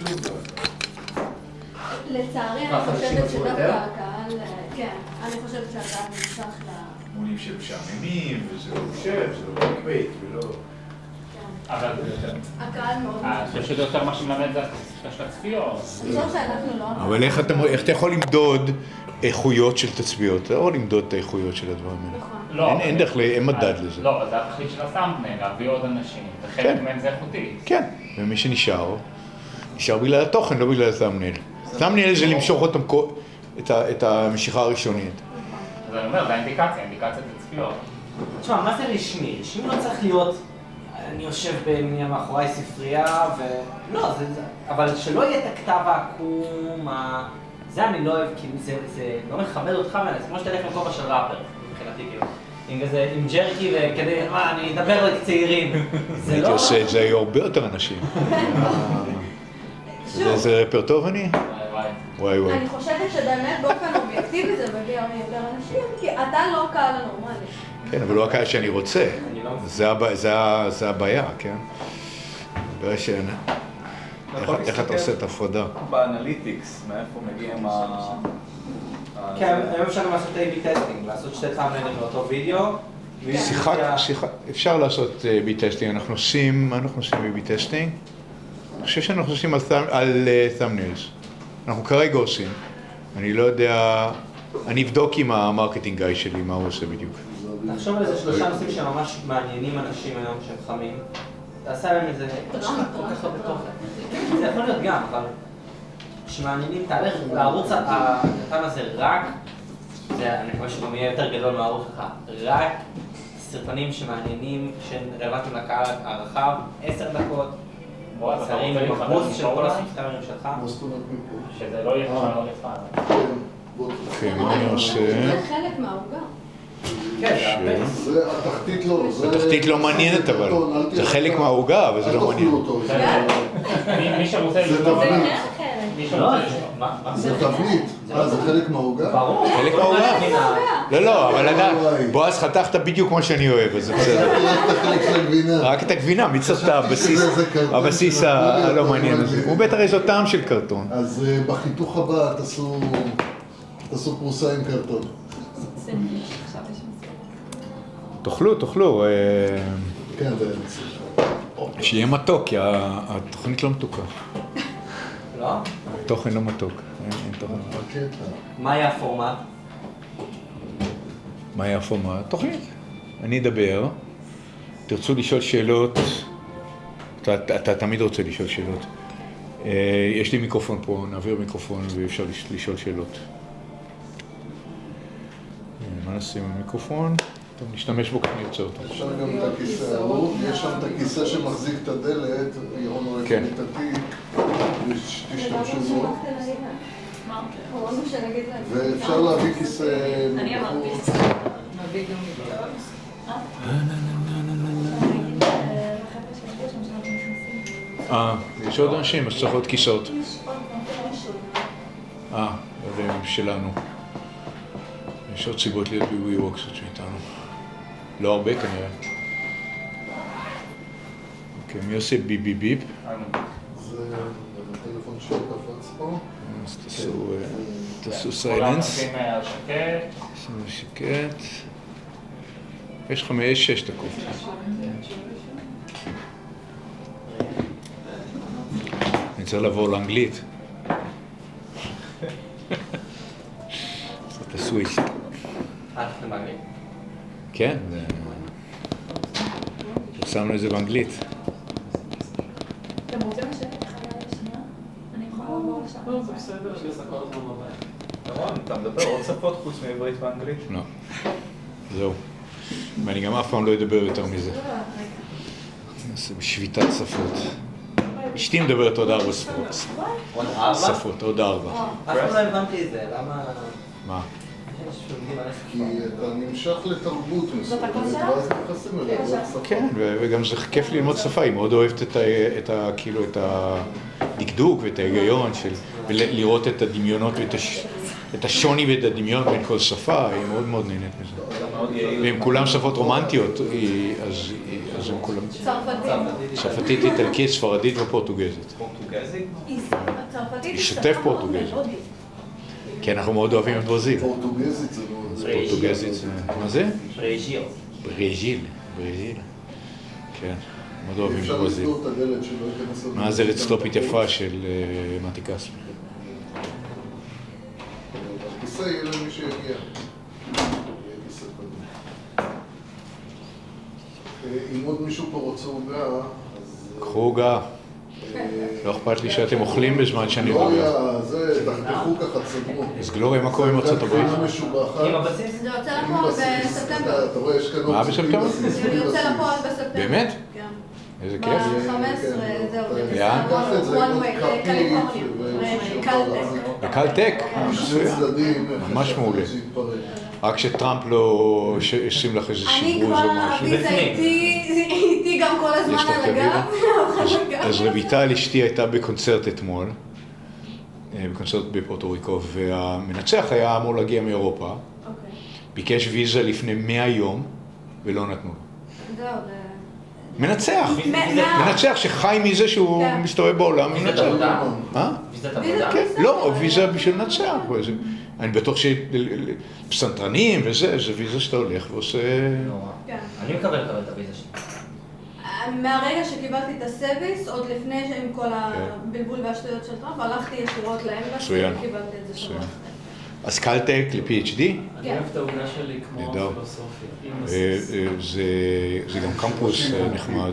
כלום לא. לצערי אני חושבת שדווקא הקהל, כן, אני חושבת שהקהל נמשך מונים שמשעממים, וזה לא חושב, זה לא קווייט, ולא... אבל הקהל מאוד... אני חושב שזה יותר מה שמלמד זה של הצפיות. אני חושבת שאנחנו לא... אבל איך אתה יכול למדוד איכויות של תצפיות? אתה יכול למדוד את האיכויות של הדברים האלה. אין דרך, אין מדד לזה. לא, אבל זה התכלית של הסאמפנייל, להביא עוד אנשים, וחלק מהם זה איכותי. כן, ומי שנשאר, נשאר בגלל התוכן, לא בגלל הסאמפנייל. הסאמפנייל זה למשוך אותם את המשיכה הראשונית. אז אני אומר, זה אינדיקציה לצפיות. תשמע, מה זה רשמי? רשמי לא צריך להיות, אני יושב מאחורי ספרייה לא, אבל שלא יהיה את הכתב העקום, זה אני לא אוהב, כי זה לא מכבד אותך ממנו, זה כמו שתלך לכובע של ראפר, מבחינתי כאילו. עם ג'רקי וכדי, אני אדבר לצעירים. הייתי עושה את זה, היו הרבה יותר אנשים. זה רפרטוב אני? וואי. אני חושבת שבאמת באופן אובייקטיבי זה מביא יותר אנשים, כי אתה לא קהל הנורמלי. כן, אבל לא הקהל שאני רוצה. זה הבעיה, כן? הבעיה שאין. איך אתה עושה את ההפרדה? באנליטיקס, מאיפה מגיעים כן, היום אפשר גם לעשות A/B טסטינג, לעשות שתי תאמנים לאותו וידאו. אפשר לעשות A/B טסטינג, אנחנו עושים A/B טסטינג. אני חושב שאנחנו עושים על thumbnails. אנחנו כרגע עושים. אני לא יודע, אני אבדוק עם המרקטינג גאי שלי מה הוא עושה בדיוק. תחשוב על איזה 3 נושאים שממש מעניינים אנשים היום שהם חמים. תעשה להם איזה, תשמע כל כך לא בתוכן. זה יכול להיות גם, אבל שמעניינים, תהלך לערוץ הקטן הזה רק, אני מקווה שגם יהיה יותר גדול מהערוץ שלך, רק סרטונים שמעניינים, שהם רלוונטיים לקהל הרחב, 10 דקות, שרים עם הבוסט של כל הסובסקריברים שלך. שזה לא יהיה לא לפעם. אוקיי, מה אני עושה? זה חלק מהעוגה. כן, זה התחתית לא. התחתית לא מעניינת אבל. זה חלק מהעוגה, אבל זה לא מעניין. מי שרוצה זה תבנית. זה תבנית. זה חלק מהעוגה? ברור. חלק מהעוגה? לא, אבל בועז חתכת בדיוק כמו שאני אוהב, אז זה בסדר. רק את החלק של הגבינה. רק את הגבינה, מי צריך את הבסיס הלא מעניין הזה. הוא בטח יש לו טעם של קרטון. אז בחיתוך הבא תעשו פרוסה עם קרטון. תאכלו. כן, זה... שיהיה מתוק, כי התוכנית לא מתוקה. לא? התוכן לא מתוק. מה היה הפורמט? מה היה הפורמט? תוכנית. אני אדבר. תרצו לשאול שאלות. אתה תמיד רוצה לשאול שאלות. יש לי מיקרופון פה, נעביר מיקרופון ואפשר לשאול שאלות. מה נשים במיקרופון? טוב, נשתמש בו כמה נרצה אותו. אפשר גם את הכיסא, יש שם את הכיסא שמחזיק את הדלת, ירון אוהב את התיק, ותשתמשו בו. ואפשר להביא כיסא... אני אמרתי. מביא גם יש עוד אנשים, אז צריך עוד כיסאות. זה שלנו. יש עוד סיבות להיות ב-WeWork שאיתנו. לא הרבה כנראה. אוקיי, מי עושה ביפ? זה הטלפון שקפץ פה. אז תעשו סיילנס. שקט. יש 5-6 דקות. אני צריך לעבור לאנגלית. אז תעשו איש. אתם באנגלית? כן, פרסמנו את זה באנגלית. אתם רוצים לשבת אחד על השנייה? אני יכולה לעבור לשם. לא, זה בסדר, אני עושה כל הזמן בבית. נכון, אתה מדבר עוד שפות חוץ מעברית ואנגלית? לא, זהו. ואני גם אף פעם לא אדבר יותר מזה. נעשה בשביתת שפות. אשתי מדברת עוד 4 שפות. עוד 4? שפות, עוד 4. אף פעם לא הבנתי את זה, למה... מה? כי אתה נמשך לתרבות מסוימת, ואז נכנסים אליה. כן, וגם זה כיף ללמוד שפה, היא מאוד אוהבת את הדקדוק ואת ההיגיון של לראות את הדמיונות את השוני ואת הדמיון בין כל שפה, היא מאוד מאוד נהנית מזה. והם כולם שפות רומנטיות, אז הם כולם... צרפתית, איטלקית, ספרדית ופורטוגזית. פורטוגזית? היא שוטף פורטוגזית. כי אנחנו מאוד אוהבים את ברזיל. פורטוגזית זה לא... זה פורטוגזית זה... מה זה? ברזיל. ברזיל. כן, מאוד אוהבים את אפשר ברזיל. לסגור את הדלת שלא ייכנס... מה זה ארץ יפה של מתי כספי. הכיסא יהיה למי שיגיע. יהיה כיסא קודם. אם עוד מישהו פה רוצה עוגה, אז... קחו עוגה. לא אכפת לי שאתם אוכלים בזמן שאני עוגה. גלוריה, זה, תחתכו ככה צדמו. אז גלוריה, מה קורה עם ארצות הברית? עם הבסיס? זה יוצא לפועל בספטמבר. אתה רואה, יש כאן... מה בספטמבר? זה יוצא לפועל בספטמבר. באמת? כן. איזה כיף. ב-15 זהו. לאן? one way, קליפורניה. בקלטק? צדדים. ממש מעולה. רק שטראמפ לא ישים לך איזה אני שיבוז או כבר, משהו. אביב איתי גם כל הזמן יש לך על הגב. אז רויטל אשתי הייתה בקונצרט אתמול, בקונצרט בפורטו ריקו, והמנצח היה אמור להגיע מאירופה, ביקש ויזה לפני 100 יום ולא נתנו לו. זהו, מנצח שחי מזה שהוא מסתובב בעולם. ויזת עבודה? מה? ויזת עבודה? כן, לא, ויזה בשביל לנצח. אני בטוח שפסנתרנים וזה, זה ויזה שאתה הולך ועושה... אני מקבל את הוויזה שלי. מהרגע שקיבלתי את הסביס, עוד לפני שעם כל הבלבול והשטויות של טראמפ, הלכתי ישירות לאמבסי וקיבלתי את זה שבוע. אז קלטק ל-PhD? אני אוהב את העובדה שלי כמו פילוסופיה. זה גם קמפוס נחמד.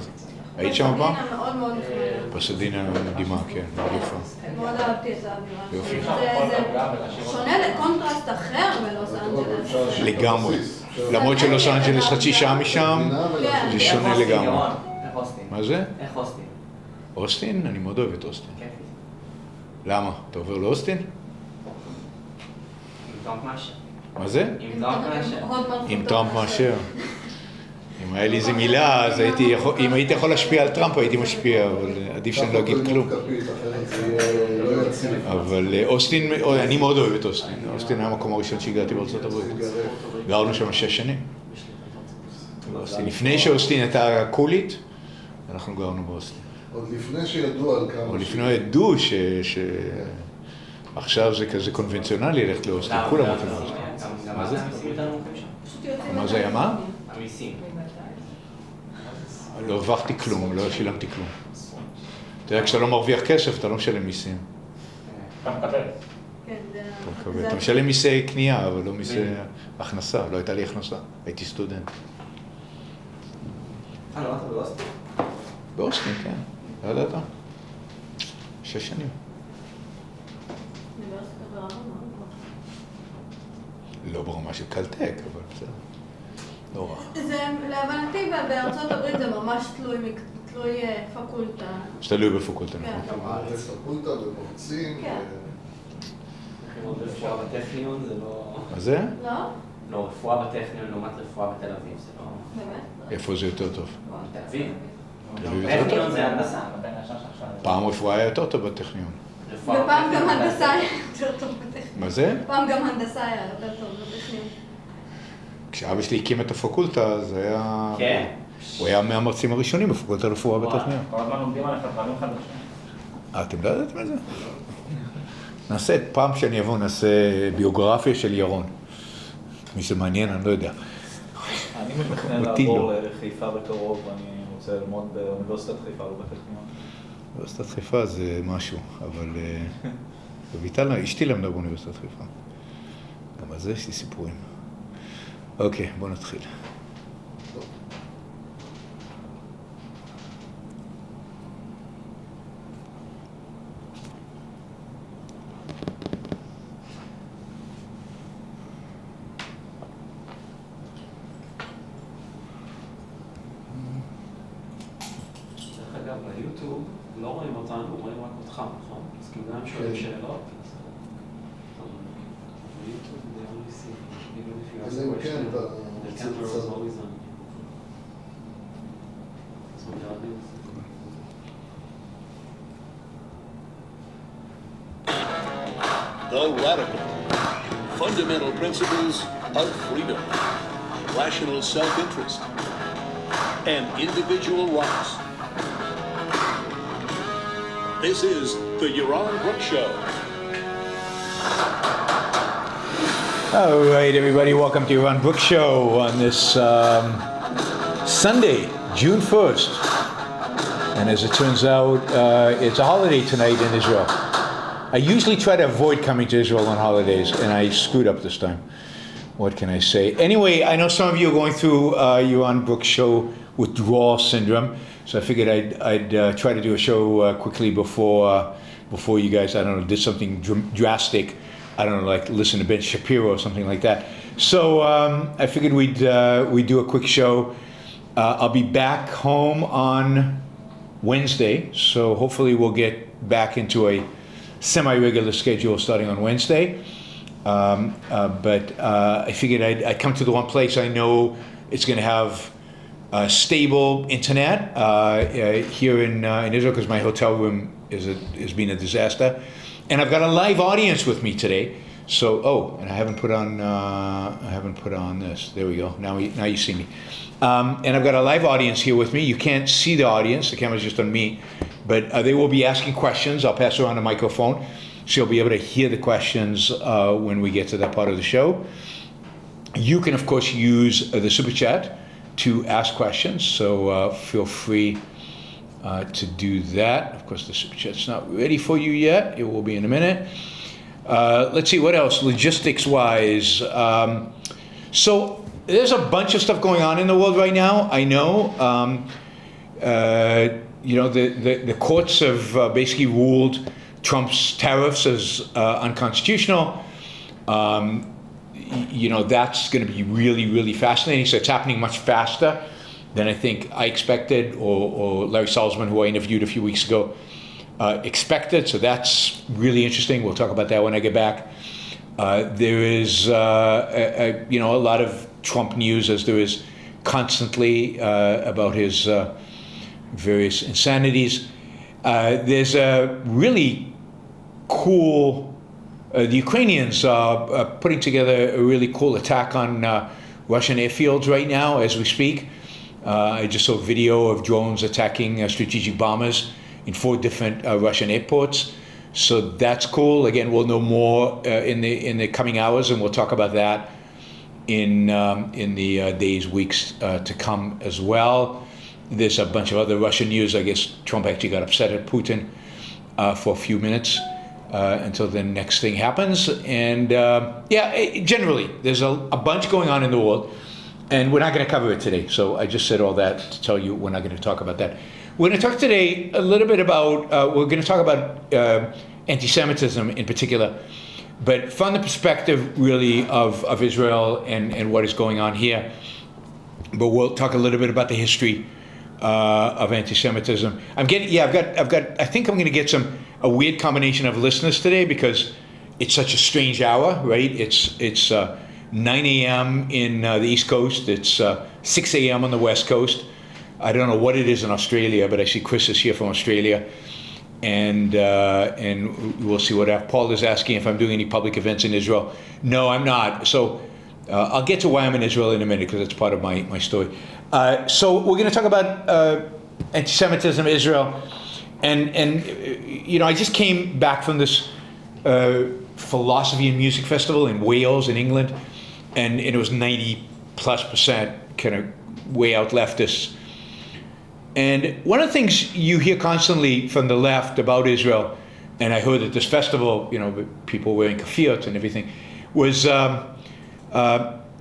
היית שם פעם? פסדינה מאוד מאוד נחמדה. פסדינה מדהימה, כן, מאוד יפה. מאוד אהבתי את האווירה. יופי. זה שונה לקונטרסט אחר בלוס אנג'לס. לגמרי. למרות שלוס אנג'לס חצי שעה משם, זה שונה לגמרי. איך אוסטין? מה זה? איך אוסטין? אוסטין? אני מאוד אוהב את אוסטין. למה? אתה עובר לאוסטין? עם טראמפ מאשר. מה זה? עם טראמפ מאשר. עם טראמפ מאשר. אם היה לי איזה מילה, אז אם הייתי יכול להשפיע על טראמפ, הייתי משפיע, אבל עדיף שאני לא אגיד כלום. אבל אוסטין, אני מאוד אוהב את אוסטין. אוסטין היה המקום הראשון שהגעתי בארצות הברית. גרנו שם 6 שנים. לפני שאוסטין הייתה קולית, אנחנו גרנו באוסטין. עוד לפני שידעו על כמה... עוד לפני ידעו שעכשיו זה כזה קונבנציונלי ללכת לאוסטין, כולם הולכים לאוסטין. מה זה? מה זה היה מה? המיסים. לא הרווחתי כלום, לא שילמתי כלום. תראה, כשאתה לא מרוויח כסף, אתה לא משלם מיסים. אתה מקבל. אתה משלם מיסי קנייה, אבל לא מיסי הכנסה. לא הייתה לי הכנסה, הייתי סטודנט. לא אתה באוסטין? באוסטין, כן. לא ידעת? 6 שנים. לא ברמה של קלטק, אבל בסדר. לא רע. זה, להבנתי, בארצות הברית זה ממש תלוי פקולטה. שתלוי בפקולטה, נכון. פקולטה ומרצים. כן. רפואה בטכניון זה לא... מה זה? לא? לא, רפואה בטכניון לעומת רפואה בתל אביב, זה לא... באמת? איפה זה יותר טוב? תל אביב. תל אביב יותר טוב? טכניון זה הנדסה. פעם רפואה היה יותר טוב בטכניון. ופעם גם הנדסה היה יותר טוב בטכניון. מה זה? פעם גם הנדסה היה יותר טוב בטכניון. כשאבי שלי הקים את הפקולטה, זה היה... כן. הוא היה מהמרצים הראשונים בפקולטה לרפואה בטכניון. כל הזמן לומדים עליך דברים חדשים. אתם לא יודעים על זה? נעשה, פעם שאני אבוא, נעשה ביוגרפיה של ירון. מי שמעניין, אני לא יודע. אני מתכנן לעבור לחיפה בקרוב, ואני רוצה ללמוד באוניברסיטת חיפה, לא בטכניון. אוניברסיטת חיפה זה משהו, אבל... בביטל, אשתי למדה באוניברסיטת חיפה. גם על זה יש לי סיפורים. אוקיי, בואו נתחיל. אגב, ביוטיוב לא רואים אותנו, רואים רק אותך, נכון? אז כאילו גם שואלים שאלות. ביוטיוב, they only see, even if you ask a question, the camera is always on. אז מגרדים. The radical. fundamental principles of freedom, rational self-interest, and individual rights. This is the Yaron Brook Show. All right, everybody, welcome to Yaron Brook Show on this Sunday, June 1st. And as it turns out, it's a holiday tonight in Israel. I usually try to avoid coming to Israel on holidays, and I screwed up this time. What can I say? Anyway, I know some of you are going through Yaron Brook Show withdrawal syndrome, so I figured I'd try to do a show quickly before you guys, I don't know, did something drastic. I don't know, like listen to Ben Shapiro or something like that. So I figured we'd do a quick show. I'll be back home on Wednesday, so hopefully we'll get back into a semi-regular schedule starting on Wednesday. But I figured I'd come to the one place I know it's going to have stable internet here in Israel, because my hotel room has been a disaster. And I've got a live audience with me today. So, and I haven't put on this. There we go. Now you see me. And I've got a live audience here with me. You can't see the audience. The camera's just on me. But they will be asking questions. I'll pass around the microphone, so you'll be able to hear the questions when we get to that part of the show. You can, of course, use the Super Chat to ask questions. So feel free to do that. Of course, the Super Chat's not ready for you yet. It will be in a minute. Let's see, what else, logistics-wise. So there's a bunch of stuff going on in the world right now, I know. The courts have basically ruled Trump's tariffs as unconstitutional. That's going to be really, really fascinating. So it's happening much faster than I think I expected, or Larry Salzman, who I interviewed a few weeks ago, expected. So that's really interesting. We'll talk about that when I get back. There is, a lot of Trump news, as there is constantly about his various insanities. There's a really cool, the Ukrainians are putting together a really cool attack on Russian airfields right now as we speak. I just saw a video of drones attacking strategic bombers in 4 different Russian airports. So that's cool. Again, we'll know more in the coming hours, and we'll talk about that in the days, weeks to come as well. There's a bunch of other Russian news. I guess Trump actually got upset at Putin for a few minutes until the next thing happens. And generally, there's a bunch going on in the world, and we're not going to cover it today. So I just said all that to tell you we're not going to talk about that. We're going to talk today a little bit about, we're going to talk about anti-Semitism in particular, but from the perspective really of Israel and what is going on here. But we'll talk a little bit about the history of anti-Semitism. I think I'm going to get a weird combination of listeners today, because it's such a strange hour, right? It's 9 a.m. in the East Coast. It's 6 a.m. on the West Coast. I don't know what it is in Australia, but I see Chris is here from Australia, and we'll see what Paul is asking if I'm doing any public events in Israel. No, I'm not. So I'll get to why I'm in Israel in a minute, because it's part of my story. So we're going to talk about anti-Semitism, Israel, and I just came back from this philosophy and music festival in Wales in England, and it was 90+% kind of way out leftists. And one of the things you hear constantly from the left about Israel, and I heard at this festival, people wearing keffiyot and everything, was,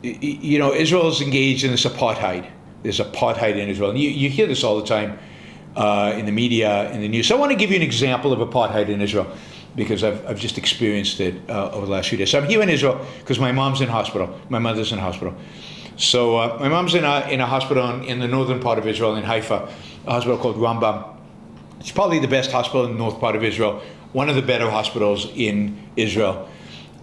Israel's engaged in this apartheid. There's apartheid in Israel. And you hear this all the time in the media, in the news. So I want to give you an example of apartheid in Israel, because I've just experienced it over the last few days. So I'm here in Israel because my mom's in hospital. My mother's in hospital. So my mom's in a hospital in the northern part of Israel, in Haifa, a hospital called Rambam. It's probably the best hospital in the north part of Israel, one of the better hospitals in Israel.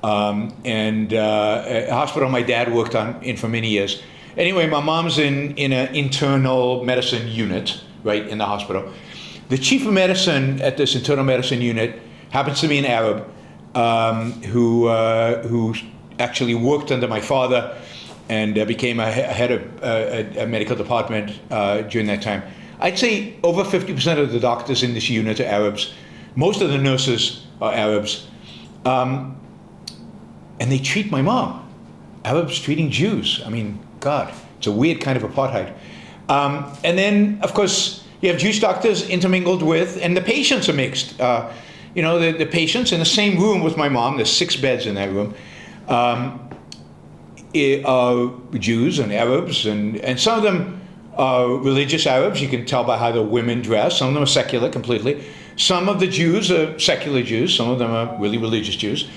And a hospital my dad worked in for many years. Anyway, my mom's in an internal medicine unit, right, in the hospital. The chief of medicine at this internal medicine unit happens to be an Arab who actually worked under my father and became a head of a medical department during that time. I'd say over 50% of the doctors in this unit are Arabs. Most of the nurses are Arabs. And they treat my mom. Arabs treating Jews. I mean, God, it's a weird kind of apartheid. And then, of course, you have Jewish doctors intermingled with, and the patients are mixed. The patients in the same room with my mom, there's 6 beds in that room, are Jews and Arabs, and some of them are religious Arabs. You can tell by how the women dress. Some of them are secular completely. Some of the Jews are secular Jews. Some of them are really religious Jews.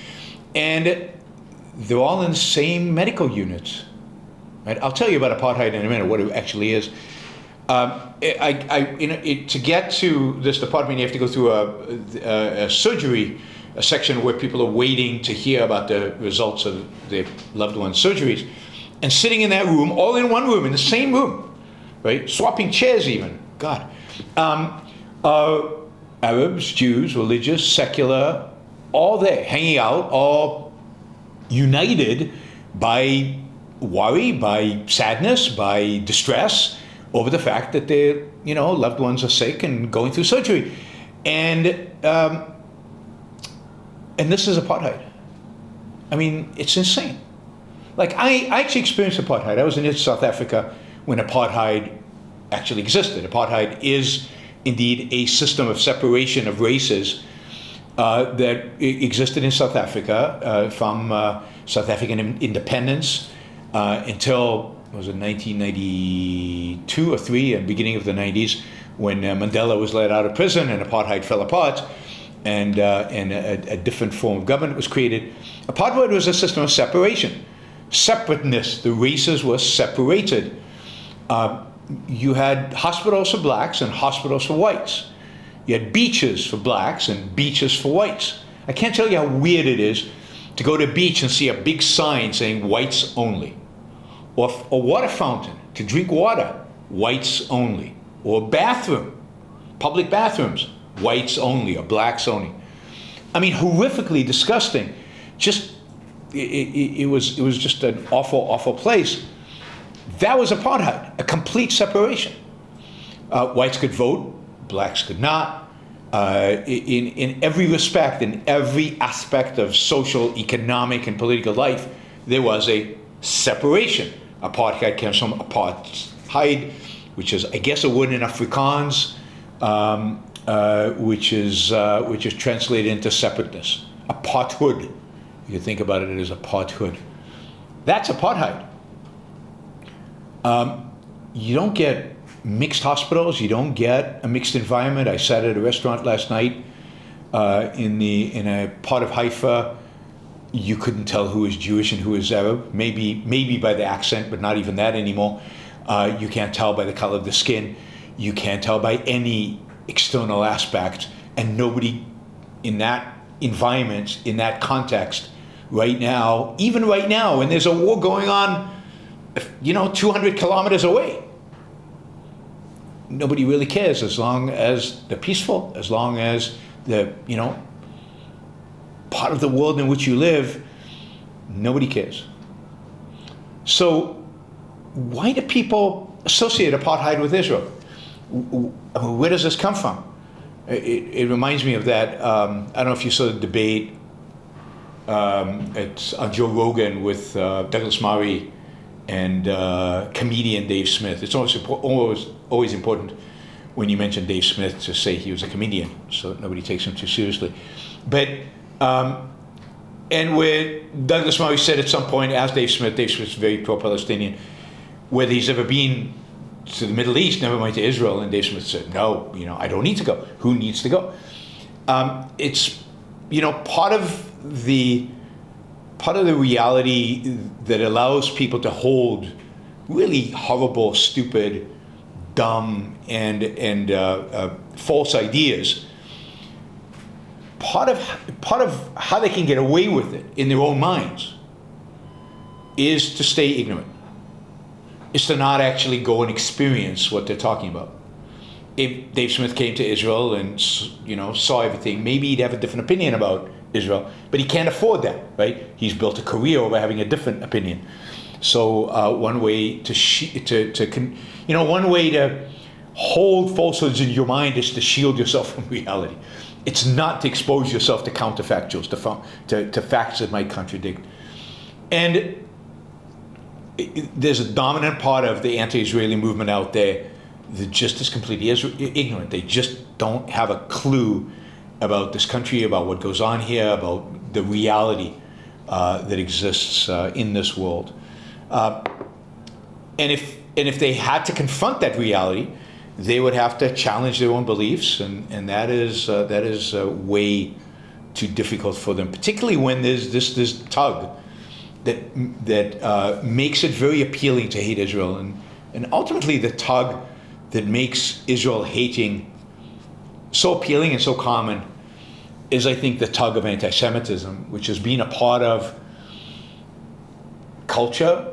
And they're all in the same medical units. Right? I'll tell you about apartheid in a minute, what it actually is. To get to this department, you have to go through a surgery, a section where people are waiting to hear about the results of their loved ones' surgeries. And sitting in that room, all in one room, in the same room, right? Swapping chairs even, God. Arabs, Jews, religious, secular, all there, hanging out, all united by worry, by sadness, by distress over the fact that their loved ones are sick and going through surgery. And this is apartheid. I mean, it's insane. Like, I actually experienced apartheid. I was in South Africa when apartheid actually existed. Apartheid is indeed a system of separation of races that existed in South Africa from South African independence until, was it 1992 or 3, and beginning of the 90s, when Mandela was let out of prison and apartheid fell apart, and a different form of government was created. Apartheid was a system of separation, separateness. The races were separated. You had hospitals for blacks and hospitals for whites. You had beaches for blacks and beaches for whites. I can't tell you how weird it is to go to a beach and see a big sign saying whites only. Or a water fountain to drink water, whites only. Or a bathroom, public bathrooms, whites only or blacks only. I mean, horrifically disgusting. It was just an awful place. That was apartheid, a complete separation. Whites could vote, blacks could not. In every respect, in every aspect of social, economic, and political life, there was a separation. Apartheid comes from apartheid, which is, I guess, a word in Afrikaans, which is translated into separateness. Apartheid. You can think about it as apartheid. That's apartheid. You don't get mixed hospitals. You don't get a mixed environment. I sat at a restaurant last night in a part of Haifa. You couldn't tell who was Jewish and who was Arab. Maybe by the accent, but not even that anymore. You can't tell by the color of the skin. You can't tell by any external aspect. And nobody in that environment, in that context, right now, even right now, when there's a war going on, 200 kilometers away, nobody really cares as long as they're peaceful, as long as the, part of the world in which you live, nobody cares. So why do people associate apartheid with Israel? Where does this come from? It reminds me of that, I don't know if you saw the debate it's on Joe Rogan with Douglas Murray and comedian Dave Smith. It's always important when you mention Dave Smith to say he was a comedian, so nobody takes him too seriously. But and where Douglas Murray said at some point, asked Dave Smith's very pro-Palestinian, whether he's ever been to the Middle East, never mind to Israel, and Dave Smith said, no, I don't need to go. Who needs to go? It's part of the reality that allows people to hold really horrible, stupid, dumb, and false ideas. Part of how they can get away with it in their own minds is to stay ignorant. Is to not actually go and experience what they're talking about. If Dave Smith came to Israel and saw everything, maybe he'd have a different opinion about Israel, but he can't afford that, right? He's built a career over having a different opinion. So one way one way to hold falsehoods in your mind is to shield yourself from reality. It's not to expose yourself to counterfactuals, to facts that might contradict. And there's a dominant part of the anti-Israeli movement out there that just is completely ignorant. They just don't have a clue about this country, about what goes on here, about the reality that exists in this world. And if they had to confront that reality, they would have to challenge their own beliefs, and that is way too difficult for them, particularly when there's this tug that makes it very appealing to hate Israel, and ultimately the tug that makes Israel hating so appealing and so common is, I think, the tug of anti-Semitism, which has been a part of culture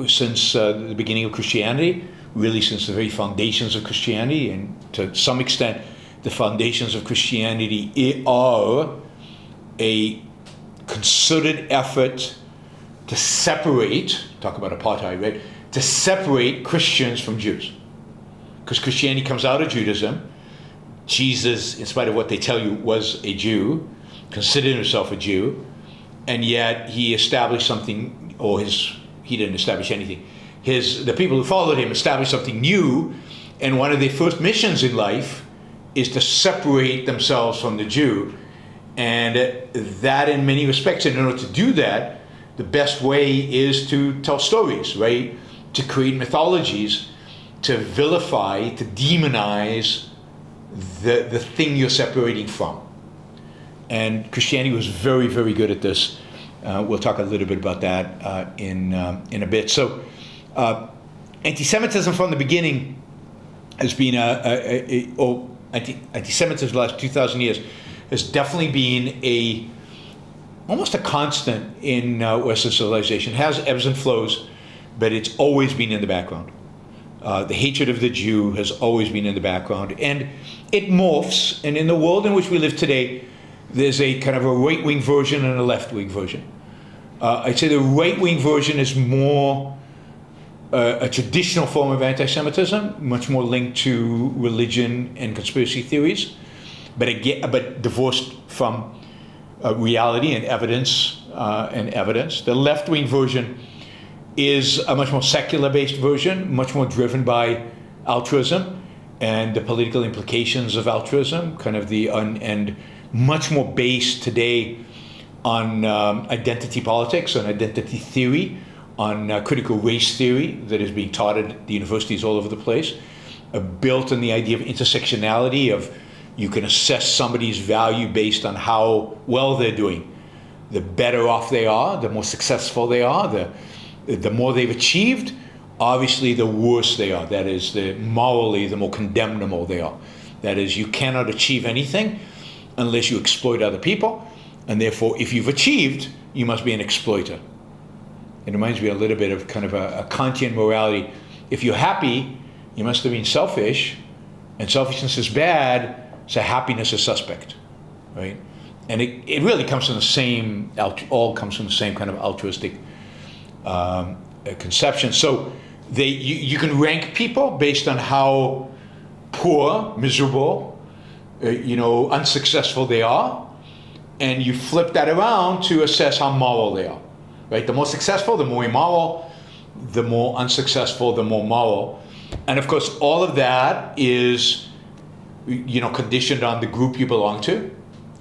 since the beginning of Christianity, really since the very foundations of Christianity, and to some extent the foundations of Christianity are a concerted effort to separate, talk about apartheid, right? To separate Christians from Jews. Because Christianity comes out of Judaism. Jesus, in spite of what they tell you, was a Jew, considered himself a Jew, and yet he established something, or he didn't establish anything. The people who followed him established something new, and one of their first missions in life is to separate themselves from the Jew. And that, in many respects, in order to do that, the best way is to tell stories, right? To create mythologies, to vilify, to demonize the thing you're separating from. And Christianity was very, very good at this. We'll talk a little bit about that in a bit. So anti-Semitism from the beginning has been anti-Semitism the last 2,000 years has definitely been almost a constant in Western civilization. It has ebbs and flows, but it's always been in the background. The hatred of the Jew has always been in the background, and it morphs. And in the world in which we live today, there's a kind of a right-wing version and a left-wing version. I'd say the right-wing version is more a traditional form of anti-Semitism, much more linked to religion and conspiracy theories, but divorced from reality and evidence. The left-wing version is a much more secular-based version, much more driven by altruism and the political implications of altruism, and much more based today on identity politics, on identity theory, on critical race theory that is being taught at the universities all over the place, built on the idea of intersectionality, of you can assess somebody's value based on how well they're doing. The better off they are, the more successful they are, the more they've achieved, obviously the worse they are. That is, morally, the more condemnable they are. That is, you cannot achieve anything unless you exploit other people, and therefore, if you've achieved, you must be an exploiter. It reminds me a little bit of kind of a Kantian morality. If you're happy, you must have been selfish, and selfishness is bad, so happiness is suspect, right? And it really comes from all comes from the same kind of altruistic conception. So you can rank people based on how poor, miserable, unsuccessful they are, and you flip that around to assess how moral they are, right? The more successful, the more immoral. The more unsuccessful, the more moral. And of course, all of that is, conditioned on the group you belong to,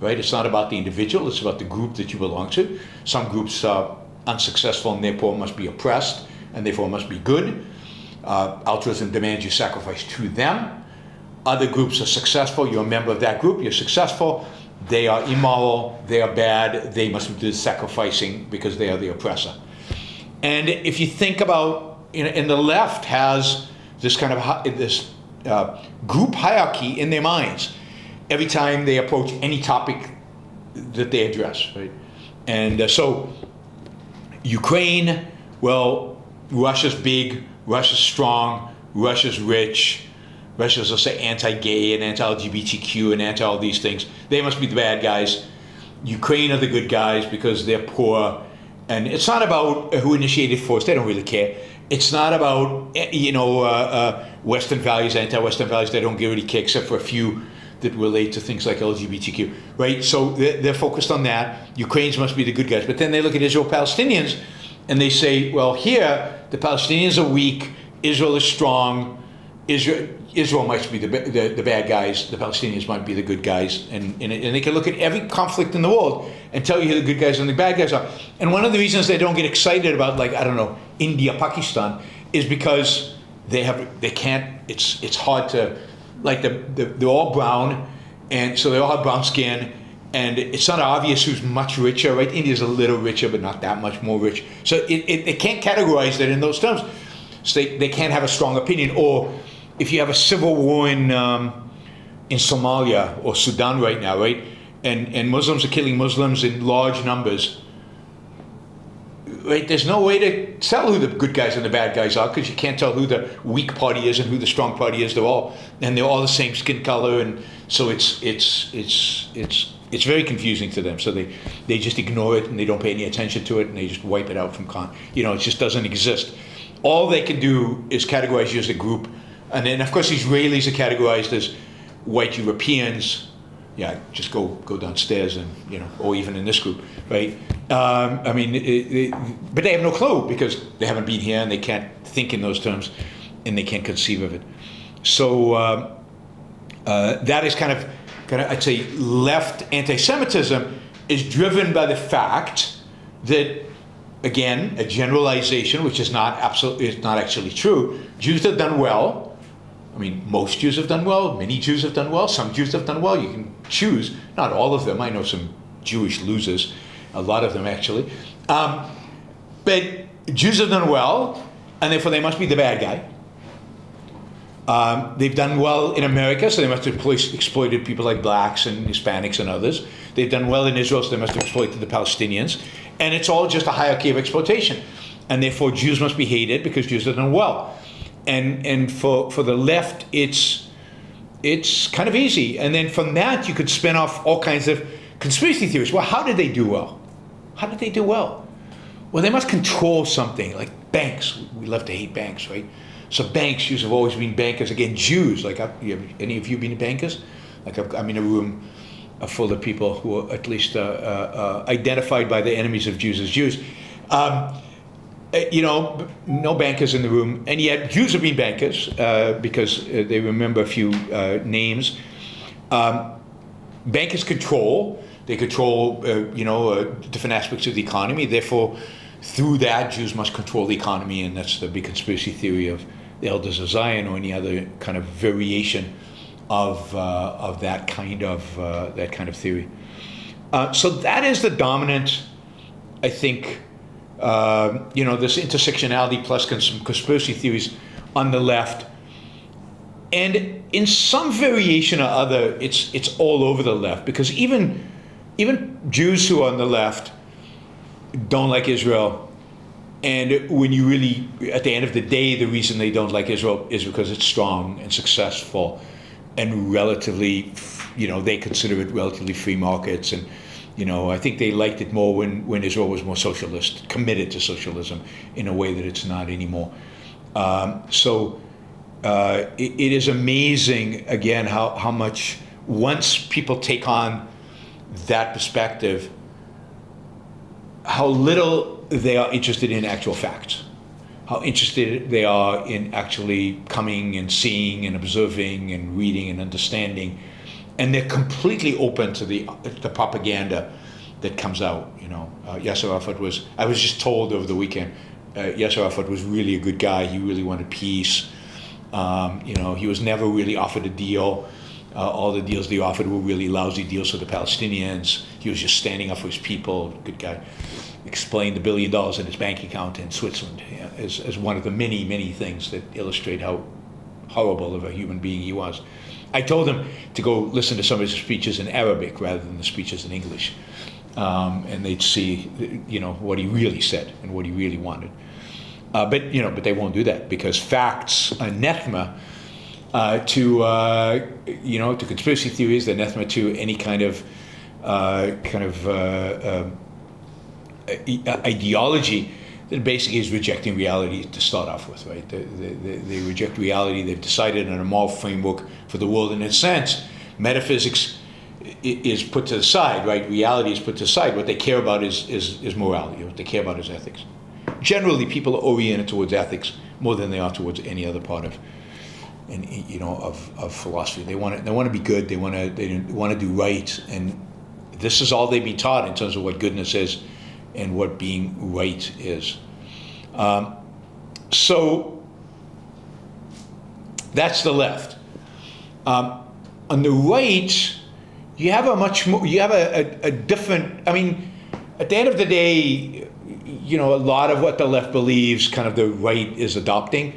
right? It's not about the individual, it's about the group that you belong to. Some groups are unsuccessful and therefore must be oppressed, and therefore must be good. Altruism demands you sacrifice to them. Other groups are successful, you're a member of that group, you're successful. They are immoral, they are bad, they must do the sacrificing because they are the oppressor. And if you think about, and the left has this kind of group hierarchy in their minds every time they approach any topic that they address, right? And so Ukraine, well, Russia's big, Russia's strong, Russia's rich, Russia's, let's say, anti-gay and anti-LGBTQ and anti all these things. They must be the bad guys. Ukraine are the good guys because they're poor. And it's not about who initiated force. They don't really care. It's not about, Western values, anti-Western values. They don't really care except for a few that relate to things like LGBTQ, right? So they're focused on that. Ukrainians must be the good guys. But then they look at Israel-Palestinians and they say, well, here, the Palestinians are weak, Israel is strong, Israel might be the bad guys, the Palestinians might be the good guys, and they can look at every conflict in the world and tell you who the good guys and the bad guys are. And one of the reasons they don't get excited about, like, I don't know, India, Pakistan, is because they can't, it's hard to, like they're all brown, and so they all have brown skin, and it's not obvious who's much richer, right? India's a little richer, but not that much more rich. So they can't categorize that in those terms. So they can't have a strong opinion. Or if you have a civil war in Somalia or Sudan right now, right? And Muslims are killing Muslims in large numbers, right? There's no way to tell who the good guys and the bad guys are, because you can't tell who the weak party is and who the strong party is. They're all the same skin color, and so it's very confusing to them. So they just ignore it and they don't pay any attention to it, and they just wipe it out from it just doesn't exist. All they can do is categorize you as a group, and then of course Israelis are categorized as white Europeans. Yeah, just go downstairs and or even in this group, right? But they have no clue because they haven't been here and they can't think in those terms, and they can't conceive of it. So that is kind of I'd say left anti-Semitism is driven by the fact that, again, a generalization which is not actually true. Jews have done well. I mean, most Jews have done well. Many Jews have done well. Some Jews have done well. You can choose. Not all of them. I know some Jewish losers. A lot of them, actually. But Jews have done well, and therefore they must be the bad guy. They've done well in America, so they must have exploited people like blacks and Hispanics and others. They've done well in Israel, so they must have exploited the Palestinians. And it's all just a hierarchy of exploitation. And therefore Jews must be hated because Jews have done well. And for the left, it's kind of easy. And then from that, you could spin off all kinds of conspiracy theories. Well, how did they do well? How did they do well? Well, they must control something, like banks. We love to hate banks, right? So banks, Jews have always been bankers. Again, Jews, like any of you been bankers? Like I'm in a room full of people who are at least identified by the enemies of Jews as Jews. No bankers in the room, and yet Jews have been bankers because they remember a few names. Bankers control. They control, different aspects of the economy. Therefore, through that, Jews must control the economy, and that's the big conspiracy theory of the Elders of Zion or any other kind of variation of that kind of theory. So that is the dominant, I think. This intersectionality plus some conspiracy theories on the left, and in some variation or other, it's all over the left, because even Jews who are on the left don't like Israel. And when you really, at the end of the day, the reason they don't like Israel is because it's strong and successful and relatively, they consider it relatively free markets. And, I think they liked it more when Israel was more socialist, committed to socialism in a way that it's not anymore. It is amazing, again, how much, once people take on that perspective, how little they are interested in actual facts, how interested they are in actually coming and seeing and observing and reading and understanding, and they're completely open to the propaganda that comes out. Yasser Arafat I was just told over the weekend, Yasser Arafat was really a good guy. He really wanted peace. He was never really offered a deal. All the deals they offered were really lousy deals for the Palestinians. He was just standing up for his people. Good guy. Explained the $1 billion in his bank account in Switzerland as one of the many, many things that illustrate how horrible of a human being he was. I told him to go listen to some of his speeches in Arabic rather than the speeches in English, and they'd see, what he really said and what he really wanted. But they won't do that because facts are anathema to conspiracy theories. They're anathema to any kind of kind of ideology that basically is rejecting reality to start off with, right? They reject reality. They've decided on a moral framework for the world. And in a sense, metaphysics is put to the side, right? Reality is put to the side. What they care about is morality. What they care about is ethics. Generally, people are oriented towards ethics more than they are towards any other part of, of philosophy. They want to be good. They want to do right, and this is all they've been taught in terms of what goodness is and what being right is. So that's the left. On the right, you have a different. I mean, at the end of the day, a lot of what the left believes, kind of the right is adopting.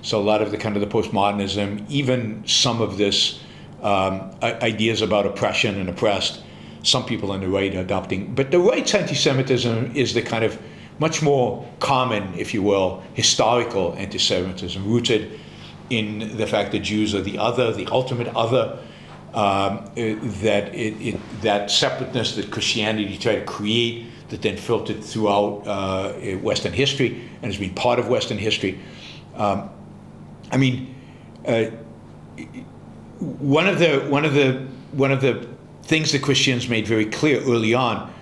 So a lot of the kind of the postmodernism, even some of this ideas about oppression and oppressed, some people on the right are adopting. But the right's anti-Semitism is the kind of much more common, if you will, historical anti-Semitism, rooted in the fact that Jews are the other, the ultimate other, that separateness that Christianity tried to create, that then filtered throughout Western history and has been part of Western history. One of the things that Christians made very clear early on,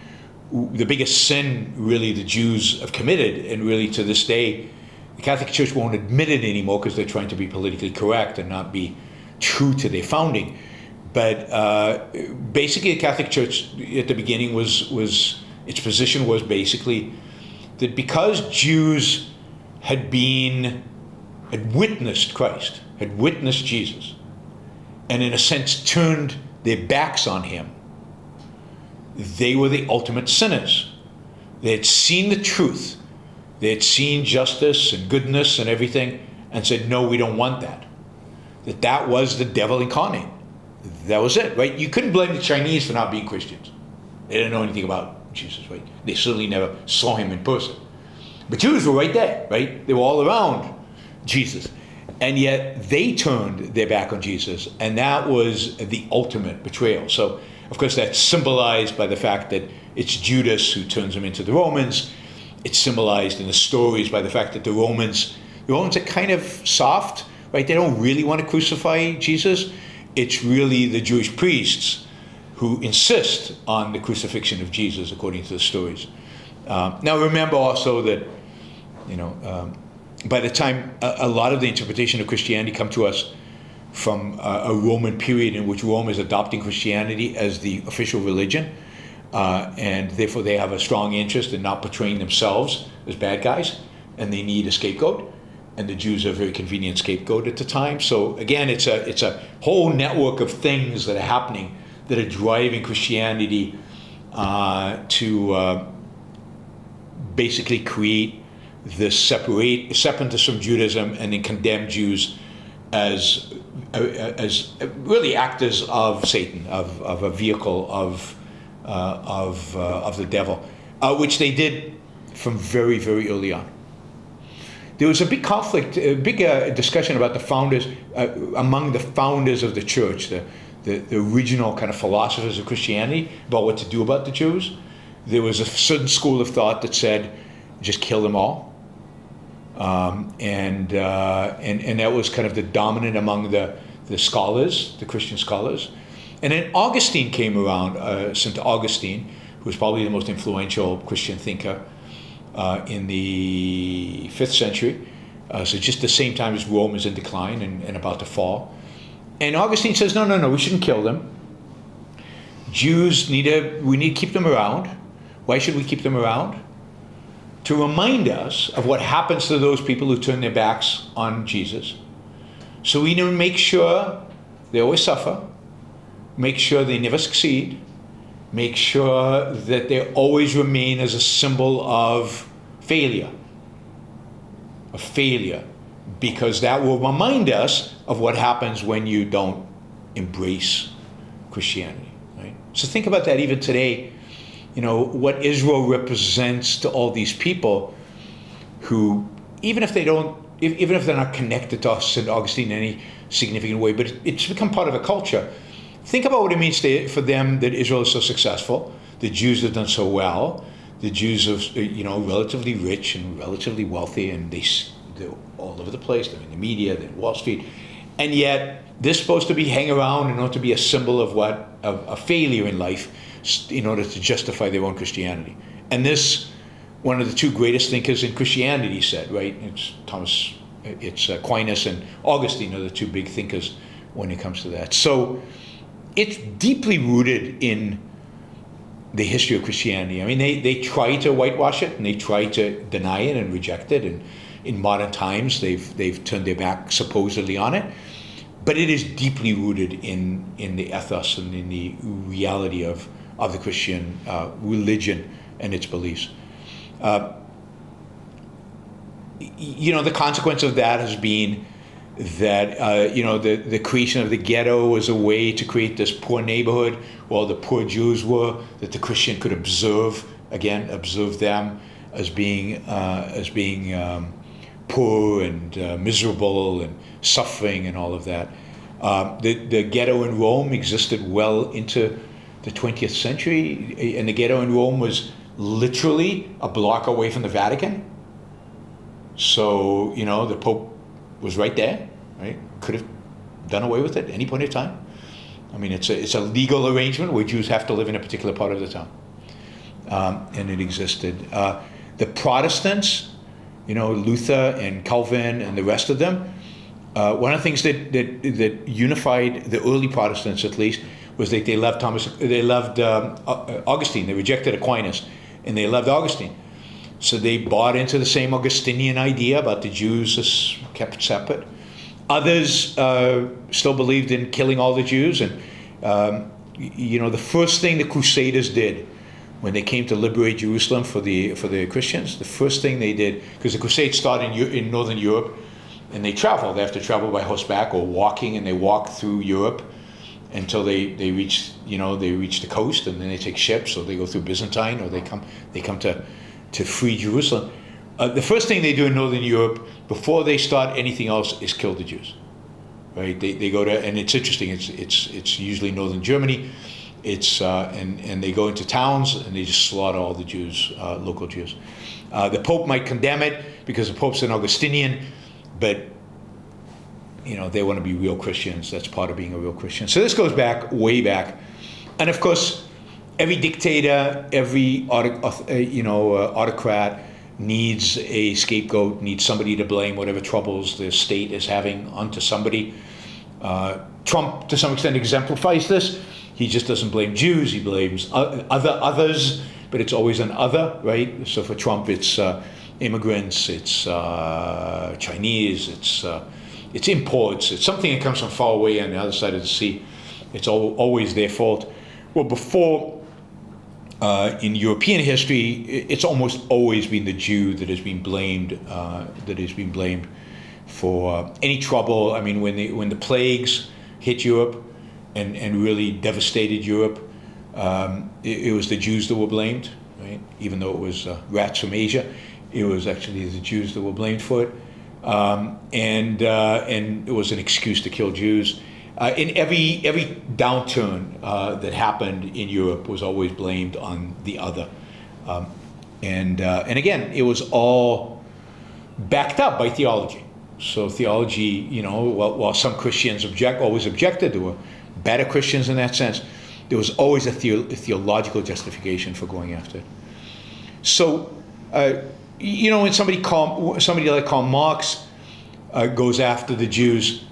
the biggest sin really the Jews have committed, and really to this day, the Catholic Church won't admit it anymore because they're trying to be politically correct and not be true to their founding. But basically, the Catholic Church at the beginning was its position was basically that because Jews had witnessed Christ, had witnessed Jesus, and in a sense turned their backs on him, they were the ultimate sinners. They had seen the truth. They had seen justice and goodness and everything and said, no, we don't want that. That was the devil incarnate. That was it, right? You couldn't blame the Chinese for not being Christians. They didn't know anything about Jesus, right? They certainly never saw him in person. But Jews were right there, right? They were all around Jesus. And yet they turned their back on Jesus, and that was the ultimate betrayal. So, of course, that's symbolized by the fact that it's Judas who turns him into the Romans. It's symbolized in the stories by the fact that the Romans are kind of soft, right? They don't really want to crucify Jesus. It's really the Jewish priests who insist on the crucifixion of Jesus, according to the stories. Now, remember also that, by the time a lot of the interpretation of Christianity come to us from a Roman period in which Rome is adopting Christianity as the official religion, and therefore they have a strong interest in not portraying themselves as bad guys, and they need a scapegoat, and the Jews are a very convenient scapegoat at the time. So again, it's a whole network of things that are happening that are driving Christianity to basically create this separateness from Judaism, and then condemn Jews as really actors of Satan, of a vehicle of the devil, which they did from very, very early on. There was a big conflict, a big discussion about the founders, among the founders of the church, the original kind of philosophers of Christianity, about what to do about the Jews. There was a certain school of thought that said, just kill them all. And that was kind of the dominant among the scholars, the Christian scholars. And then Augustine came around, St. Augustine, who was probably the most influential Christian thinker in the 5th century. So just the same time as Rome is in decline and about to fall. And Augustine says, no, we shouldn't kill them. Jews we need to keep them around. Why should we keep them around? To remind us of what happens to those people who turn their backs on Jesus. So we need to make sure they always suffer, make sure they never succeed, make sure that they always remain as a symbol of failure, because that will remind us of what happens when you don't embrace Christianity, right? So think about that even today. What Israel represents to all these people who, even if they're not connected to St. Augustine in any significant way, but it's become part of a culture. think about what it means for them that Israel is so successful, the Jews have done so well, the Jews are, relatively rich and relatively wealthy, and they're all over the place. They're in the media, they're in Wall Street, and yet they're supposed to be hang around in order to be a symbol of a failure in life, in order to justify their own Christianity. And this, one of the two greatest thinkers in Christianity said, right? It's Aquinas and Augustine are the two big thinkers when it comes to that. So it's deeply rooted in the history of Christianity. I mean, they try to whitewash it and they try to deny it and reject it. And in modern times, they've turned their back supposedly on it. But it is deeply rooted in the ethos and in the reality of the Christian religion and its beliefs. The consequence of that has been that the creation of the ghetto was a way to create this poor neighborhood where all the poor Jews were, that the Christian could observe them as being poor and miserable and suffering and all of that. The ghetto in Rome existed well into the 20th century, and the ghetto in Rome was literally a block away from the Vatican. So, the Pope was right there, right? Could have done away with it at any point in time. I mean, it's a legal arrangement where Jews have to live in a particular part of the town. And it existed. The Protestants, Luther and Calvin and the rest of them, one of the things that unified the early Protestants, at least, was that they loved Augustine. They rejected Aquinas, and they loved Augustine. So they bought into the same Augustinian idea about the Jews as kept separate. Others still believed in killing all the Jews. And, the first thing the Crusaders did when they came to liberate Jerusalem for the Christians, the first thing they did, because the Crusades started in Northern Europe, and they traveled. They have to travel by horseback or walking, and they walk through Europe until they reach the coast, and then they take ships, or they go through Byzantine, or they come to free Jerusalem. The first thing they do in Northern Europe before they start anything else is kill the Jews, right? They go to, and it's interesting. It's usually Northern Germany. And they go into towns and they just slaughter all the Jews, local Jews. The Pope might condemn it because the Pope's an Augustinian, but they want to be real Christians. That's part of being a real Christian. So this goes back, way back. And of course, every dictator, every autocrat needs a scapegoat, needs somebody to blame whatever troubles the state is having onto somebody. Trump, to some extent, exemplifies this. He just doesn't blame Jews, he blames others, but it's always an other, right? So for Trump, it's immigrants, it's Chinese, it's imports, it's something that comes from far away on the other side of the sea. It's always their fault. Well, before, in European history, it's almost always been the Jew that has been blamed, for any trouble. I mean, when the plagues hit Europe and really devastated Europe, it was the Jews that were blamed, right? Even though it was rats from Asia, it was actually the Jews that were blamed for it. And it was an excuse to kill Jews. In every downturn that happened in Europe was always blamed on the other. And again, it was all backed up by theology. So theology, while some Christians always objected, there were better Christians in that sense, there was always a theological justification for going after it. So, when somebody like Karl Marx goes after the Jews,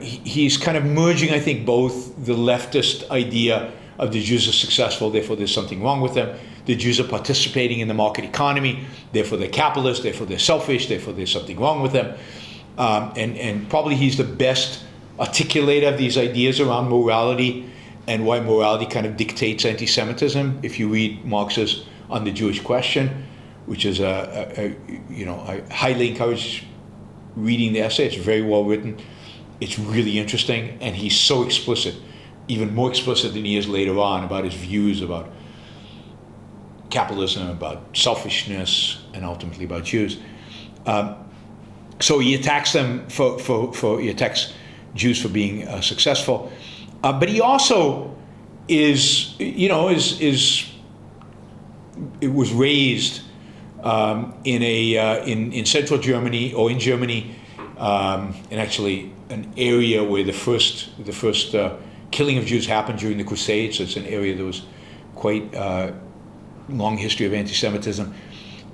he's kind of merging, I think, both the leftist idea of the Jews are successful, therefore there's something wrong with them. The Jews are participating in the market economy, therefore they're capitalist, therefore they're selfish, therefore there's something wrong with them. And probably he's the best articulator of these ideas around morality and why morality kind of dictates anti-Semitism. If you read Marx's On the Jewish Question, which is I highly encourage reading the essay. It's very well written. It's really interesting, and he's so explicit, even more explicit than he is later on, about his views about capitalism, about selfishness, and ultimately about Jews. So he attacks them he attacks Jews for being successful, But he also is, it was raised in central Germany, or in Germany, in actually an area where the first killing of Jews happened during the Crusades. So it's an area that was quite long history of anti-Semitism.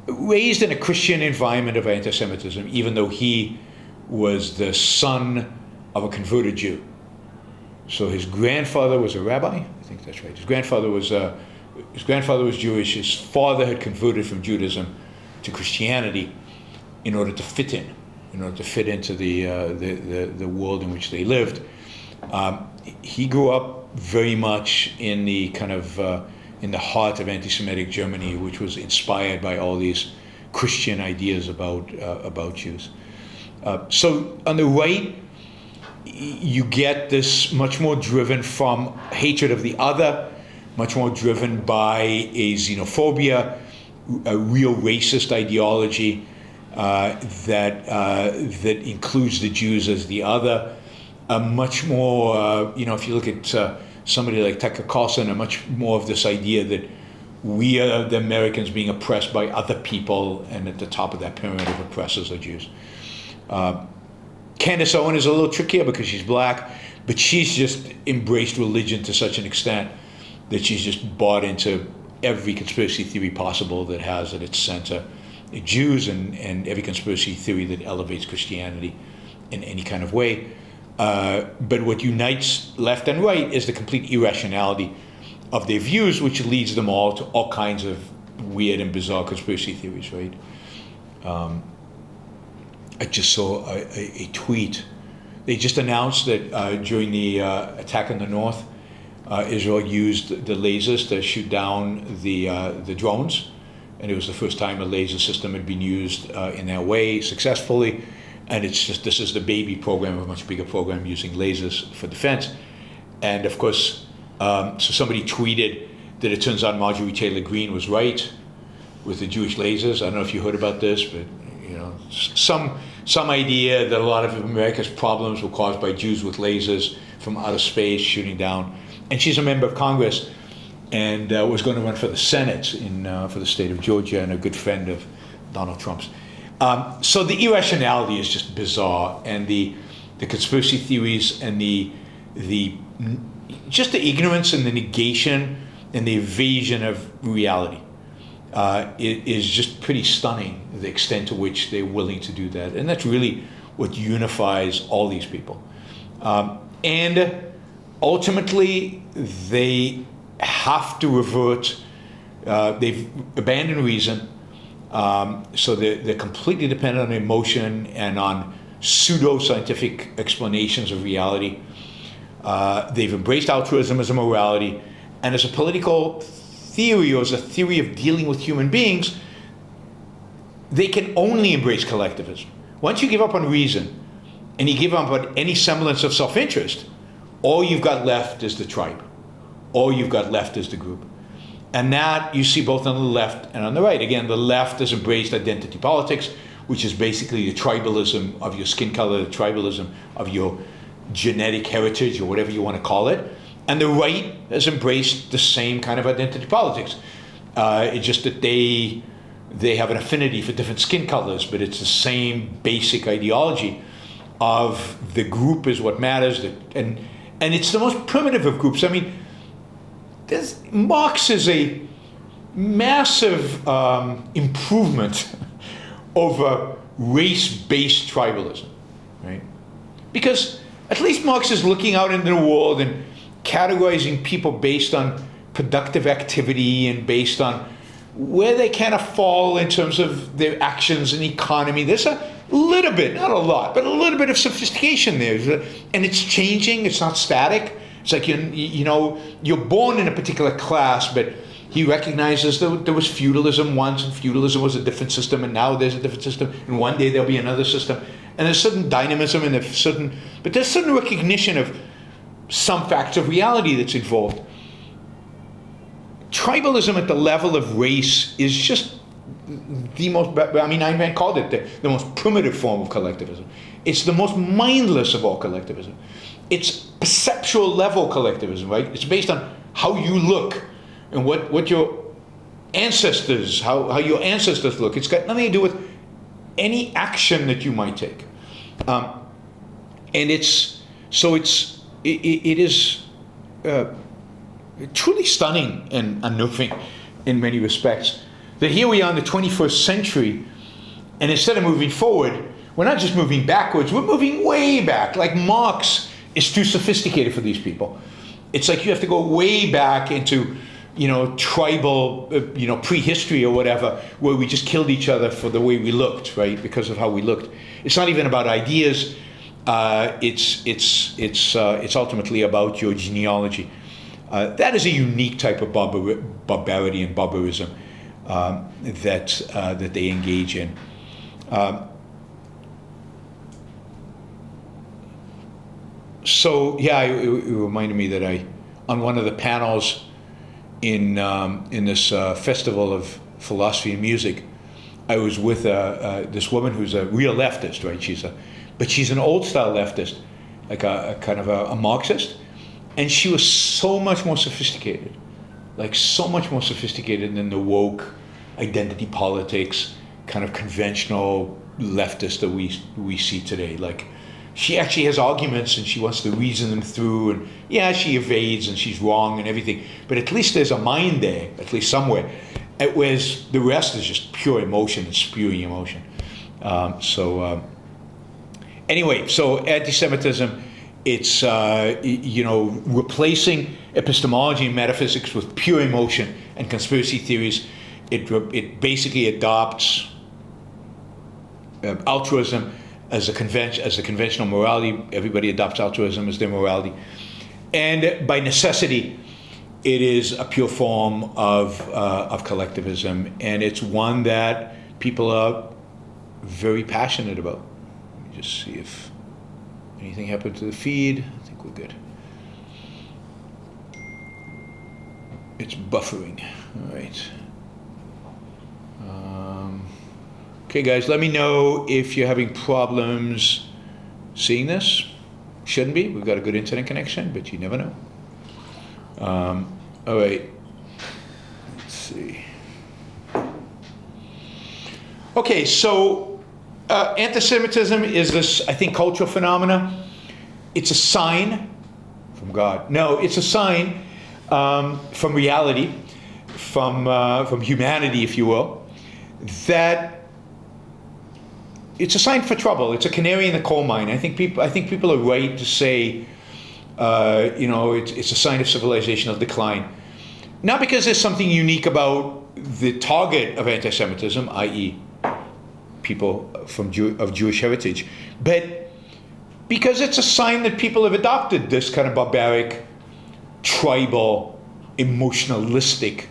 Raised in a Christian environment of anti-Semitism, even though he was the son of a converted Jew. So his grandfather was a rabbi. I think that's right. His grandfather was Jewish. His father had converted from Judaism to Christianity in order to fit into the world in which they lived. He grew up very much in the kind of in the heart of anti-Semitic Germany, which was inspired by all these Christian ideas about Jews. So on the right, you get this much more driven from hatred of the other, much more driven by a xenophobia, a real racist ideology that includes the Jews as the other. Much more, if you look at somebody like Tucker Carlson, much more of this idea that we are the Americans being oppressed by other people, and at the top of that pyramid of oppressors are Jews. Candace Owen is a little trickier because she's black, but she's just embraced religion to such an extent that she's just bought into every conspiracy theory possible that has at its center Jews, and every conspiracy theory that elevates Christianity in any kind of way. But what unites left and right is the complete irrationality of their views, which leads them all to all kinds of weird and bizarre conspiracy theories, right? I just saw a tweet. They just announced that during the attack on the north, Israel used the lasers to shoot down the drones, and it was the first time a laser system had been used in that way successfully. And this is the baby program, a much bigger program using lasers for defense. And of course, so somebody tweeted that it turns out Marjorie Taylor Greene was right with the Jewish lasers. I don't know if you heard about this, but some idea that a lot of America's problems were caused by Jews with lasers from outer space shooting down. And she's a member of Congress and was going to run for the Senate for the state of Georgia, and a good friend of Donald Trump's. So the irrationality is just bizarre, and the conspiracy theories and the ignorance and the negation and the evasion of reality is just pretty stunning, the extent to which they're willing to do that. And that's really what unifies all these people. And ultimately, they have to revert, they've abandoned reason. So they're completely dependent on emotion and on pseudo-scientific explanations of reality. They've embraced altruism as a morality, and as a political theory, or as a theory of dealing with human beings, they can only embrace collectivism. Once you give up on reason, and you give up on any semblance of self-interest, all you've got left is the tribe. All you've got left is the group. And that you see both on the left and on the right. Again, the left has embraced identity politics, which is basically the tribalism of your skin color, the tribalism of your genetic heritage, or whatever you want to call it. And the right has embraced the same kind of identity politics. It's just that they have an affinity for different skin colors, but it's the same basic ideology of the group is what matters. And it's the most primitive of groups. I mean, Marx is a massive improvement over race-based tribalism, right? Because at least Marx is looking out into the world and categorizing people based on productive activity and based on where they kind of fall in terms of their actions in the economy. There's a little bit, not a lot, but a little bit of sophistication there. And it's changing, it's not static. It's like, you're born in a particular class, but he recognizes that there was feudalism once, and feudalism was a different system, and now there's a different system, and one day there'll be another system. And there's certain dynamism, and there's certain recognition of some facts of reality that's involved. Tribalism at the level of race is just the most, I mean, Ayn Rand called it the most primitive form of collectivism. It's the most mindless of all collectivism. It's perceptual level collectivism, right? It's based on how you look and what your ancestors, how your ancestors look. It's got nothing to do with any action that you might take. And it is truly stunning and unnerving in many respects that here we are in the 21st century, and instead of moving forward, we're not just moving backwards, we're moving way back. Like Marx is too sophisticated for these people. It's like you have to go way back into, tribal, prehistory or whatever, where we just killed each other for the way we looked, right? Because of how we looked. It's not even about ideas. It's ultimately about your genealogy. That is a unique type of barbarity and barbarism that they engage in. So yeah, it reminded me that on one of the panels in this festival of philosophy and music, I was with this woman who's a real leftist, right? But she's an old style leftist, like a kind of a Marxist, and she was so much more sophisticated, than the woke identity politics kind of conventional leftist that we see today. Like, she actually has arguments and she wants to reason them through, and yeah, she evades and she's wrong and everything, but at least there's a mind there, at least somewhere, whereas the rest is just pure emotion and spewing emotion. Anyway, so anti-Semitism, it's replacing epistemology and metaphysics with pure emotion and conspiracy theories. It basically adopts altruism as a conventional morality. Everybody adopts altruism as their morality, and by necessity, it is a pure form of collectivism, and it's one that people are very passionate about. Let me just see if anything happened to the feed. I think we're good. It's buffering. All right. Okay, guys, let me know if you're having problems seeing this. Shouldn't be. We've got a good internet connection, but you never know. All right. Let's see. Okay, so anti-Semitism is this, I think, cultural phenomena. It's a sign from God. No, it's a sign from reality, from humanity, if you will, that it's a sign for trouble. It's a canary in the coal mine. I think people are right to say, it's a sign of civilizational decline. Not because there's something unique about the target of anti-Semitism, i.e., people of Jewish heritage, but because it's a sign that people have adopted this kind of barbaric, tribal, emotionalistic,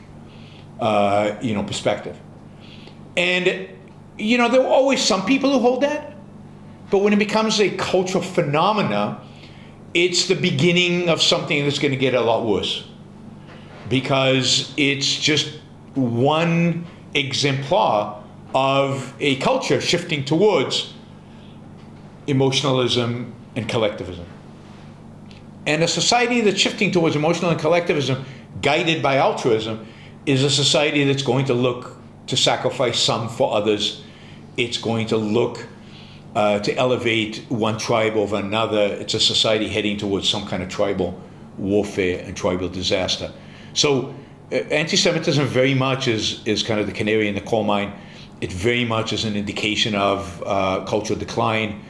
perspective. And there are always some people who hold that, but when it becomes a cultural phenomena, it's the beginning of something that's going to get a lot worse, because it's just one exemplar of a culture shifting towards emotionalism and collectivism. And a society that's shifting towards emotional and collectivism, guided by altruism, is a society that's going to look to sacrifice some for others. It's going to look to elevate one tribe over another. It's a society heading towards some kind of tribal warfare and tribal disaster. So anti-Semitism very much is kind of the canary in the coal mine. It very much is an indication of cultural decline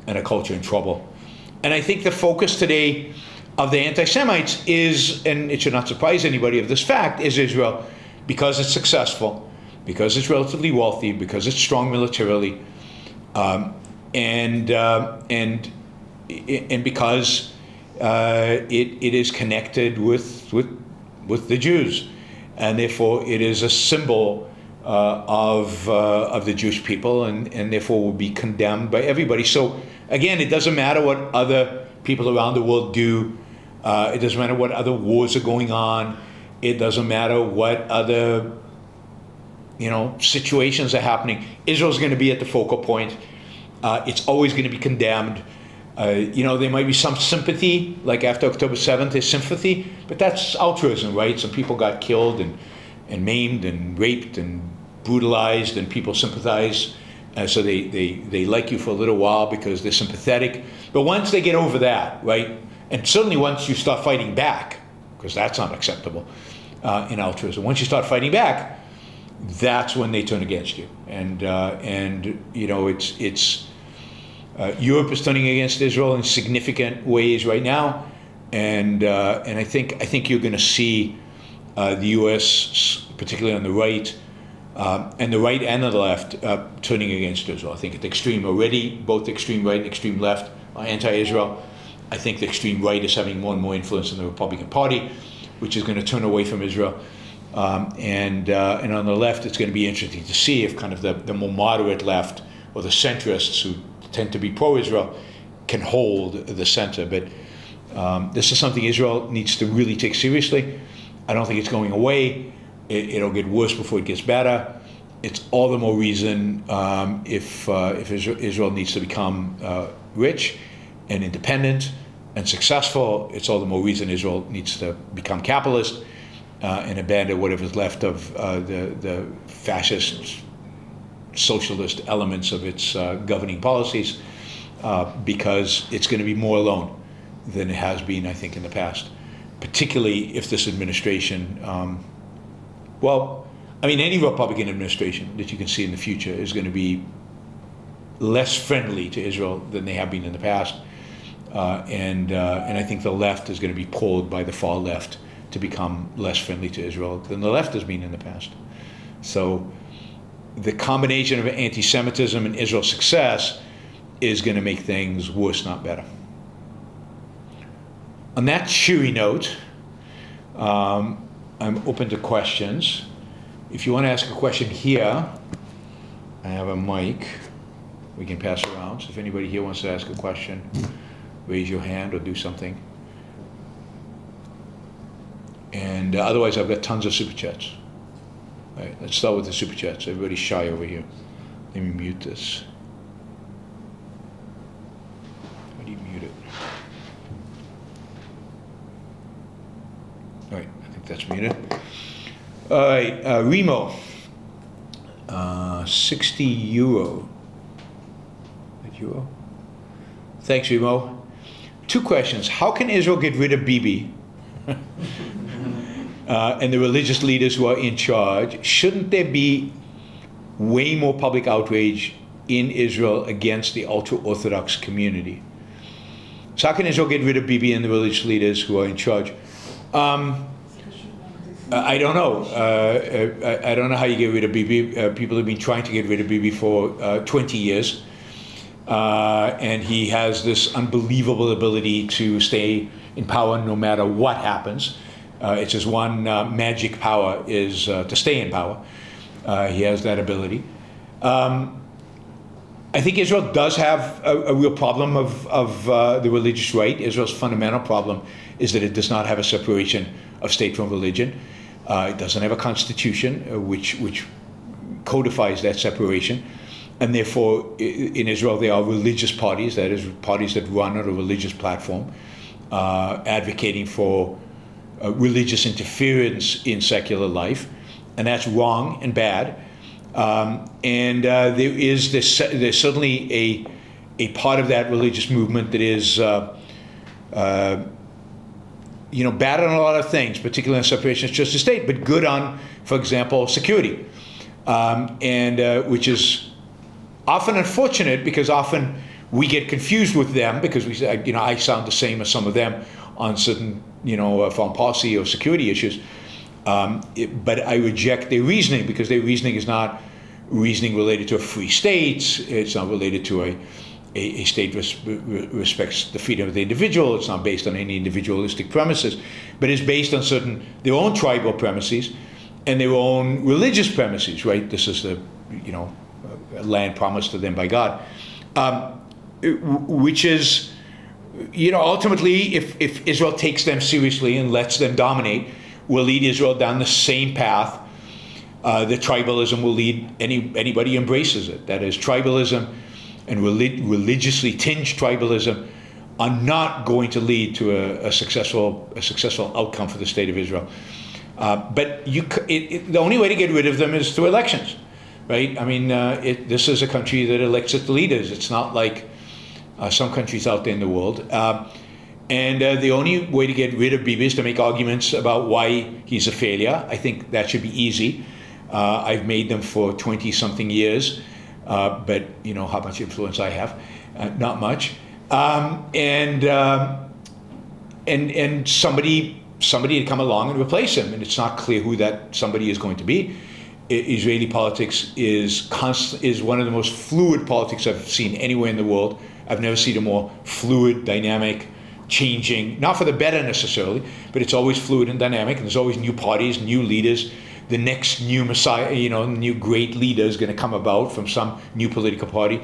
and a culture in trouble. And I think the focus today of the anti-Semites is, and it should not surprise anybody of this fact, is Israel, because it's successful, because it's relatively wealthy, because it's strong militarily, and because it is connected with the Jews, and therefore it is a symbol of the Jewish people, and therefore will be condemned by everybody. So again, it doesn't matter what other people around the world do. It doesn't matter what other wars are going on. It doesn't matter what other situations are happening, Israel's going to be at the focal point. It's always going to be condemned. There might be some sympathy, like after October 7th, there's sympathy, but that's altruism, right? Some people got killed and maimed and raped and brutalized, and people sympathize. So they like you for a little while because they're sympathetic. But once they get over that, right, and certainly once you start fighting back, because that's not acceptable in altruism, once you start fighting back, that's when they turn against you. And it's Europe is turning against Israel in significant ways right now, and I think you're going to see the U.S., particularly on the right, and the right and the left, turning against Israel. I think at the extreme already, both the extreme right and extreme left are anti-Israel. I think the extreme right is having more and more influence in the Republican Party, which is going to turn away from Israel. And on the left, it's going to be interesting to see if kind of the more moderate left or the centrists who tend to be pro-Israel can hold the center. But this is something Israel needs to really take seriously. I don't think it's going away. It'll get worse before it gets better. It's all the more reason if Israel needs to become rich and independent and successful, it's all the more reason Israel needs to become capitalist and abandon whatever's left of the fascist, socialist elements of its governing policies, because it's going to be more alone than it has been, I think, in the past, particularly if this administration, any Republican administration that you can see in the future is going to be less friendly to Israel than they have been in the past, and I think the left is going to be pulled by the far left to become less friendly to Israel than the left has been in the past. So the combination of anti-Semitism and Israel's success is going to make things worse, not better. On that cheery note, I'm open to questions. If you want to ask a question here, I have a mic we can pass around. So if anybody here wants to ask a question, raise your hand or do something. And otherwise, I've got tons of super chats. All right, let's start with the super chats. Everybody's shy over here. Let me mute this. How do you mute it? All right, I think that's muted. All right, Remo, 60 euro. Is that euro? Thanks, Remo. 2 questions. How can Israel get rid of Bibi? And the religious leaders who are in charge? Shouldn't there be way more public outrage in Israel against the ultra-Orthodox community? So how can Israel get rid of Bibi and the religious leaders who are in charge? I don't know. I don't know how you get rid of Bibi. People have been trying to get rid of Bibi for 20 years. And he has this unbelievable ability to stay in power no matter what happens. It's his one magic power is to stay in power. He has that ability. I think Israel does have a real problem of the religious right. Israel's fundamental problem is that it does not have a separation of state from religion. It doesn't have a constitution which codifies that separation. And therefore, in Israel, there are religious parties, that is, parties that run on a religious platform, advocating for religious interference in secular life, and that's wrong and bad. There's certainly a part of that religious movement that is, bad on a lot of things, particularly on separation of church and state, but good on, for example, security, which is often unfortunate because often we get confused with them because we say, I sound the same as some of them on certain, foreign policy or security issues. But I reject their reasoning because their reasoning is not reasoning related to a free state. It's not related to a state respects the freedom of the individual. It's not based on any individualistic premises, but it's based on their own tribal premises and their own religious premises, right? This is the, land promised to them by God, which is, ultimately, if Israel takes them seriously and lets them dominate, will lead Israel down the same path that tribalism will lead anybody embraces it. That is, tribalism and religiously tinged tribalism are not going to lead to a successful outcome for the state of Israel. But the only way to get rid of them is through elections, right? I mean, this is a country that elects its leaders. It's not like some countries out there in the world. And the only way to get rid of Bibi is to make arguments about why he's a failure. I think that should be easy. I've made them for 20-something years, but you know how much influence I have, not much. And somebody to come along and replace him, and it's not clear who that somebody is going to be. Israeli politics is one of the most fluid politics I've seen anywhere in the world. I've never seen a more fluid, dynamic, changing, not for the better necessarily, but it's always fluid and dynamic, and there's always new parties, new leaders. The next new messiah, new great leader is going to come about from some new political party.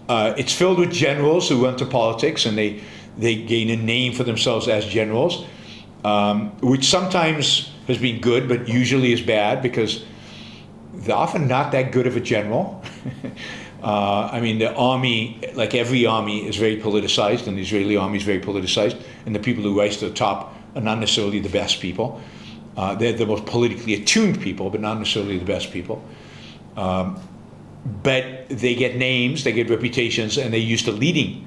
It's filled with generals who went to politics, and they gain a name for themselves as generals, which sometimes has been good, but usually is bad because they're often not that good of a general. I mean, the army, like every army, is very politicized, and the Israeli army is very politicized, and the people who rise to the top are not necessarily the best people. They're the most politically attuned people, but not necessarily the best people. But they get names, they get reputations, and they're used to leading.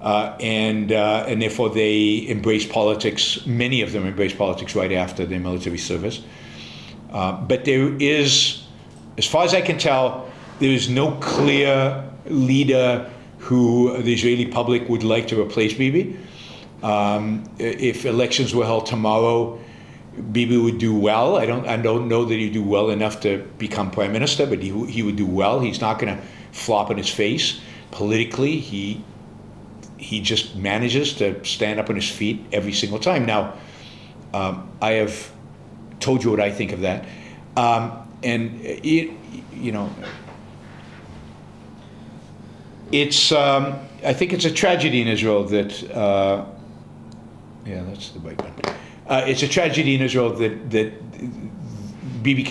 And therefore they embrace politics. Many of them embrace politics right after their military service. But there is, as far as I can tell, there is no clear leader who the Israeli public would like to replace Bibi. If elections were held tomorrow, Bibi would do well. I don't know that he'd do well enough to become prime minister, but he would do well. He's not going to flop on his face politically. He just manages to stand up on his feet every single time. Now, I have told you what I think of that, it's I think it's a tragedy in Israel that that's the right one. It's a tragedy in Israel that Bibi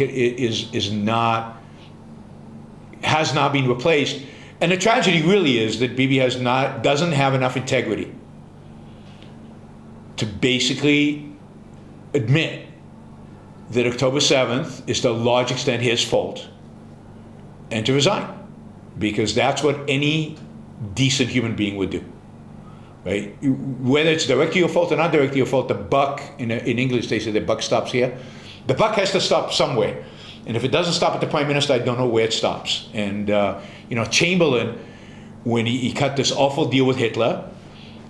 has not been replaced, and the tragedy really is that Bibi doesn't have enough integrity to basically admit that October 7th is to a large extent his fault, and to resign, because that's what any decent human being would do. Right? Whether it's directly your fault or not directly your fault, the buck, in English they say the buck stops here. The buck has to stop somewhere. And if it doesn't stop at the prime minister, I don't know where it stops. And, Chamberlain, when he cut this awful deal with Hitler,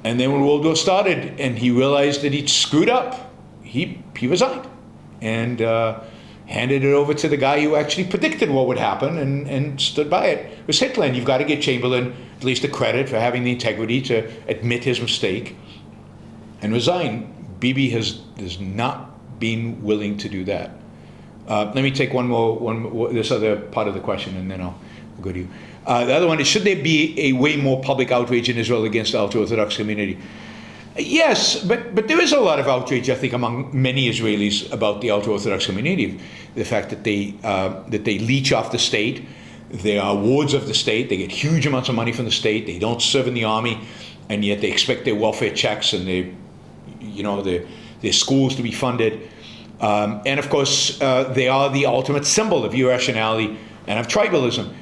and then when World War started and he realized that he'd screwed up, he resigned and handed it over to the guy who actually predicted what would happen and stood by it. It was Hitler, and you've got to give Chamberlain at least the credit for having the integrity to admit his mistake and resign. Bibi has not been willing to do that. Let me take one more, this other part of the question, and then I'll go to you. The other one is, should there be a way more public outrage in Israel against the ultra-Orthodox community? Yes, but there is a lot of outrage, I think, among many Israelis about the ultra-Orthodox community. The fact that they leech off the state, they are wards of the state, they get huge amounts of money from the state, they don't serve in the army, and yet they expect their welfare checks and their schools to be funded. And of course, they are the ultimate symbol of irrationality and of tribalism.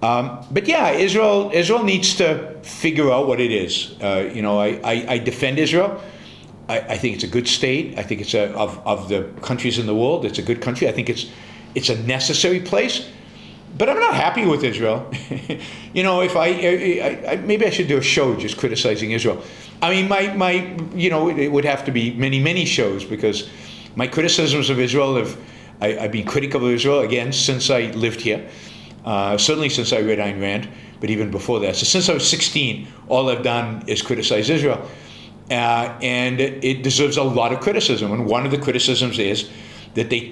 But yeah, Israel needs to figure out what it is. I defend Israel. I think it's a good state. I think it's of the countries in the world, it's a good country. I think it's a necessary place. But I'm not happy with Israel. If maybe I should do a show just criticizing Israel. I mean, it would have to be many shows, because my criticisms of Israel I've been critical of Israel again since I lived here. Certainly since I read Ayn Rand, but even before that. So since I was 16, all I've done is criticize Israel. And it deserves a lot of criticism. And one of the criticisms is that they're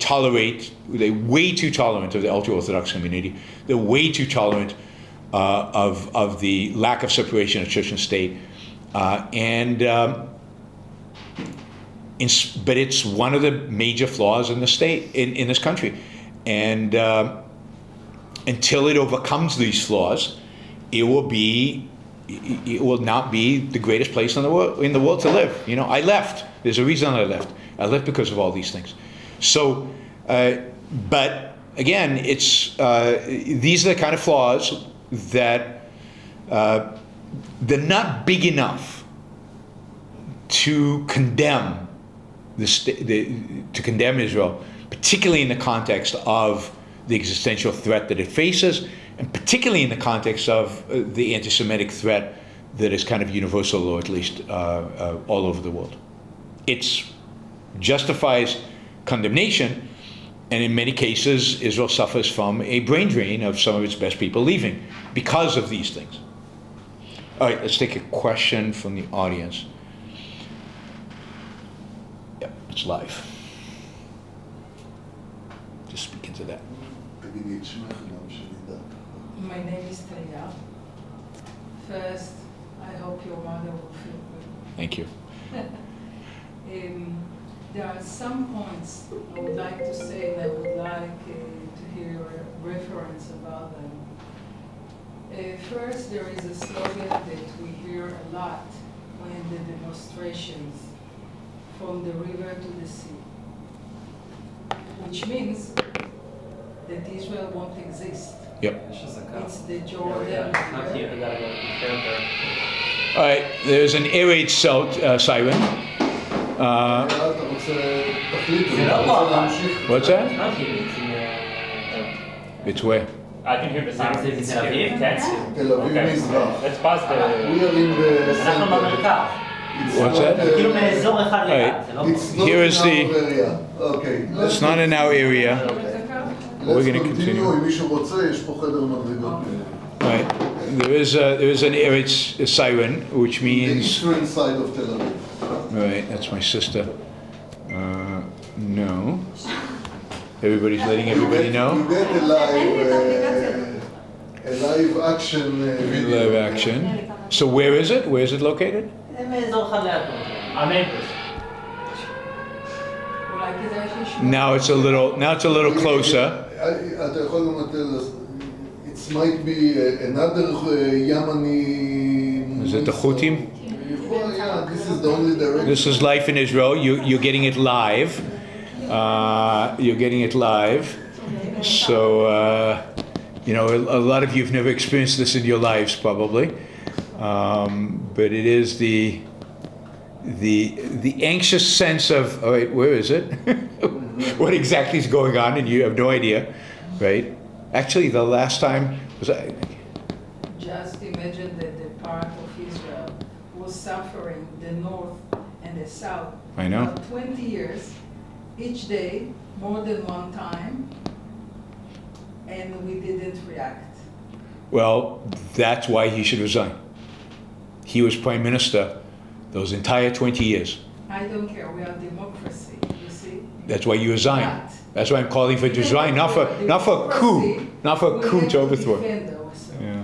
way too tolerant of the ultra-Orthodox community. They're way too tolerant of the lack of separation of church and state. But it's one of the major flaws in the state, in this country. And until it overcomes these flaws, it will not be the greatest place in the world to live. You know, I left. There's a reason I left. I left because of all these things. So, but again, it's these are the kind of flaws that they're not big enough to condemn to condemn Israel, particularly in the context of the existential threat that it faces, and particularly in the context of the anti-Semitic threat that is kind of universal, or at least all over the world. It justifies condemnation, and in many cases, Israel suffers from a brain drain of some of its best people leaving because of these things. All right, let's take a question from the audience. Yep, it's live. Just speak into that. My name is Kariah. First, I hope your mother will feel good. Thank you. There are some points I would like to say, and I would like to hear your reference about them. First, there is a slogan that we hear a lot when the demonstrations from the river to the sea, which means that Israel won't exist. Yep. It's the Jordan River. All right, there's an air raid siren. What's that? It's where? I can hear the sound. It's Aviv? תל אביב מזרח. Let's pause the... We are in the אנחנו במרכז. What's that? כאילו מאזור אחד ליד, זה לא... It's not Here in is our the- area. Okay. It's not in our area. We're Let's going to continue. continue. אם מישהו רוצה, יש פה חדר מדרגות. Right. There is an air raid siren, which The means... eastern side of Tel Aviv. Right, that's my sister. No. Everybody's letting everybody know. You get a live action video. Live action. So where is it? Where is it located? זה מאזור אחד ליד. Our neighbors. אולי כדאי שישמעו. Now it's a little closer. אתה יכול גם it might be another Yemeni... Is it the Houthim? Yeah, this is the only direction. This is life in Israel. You're getting it live. You're getting it live. So, you know, a lot of you have never experienced this in your lives, probably. But it is the anxious sense of, all right, where is it? What exactly is going on? And you have no idea, right? Actually, the last time was I. Just imagine that the part of Israel was suffering, the north and the south. I know. For 20 years, each day, more than one time, and we didn't react. Well, that's why he should resign. He was prime minister those entire 20 years. I don't care, we are democracy, you see? That's why you resign. But That's why I'm calling for resign, not for a coup, not for a coup to overthrow. Yeah,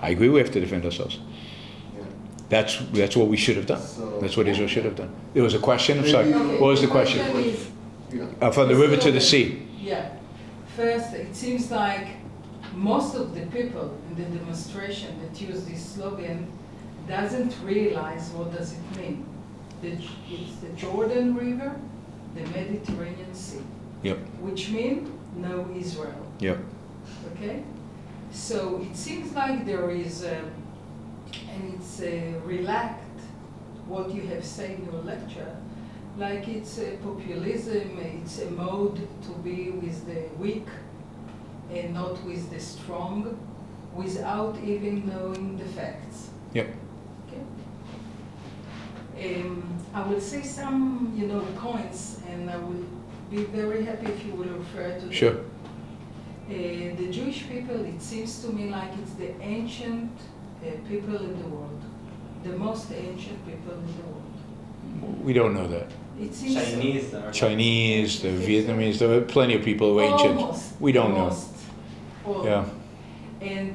I agree. We have to defend ourselves. That's what we should have done. That's what Israel should have done. There was a question. I'm sorry. Okay. What was the question? From the river to the sea. Yeah. First, it seems like most of the people in the demonstration that use this slogan doesn't realize what does it mean. It's the Jordan River, the Mediterranean Sea. Yep. Which mean no Israel. Yep. Okay? So it seems like there is, and it's relaxed, what you have said in your lecture, like it's a populism, it's a mode to be with the weak and not with the strong, without even knowing the facts. Yep. Okay? I will say some, points, and I will be very happy if you will refer to them. Sure. The Jewish people, it seems to me like it's the ancient people in the world, the most ancient people in the world. We don't know that. It seems Chinese, the Vietnamese, there are plenty of people who are ancient. We don't know. Yeah. And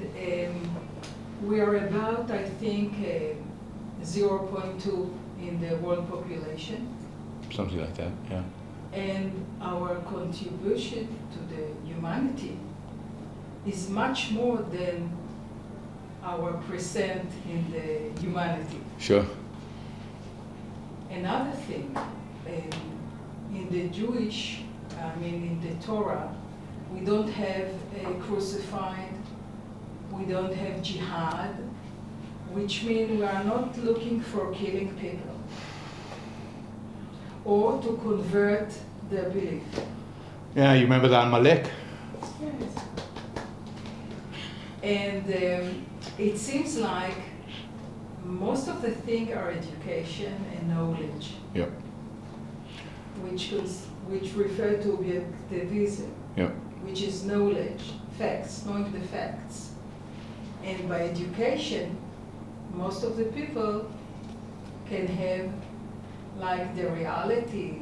we are about, I think, 0.2 in the world population. Something like that, yeah. And our contribution to the humanity is much more than our percent in the humanity. Sure. Another thing, in the Jewish, in the Torah, we don't have crucified, we don't have jihad, which means we are not looking for killing people or to convert their belief. Yeah, you remember the Amalek? Yes. And it seems like most of the things are education and knowledge, Yeah. which refer to objectivism, Yeah. which is knowledge, facts, knowing the facts. And by education, most of the people can have like the reality,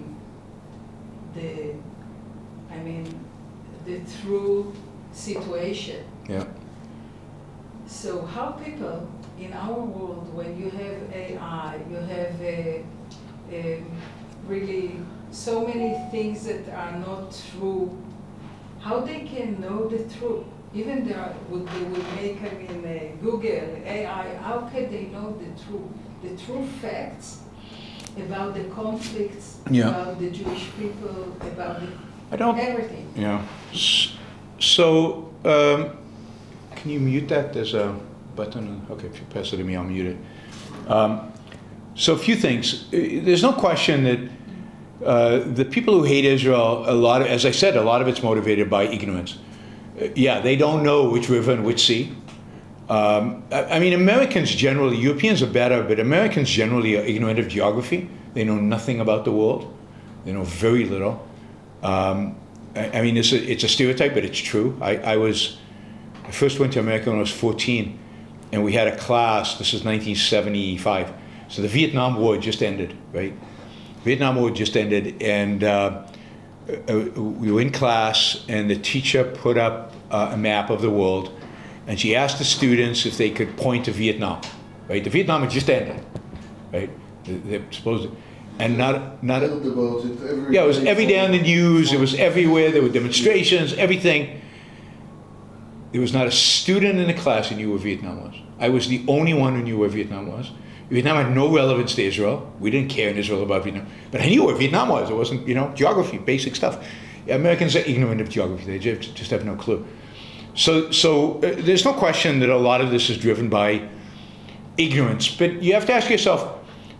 the true situation. Yeah. So how people in our world, when you have AI, you have really so many things that are not true, how they can know the truth? Even they would make, Google, AI, how can they know the true facts about the conflicts, Yeah. about the Jewish people, about everything? Yeah. So, can you mute that? There's a button. Okay, if you pass it to me, I'll mute it. So a few things. There's no question that the people who hate Israel, as I said, a lot of it's motivated by ignorance. Yeah, they don't know which river and which sea. Americans generally, Europeans are better, but Americans generally are ignorant of geography. They know nothing about the world. They know very little. It's a stereotype, but it's true. I first went to America when I was 14, and we had a class, this is 1975. So the Vietnam War just ended, right? Vietnam War just ended, and we were in class, and the teacher put up a map of the world, and she asked the students if they could point to Vietnam, right? The Vietnam had just ended, right? They're supposed to, and not it was every day on the news, it was everywhere, there were demonstrations, everything. There was not a student in the class who knew where Vietnam was. I was the only one who knew where Vietnam was. Vietnam had no relevance to Israel. We didn't care in Israel about Vietnam. But I knew where Vietnam was. It wasn't, geography, basic stuff. Americans are ignorant of geography. They just have no clue. So there's no question that a lot of this is driven by ignorance. But you have to ask yourself,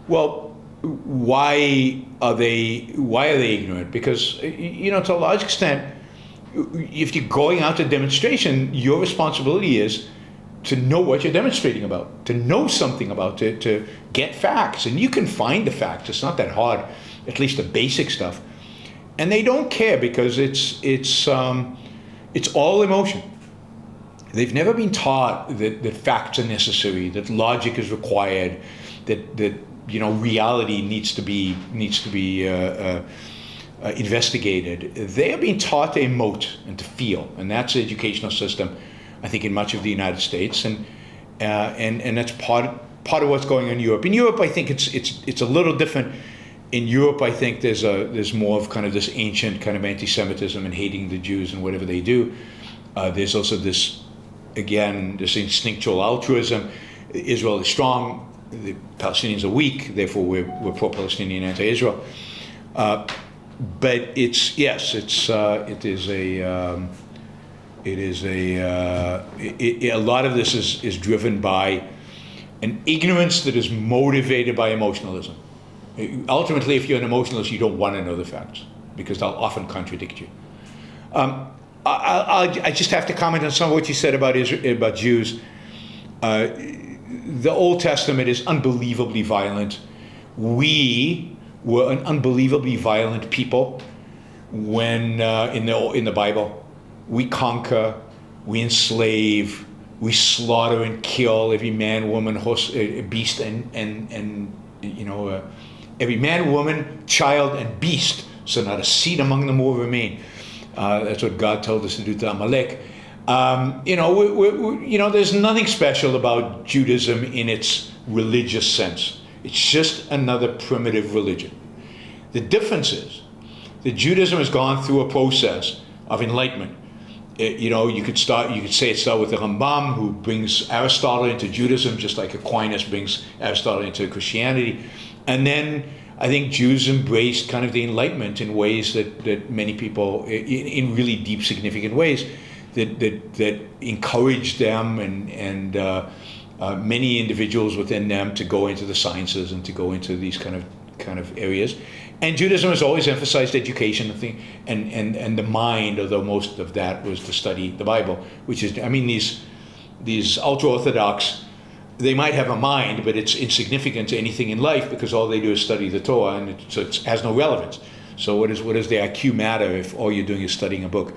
well, why are they ignorant? Because, to a large extent, if you're going out to demonstration, your responsibility is to know what you're demonstrating about, to know something about it, to get facts. And you can find the facts. It's not that hard, at least the basic stuff. And they don't care because it's all emotion. They've never been taught that facts are necessary, that logic is required, that reality needs to be investigated. They are being taught to emote and to feel, and that's the educational system, I think, in much of the United States, and that's part of what's going on in Europe. In Europe, I think it's a little different. In Europe, I think there's more of kind of this ancient kind of anti-Semitism and hating the Jews and whatever they do. There's also this instinctual altruism. Israel is strong, the Palestinians are weak, therefore we're pro-Palestinian, anti-Israel. But a lot of this is driven by an ignorance that is motivated by emotionalism. Ultimately, if you're an emotionalist, you don't want to know the facts because they'll often contradict you. I just have to comment on some of what you said about Jews. The Old Testament is unbelievably violent. We were an unbelievably violent people when in the Bible. We conquer, we enslave, we slaughter and kill every man, woman, horse, beast, and every man, woman, child, and beast, so not a seed among them will remain. That's what God told us to do to Amalek. There's nothing special about Judaism in its religious sense. It's just another primitive religion. The difference is that Judaism has gone through a process of enlightenment. You could say it started with the Rambam, who brings Aristotle into Judaism, just like Aquinas brings Aristotle into Christianity. And then I think Jews embraced kind of the Enlightenment in ways that many people, in really deep, significant ways, that encouraged them and many individuals within them to go into the sciences and to go into these kind of areas. And Judaism has always emphasized education and the mind, although most of that was to study the Bible, which is, these ultra-Orthodox, they might have a mind, but it's insignificant to anything in life because all they do is study the Torah, and it has no relevance. So what does the IQ matter if all you're doing is studying a book?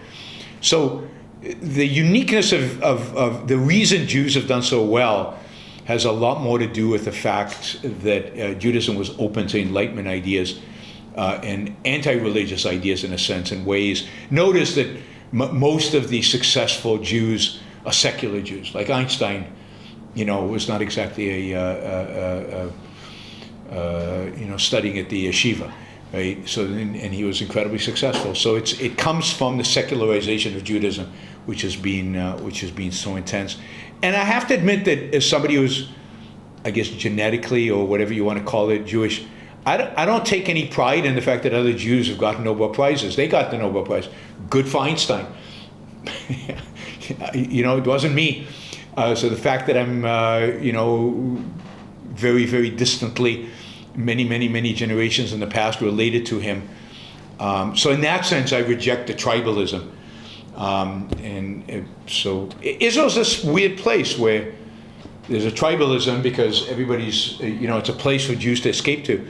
So the uniqueness of the reason Jews have done so well has a lot more to do with the fact that Judaism was open to Enlightenment ideas and anti-religious ideas in a sense, in ways. Notice that most of the successful Jews are secular Jews, like Einstein. Was not exactly studying at the yeshiva, right? So, and he was incredibly successful. So it comes from the secularization of Judaism, which has been so intense. And I have to admit that as somebody who's, I guess, genetically or whatever you want to call it, Jewish, I don't take any pride in the fact that other Jews have gotten Nobel Prizes. They got the Nobel Prize. Good for Einstein. It wasn't me. So the fact that I'm, very, very distantly, many generations in the past related to him. So in that sense, I reject the tribalism. So Israel's this weird place where there's a tribalism because everybody's, it's a place for Jews to escape to.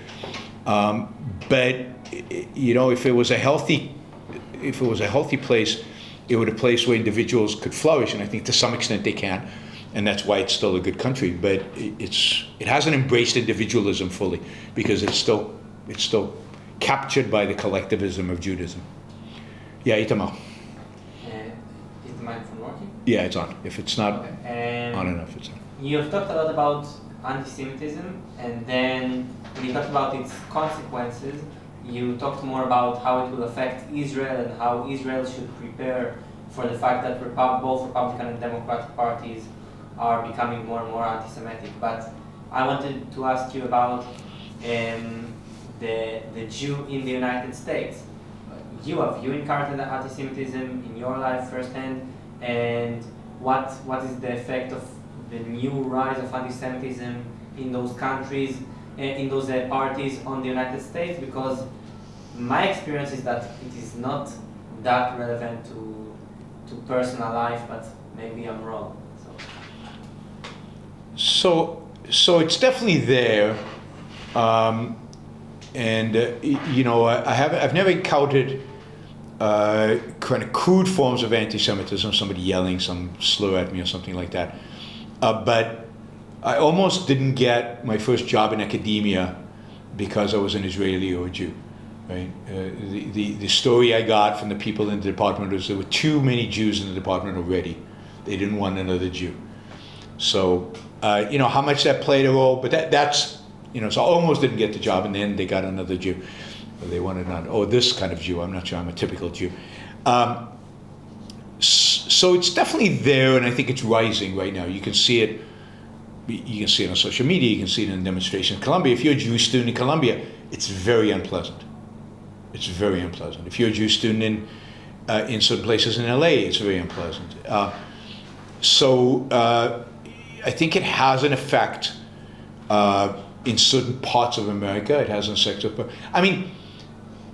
But if it was a healthy place, it was a place where individuals could flourish, and I think to some extent they can, and that's why it's still a good country. But it hasn't embraced individualism fully because it's still captured by the collectivism of Judaism. Yeah, Itamar. Is the microphone working? Yeah, it's on. If it's not on enough, it's on. You have talked a lot about anti-Semitism, and then when you talked about its consequences, you talked more about how it will affect Israel and how Israel should prepare for the fact that both Republican and Democratic parties are becoming more and more anti-Semitic. But I wanted to ask you about the Jew in the United States. Have you encountered anti-Semitism in your life firsthand? And what is the effect of the new rise of anti-Semitism in those countries, in those parties on the United States? Because my experience is that it is not that relevant to personal life, but maybe I'm wrong. So it's definitely there, I've never encountered kind of crude forms of anti-Semitism, somebody yelling some slur at me or something like that. But I almost didn't get my first job in academia because I was an Israeli or a Jew. Right? The story I got from the people in the department was there were too many Jews in the department already. They didn't want another Jew. So, how much that played a role, but that's, so I almost didn't get the job, and then they got another Jew. They wanted this kind of Jew. I'm not sure I'm a typical Jew. So it's definitely there, and I think it's rising right now. You can see it. You can see it on social media. You can see it in demonstrations in Columbia. If you're a Jewish student in Columbia, it's very unpleasant. It's very unpleasant. If you're a Jewish student in certain places in LA, it's very unpleasant. I think it has an effect in certain parts of America. It has an effect.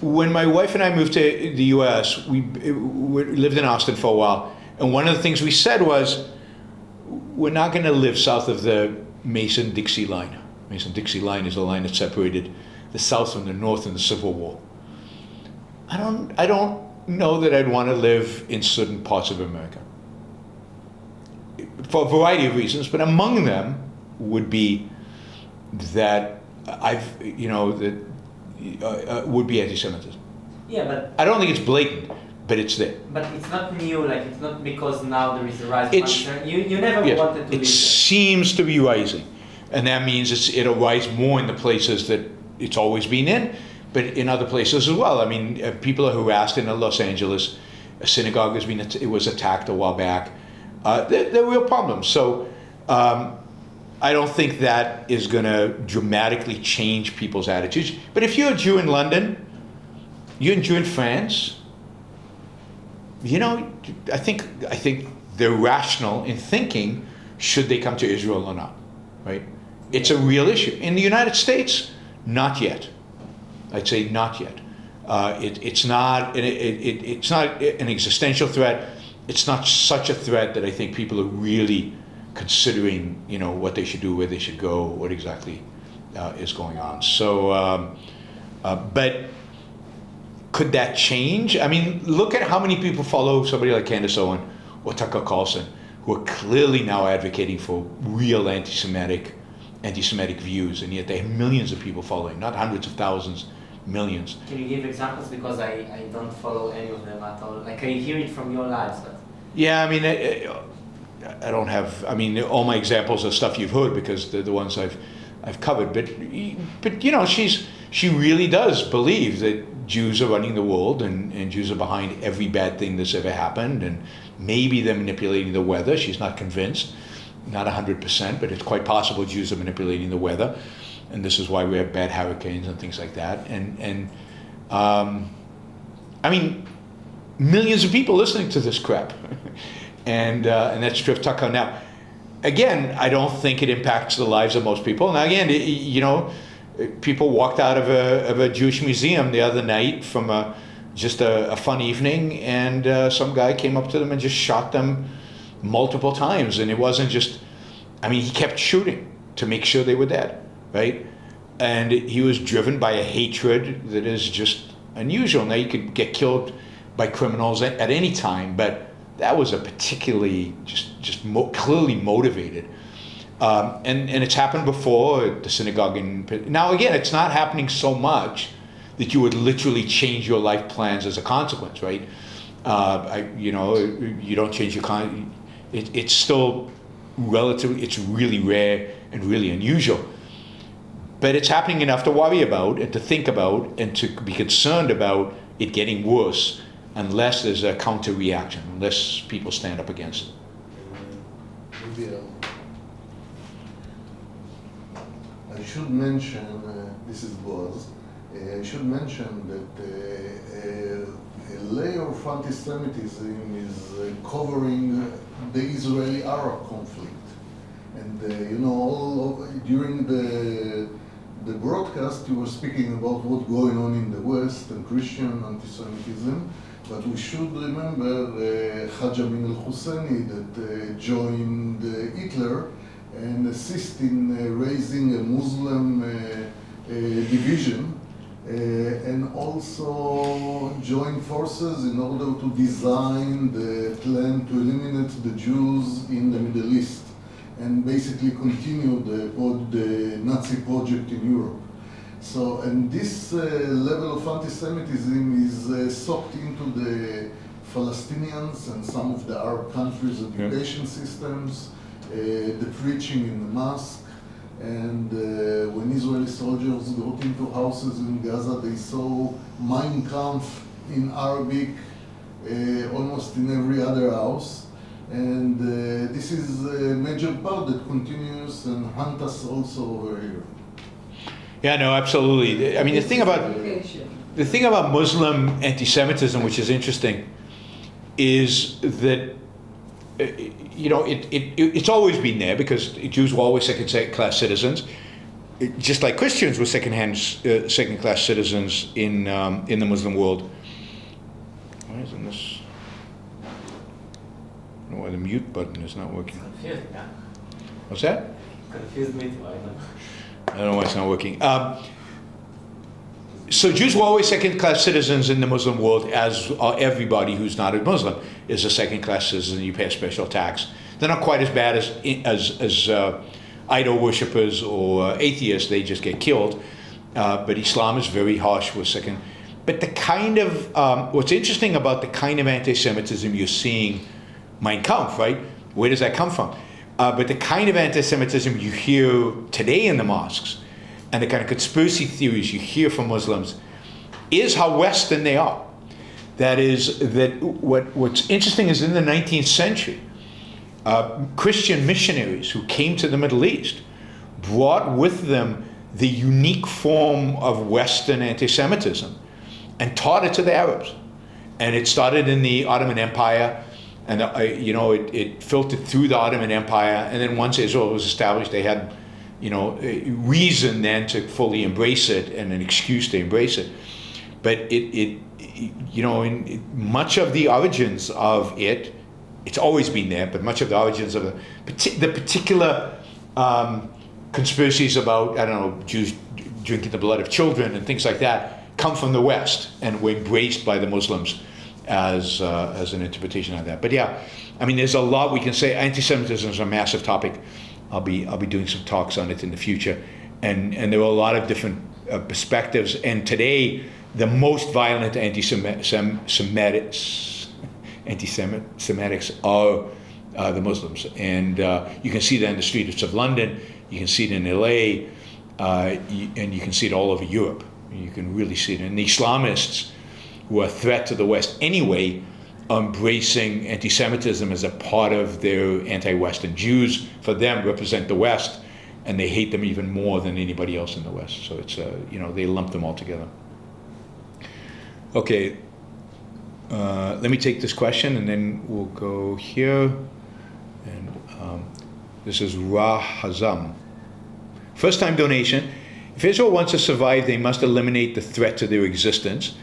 When my wife and I moved to the U.S., we lived in Austin for a while, and one of the things we said was, we're not going to live south of the Mason-Dixie line. Mason-Dixie line is the line that separated the South from the North in the Civil War. I don't know that I'd want to live in certain parts of America for a variety of reasons, but among them would be that would be anti-Semitism. Yeah, but I don't think it's blatant, but it's there. But it's not new. It's not because now there is a rise of anti-Semitism. You never wanted to. It seems to be rising, and that means it'll rise more in the places that it's always been in, but in other places as well. I mean, people are harassed in Los Angeles. A synagogue was attacked a while back. They're real problems. So I don't think that is going to dramatically change people's attitudes. But if you're a Jew in London, you're a Jew in France, you know, I think they're rational in thinking, should they come to Israel or not, right? It's a real issue. In the United States, not yet. I'd say not yet. It's not an existential threat. It's not such a threat that I think people are really considering, you know, what they should do, where they should go, what exactly is going on. So, but could that change? I mean, look at how many people follow somebody like Candace Owen or Tucker Carlson, who are clearly now advocating for real anti-Semitic views, and yet they have millions of people following, not hundreds of thousands, millions. Can you give examples? Because I don't follow any of them at all. Like, I hear it from your lives, but... Yeah, I mean, I don't have, I mean, all my examples are stuff you've heard because they're the ones I've covered, but you know, she really does believe that Jews are running the world and Jews are behind every bad thing that's ever happened, and maybe they're manipulating the weather. She's not convinced, not 100%, but it's quite possible Jews are manipulating the weather, and this is why we have bad hurricanes and things like that. And I mean, millions of people listening to this crap, and that's Triff Tucker. Now, again, I don't think it impacts the lives of most people. Now, again, you know, people walked out of a Jewish museum the other night from just a fun evening, and some guy came up to them and just shot them multiple times. And it wasn't just, I mean, he kept shooting to make sure they were dead, right? And he was driven by a hatred that is just unusual. Now, you could get killed by criminals at any time, but that was a particularly clearly motivated. And it's happened before at the synagogue. Now, again, it's not happening so much that you would literally change your life plans as a consequence, right? You know, you don't change your it's still relatively, it's really rare and really unusual. But it's happening enough to worry about and to think about and to be concerned about it getting worse unless there's a counter reaction, unless people stand up against it. I should mention, this is Boaz, I should mention that a layer of anti-Semitism is covering the Israeli-Arab conflict. And you know, during the broadcast, you were speaking about what's going on in the West and Christian anti-Semitism, but we should remember Hajj Amin al-Husseini that joined Hitler and assist in raising a Muslim division, and also join forces in order to design the plan to eliminate the Jews in the Middle East and basically continue the Nazi project in Europe. So, and this level of anti-Semitism is soaked into the Palestinians and some of the Arab countries' education systems, the preaching in the mosque, and when Israeli soldiers got into houses in Gaza, they saw Mein Kampf in Arabic almost in every other house. And this is a major part that continues and hunts us also over here. Yeah, no, absolutely. I mean, the thing about Muslim anti-Semitism, which is interesting, is that you know, it's always been there because Jews were always second-class citizens, just like Christians were second-class citizens in the Muslim world. Why isn't this? I don't know why the mute button is not working. Confused, yeah. What's that? Confused me too. I don't know why it's not working. So Jews were always second-class citizens in the Muslim world, as everybody who's not a Muslim is a second-class citizen. You pay a special tax. They're not quite as bad as idol worshippers or atheists. They just get killed. But Islam is very harsh with second. But the kind of what's interesting about the kind of anti-Semitism you're seeing, Mein Kampf, right? Where does that come from? But the kind of anti-Semitism you hear today in the mosques, and the kind of conspiracy theories you hear from Muslims, is how Western they are. That is, that what's interesting is in the 19th century, Christian missionaries who came to the Middle East brought with them the unique form of Western anti-Semitism and taught it to the Arabs. And it started in the Ottoman Empire, and it filtered through the Ottoman Empire, and then once Israel was established, they had a reason then to fully embrace it and an excuse to embrace it. But in much of the origins of it, it's always been there, but much of the origins of the particular conspiracies about, Jews drinking the blood of children and things like that come from the West and were embraced by the Muslims as an interpretation of that. But yeah, there's a lot we can say. Anti-Semitism is a massive topic. I'll be doing some talks on it in the future, and there are a lot of different perspectives. And today, the most violent anti-Semitics are the Muslims, and you can see that in the streets of London. You can see it in LA, and you can see it all over Europe. You can really see it. And the Islamists, who are a threat to the West anyway, are embracing anti-Semitism as a part of their anti-Western. Jews, for them, represent the West, and they hate them even more than anybody else in the West. So it's, they lump them all together. Okay, let me take this question, and then we'll go here. And this is Ra Hazam. First time donation. If Israel wants to survive, they must eliminate the threat to their existence.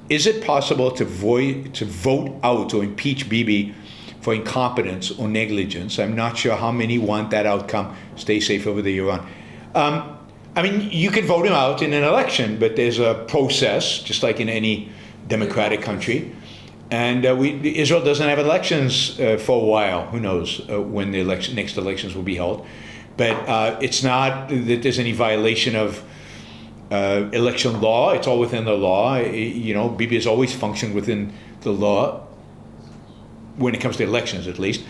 Is it possible to vote out or impeach Bibi for incompetence or negligence? I'm not sure how many want that outcome. Stay safe over there, Yaron. You could vote him out in an election, but there's a process, just like in any democratic country. And Israel doesn't have elections for a while. Who knows when the next elections will be held. But it's not that there's any violation of election law. It's all within the law. Bibi has always functioned within the law when it comes to elections, at least.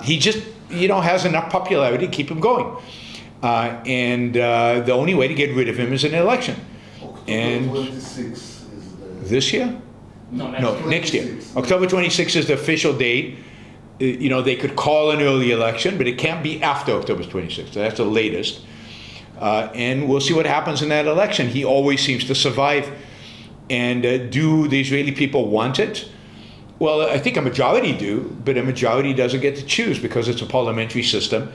He just, has enough popularity to keep him going. And the only way to get rid of him is an election. October 26 is this year? No, next year. October 26 is the official date. They could call an early election, but it can't be after October 26th. So that's the latest. And we'll see what happens in that election. He always seems to survive. And do the Israeli people want it? Well, I think a majority do, but a majority doesn't get to choose because it's a parliamentary system.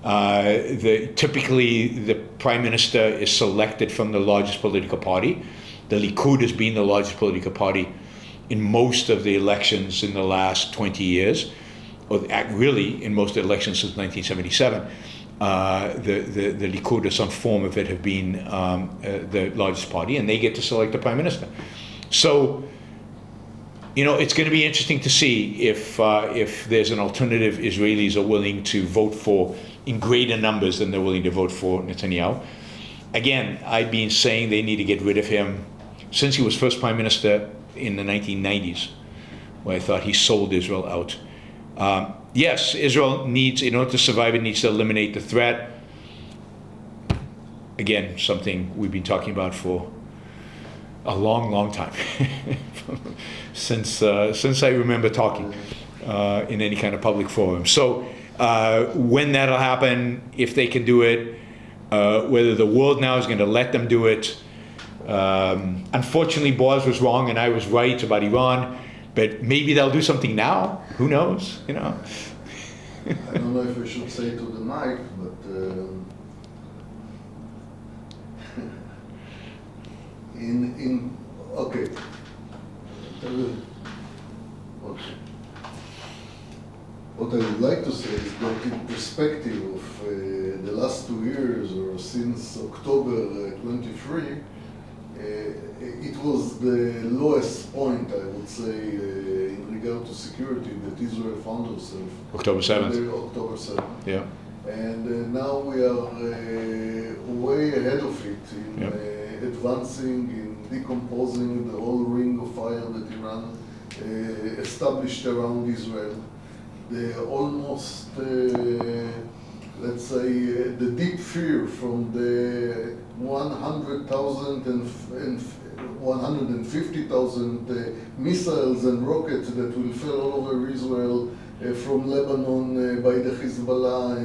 Typically, the prime minister is selected from the largest political party. The Likud has been the largest political party in most of the elections in the last 20 years, or really in most of the elections since 1977. The Likud or some form of it have been the largest party, and they get to select the prime minister. So, it's going to be interesting to see if there's an alternative Israelis are willing to vote for in greater numbers than they're willing to vote for Netanyahu. Again, I've been saying they need to get rid of him since he was first prime minister in the 1990s, where I thought he sold Israel out. Yes, Israel needs, in order to survive, it needs to eliminate the threat. Again, something we've been talking about for a long, long time, since I remember talking in any kind of public forum. So when that'll happen, if they can do it, whether the world now is going to let them do it. Unfortunately, Boaz was wrong and I was right about Iran, but maybe they'll do something now. Who knows? I don't know if I should say to the mic, but okay. What I would like to say is that in perspective of the last 2 years, or since October 23, it was the lowest point, I would say, in regard to security that Israel found herself. October 7th. October 7th. Yeah. And now we are way ahead of it in advancing, in decomposing the whole ring of fire that Iran established around Israel. The almost, let's say, the deep fear from the 100,000 and 150,000 missiles and rockets that will fall all over Israel from Lebanon by the Hezbollah,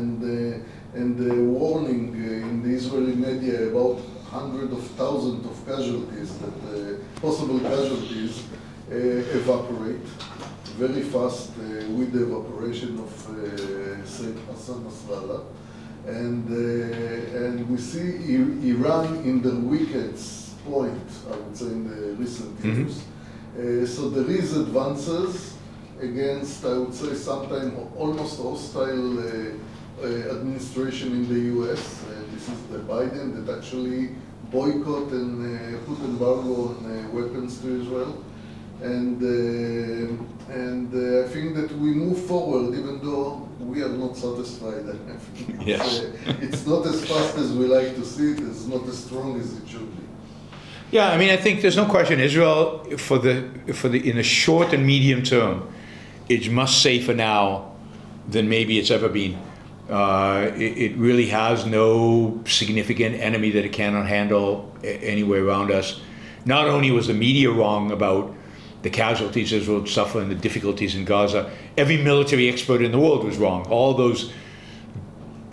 and warning in the Israeli media about hundreds of thousands of casualties, possible casualties, evaporate very fast with the evaporation of Sayyid Hassan Nasrallah. And we see Iran in the weakest point, I would say, in the recent years. So there is advances against, I would say, sometimes almost hostile administration in the US. This is the Biden that actually boycott and put embargo on weapons to Israel. And I think that we move forward, even though we are not satisfied. Yes. It's not as fast as we like to see it. It's not as strong as it should be. Yeah, I mean, I think there's no question. Israel, in the short and medium term, is much safer now than maybe it's ever been. It really has no significant enemy that it cannot handle anywhere around us. Not only was the media wrong about the casualties Israel would suffer and the difficulties in Gaza, every military expert in the world was wrong. All those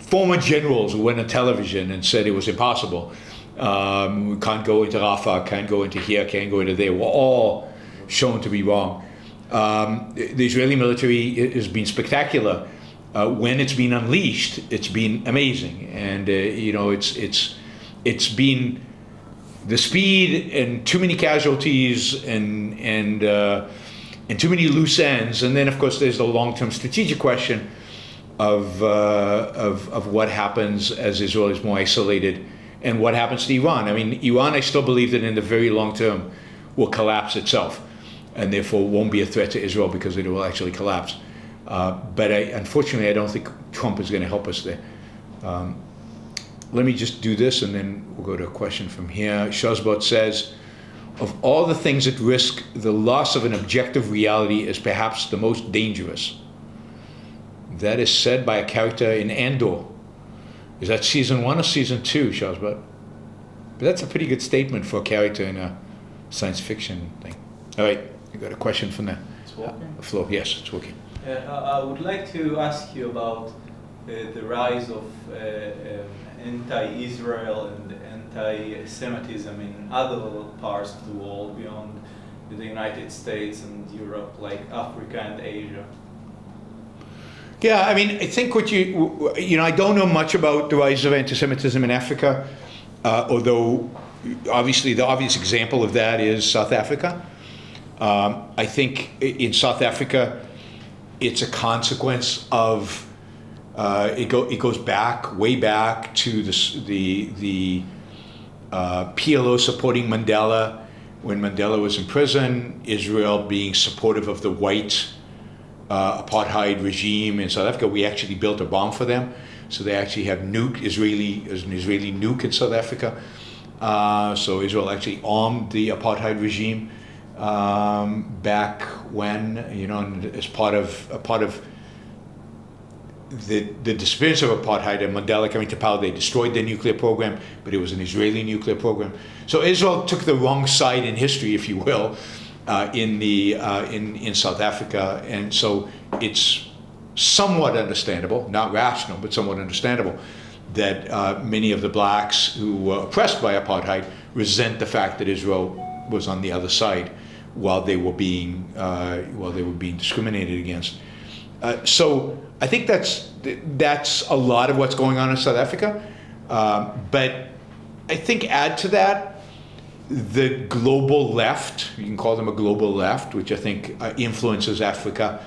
former generals who went on television and said it was impossible. We can't go into Rafah, can't go into here, can't go into there, were all shown to be wrong. The Israeli military has been spectacular. When it's been unleashed, it's been amazing. And, it's been the speed and too many casualties and too many loose ends. And then, of course, there's the long-term strategic question of what happens as Israel is more isolated and what happens to Iran. I mean, Iran, I still believe that in the very long term will collapse itself and therefore won't be a threat to Israel because it will actually collapse. But unfortunately, I don't think Trump is going to help us there. Let me just do this and then we'll go to a question from here. Shazbot says, of all the things at risk, the loss of an objective reality is perhaps the most dangerous. That is said by a character in Andor. Is that season 1 or season 2, Shazbot? But that's a pretty good statement for a character in a science fiction thing. All right, you got a question from the floor? Yes, it's working. I would like to ask you about the rise of anti-Israel and anti-Semitism in other parts of the world beyond the United States and Europe, like Africa and Asia. Yeah, I mean, I think I don't know much about the rise of anti-Semitism in Africa, although obviously the obvious example of that is South Africa. I think in South Africa, it's a consequence of it goes way back to the PLO supporting Mandela when Mandela was in prison, Israel being supportive of the white apartheid regime in South Africa. We actually built a bomb for them, so they actually have an Israeli nuke in South Africa. So Israel actually armed the apartheid regime back when, as part of the disappearance of apartheid and Mandela coming to power, they destroyed their nuclear program, but it was an Israeli nuclear program. So Israel took the wrong side in history, if you will, in South Africa, and so it's somewhat understandable, not rational, but somewhat understandable, that many of the blacks who were oppressed by apartheid resent the fact that Israel was on the other side while they were being discriminated against. So I think that's a lot of what's going on in South Africa. But I think add to that the global left, you can call them a global left, which I think influences Africa,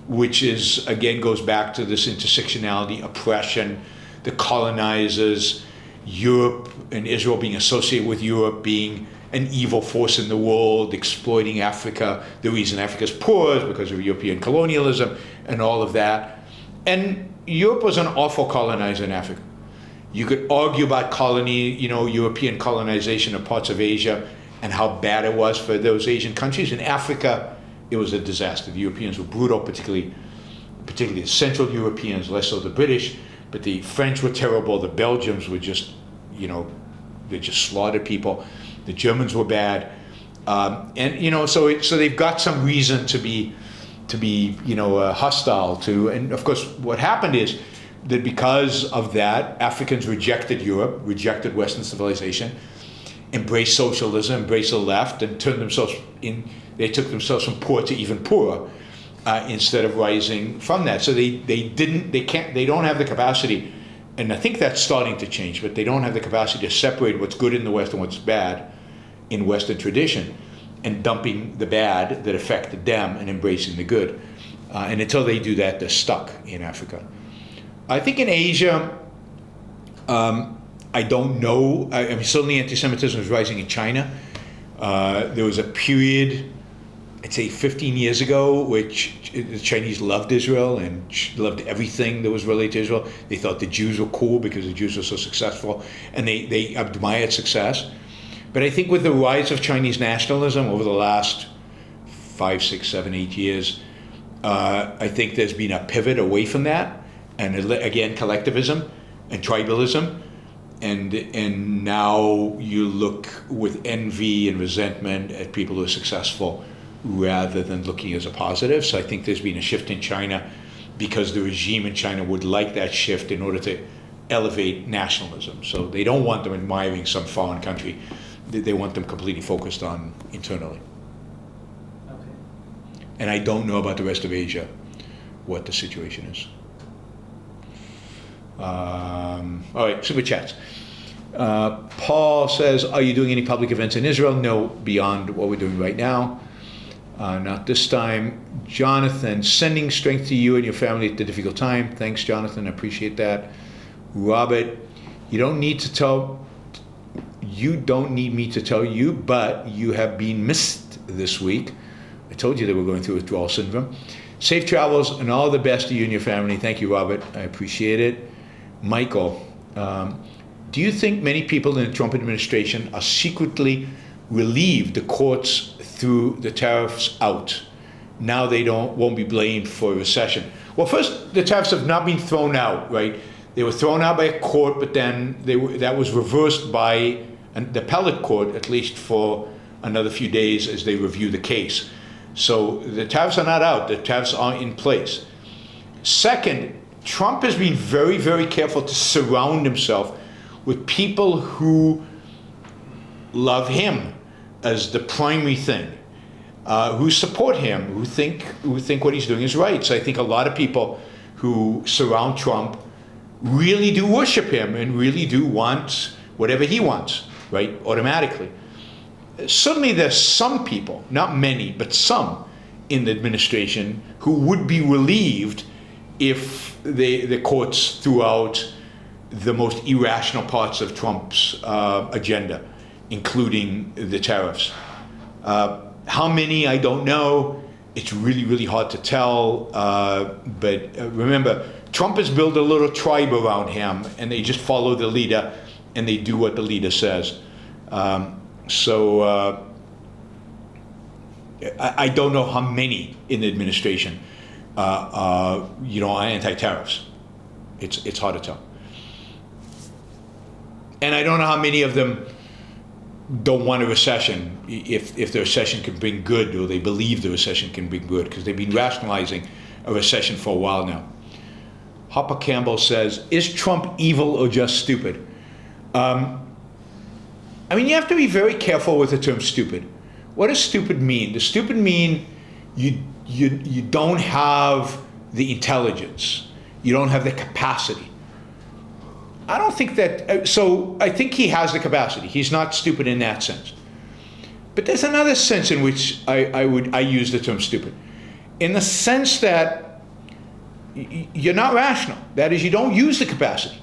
which again goes back to this intersectionality, oppression, the colonizers, Europe and Israel being associated with Europe being an evil force in the world, exploiting Africa. The reason Africa's poor is because of European colonialism and all of that. And Europe was an awful colonizer in Africa. You could argue about European colonization of parts of Asia and how bad it was for those Asian countries. In Africa, it was a disaster. The Europeans were brutal, particularly the Central Europeans, less so the British, but the French were terrible. The Belgians were just, they just slaughtered people. the Germans were bad, and you know, so they've got some reason to be hostile to. And of course, what happened is that because of that, Africans rejected Europe, rejected Western civilization, embraced socialism, embraced the left, and turned themselves in. They took themselves from poor to even poorer instead of rising from that. So they don't have the capacity, and I think that's starting to change. But they don't have the capacity to separate what's good in the West and what's bad in Western tradition, and dumping the bad that affected them and embracing the good. And until they do that, they're stuck in Africa. I think in Asia, I don't know. I mean, certainly anti-Semitism is rising in China. There was a period, I'd say 15 years ago, which the Chinese loved Israel and loved everything that was related to Israel. They thought the Jews were cool because the Jews were so successful, and they admired success. But I think with the rise of Chinese nationalism over the last 5, 6, 7, 8 years, I think there's been a pivot away from that, and again, collectivism and tribalism. And now you look with envy and resentment at people who are successful rather than looking as a positive. So I think there's been a shift in China because the regime in China would like that shift in order to elevate nationalism. So they don't want them admiring some foreign country. They want them completely focused on internally. Okay. And I don't know about the rest of Asia, what the situation is. All right, super chats. Paul says, are you doing any public events in Israel? No, beyond what we're doing right now. Not this time. Jonathan, sending strength to you and your family at the difficult time. Thanks, Jonathan, I appreciate that. Robert, you don't need me to tell you, but you have been missed this week. I told you that we're going through withdrawal syndrome. Safe travels and all the best to you and your family. Thank you, Robert. I appreciate it. Michael, do you think many people in the Trump administration are secretly relieved the courts threw the tariffs out? Now they won't be blamed for a recession. Well, first, the tariffs have not been thrown out, right? They were thrown out by a court, but then that was reversed by the appellate court, at least for another few days as they review the case. So the tariffs are not out, the tariffs are in place. Second, Trump has been very, very careful to surround himself with people who love him as the primary thing, who support him, who think what he's doing is right. So I think a lot of people who surround Trump really do worship him and really do want whatever he wants, right, automatically. Certainly there's some people, not many, but some in the administration who would be relieved if the courts threw out the most irrational parts of Trump's agenda, including the tariffs. How many, I don't know. It's really, really hard to tell. But remember, Trump has built a little tribe around him, and they just follow the leader, and they do what the leader says. So I don't know how many in the administration are anti-tariffs. It's hard to tell. And I don't know how many of them don't want a recession if the recession can bring good, or they believe the recession can bring good, because they've been rationalizing a recession for a while now. Hopper Campbell says, is Trump evil or just stupid? I mean, you have to be very careful with the term stupid. What does stupid mean? Does stupid mean you don't have the intelligence, you don't have the capacity? I don't think that, so I think he has the capacity. He's not stupid in that sense. But there's another sense in which I use the term stupid. In the sense that you're not rational. That is, you don't use the capacity.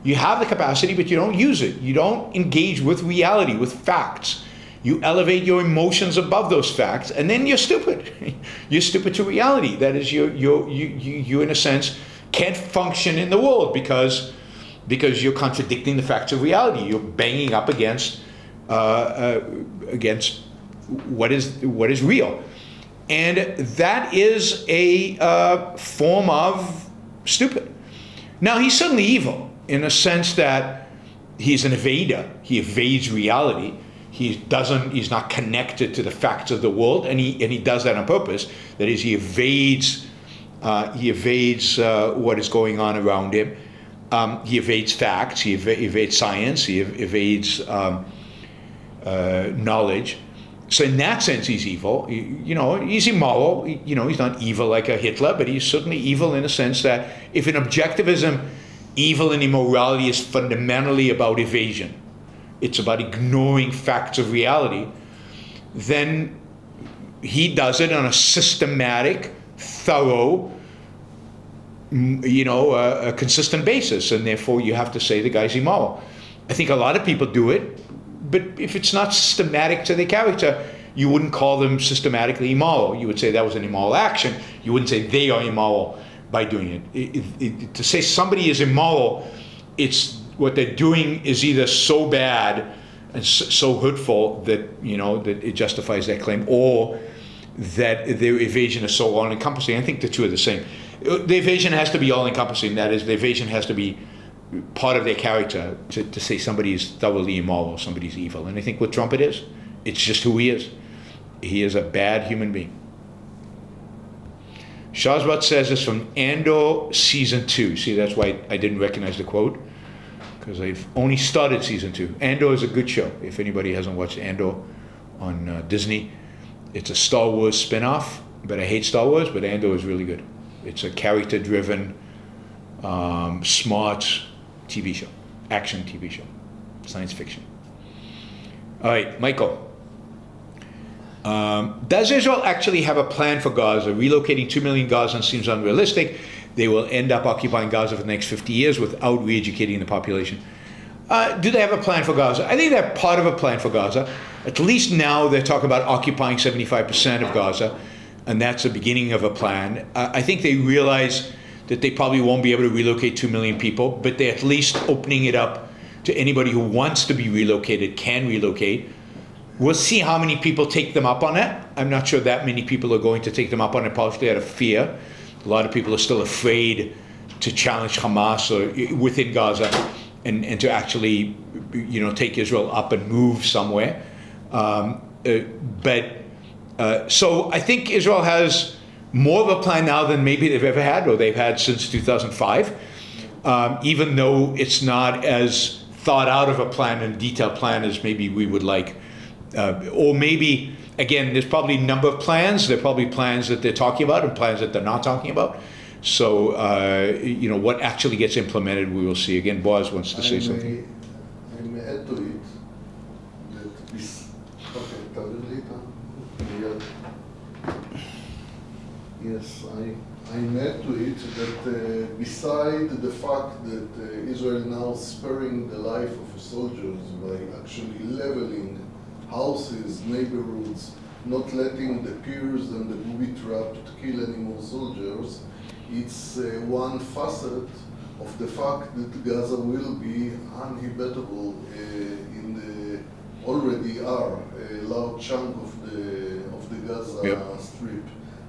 You have the capacity, but you don't use it. You don't engage with reality, with facts. You elevate your emotions above those facts, and then you're stupid. You're stupid to reality. That is, you in a sense can't function in the world because you're contradicting the facts of reality. You're banging up against what is real, and that is a form of stupid. Now, he's certainly evil in a sense that he's an evader. He evades reality. he's not connected to the facts of the world, and he does that on purpose. That is, he evades what is going on around him. He evades facts, he evades science, he evades knowledge. So in that sense, he's evil. He's immoral. He's not evil like a Hitler, but he's certainly evil in a sense that if in objectivism, evil and immorality is fundamentally about evasion, it's about ignoring facts of reality, then he does it on a systematic, thorough, a consistent basis, and therefore you have to say the guy's immoral. I think a lot of people do it, but if it's not systematic to their character, you wouldn't call them systematically immoral. You would say that was an immoral action. You wouldn't say they are immoral by doing it. To say somebody is immoral, it's what they're doing is either so bad and so hurtful that that it justifies that claim, or that their evasion is so all-encompassing. I think the two are the same. The evasion has to be all-encompassing. That is, the evasion has to be part of their character to say somebody is thoroughly immoral, somebody's evil. And I think with Trump it is. It's just who he is. He is a bad human being. Shazbat says this from Andor Season 2. See, that's why I didn't recognize the quote, because I've only started Season 2. Andor is a good show. If anybody hasn't watched Andor on Disney, it's a Star Wars spin-off, but I hate Star Wars, but Andor is really good. It's a character-driven, smart TV show, action TV show, science fiction. All right, Michael. Does Israel actually have a plan for Gaza? Relocating 2 million Gazans seems unrealistic. They will end up occupying Gaza for the next 50 years without re-educating the population. Do they have a plan for Gaza? I think they're part of a plan for Gaza. At least now they're talking about occupying 75% of Gaza, and that's the beginning of a plan. I think they realize that they probably won't be able to relocate 2 million people, but they're at least opening it up to anybody who wants to be relocated can relocate. We'll see how many people take them up on it. I'm not sure that many people are going to take them up on it, partially out of fear. A lot of people are still afraid to challenge Hamas or within Gaza and to actually, take Israel up and move somewhere. So I think Israel has more of a plan now than maybe they've ever had, or they've had since 2005, even though it's not as thought out of a plan and detailed plan as maybe we would like. Or maybe, again, there's probably a number of plans. There are probably plans that they're talking about and plans that they're not talking about. So, what actually gets implemented, we will see. Again, Boaz wants to say something. I may add to it that this... Okay, tell you later. Yes, I may add to it that beside the fact that Israel now sparing the life of soldiers by actually leveling houses, neighborhoods, not letting the peers and the booby-trapped kill any more soldiers, it's one facet of the fact that Gaza will be uninhabitable in the already are a large chunk of the Gaza Strip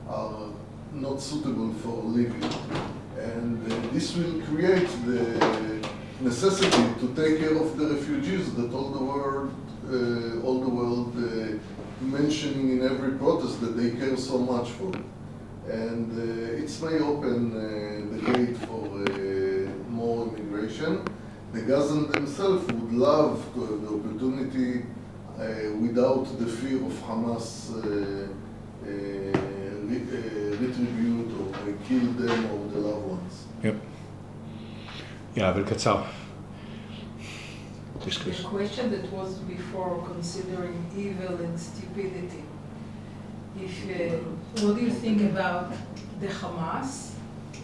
are not suitable for living, and this will create the necessity to take care of the refugees that all the world mentioning in every protest that they care so much for. And it may open the gate for more immigration. The Gazans themselves would love to have the opportunity without the fear of Hamas retribute or kill them or the loved ones. Yep. Yeah, but קצר. The question that was before, considering evil and stupidity. What do you think about the Hamas?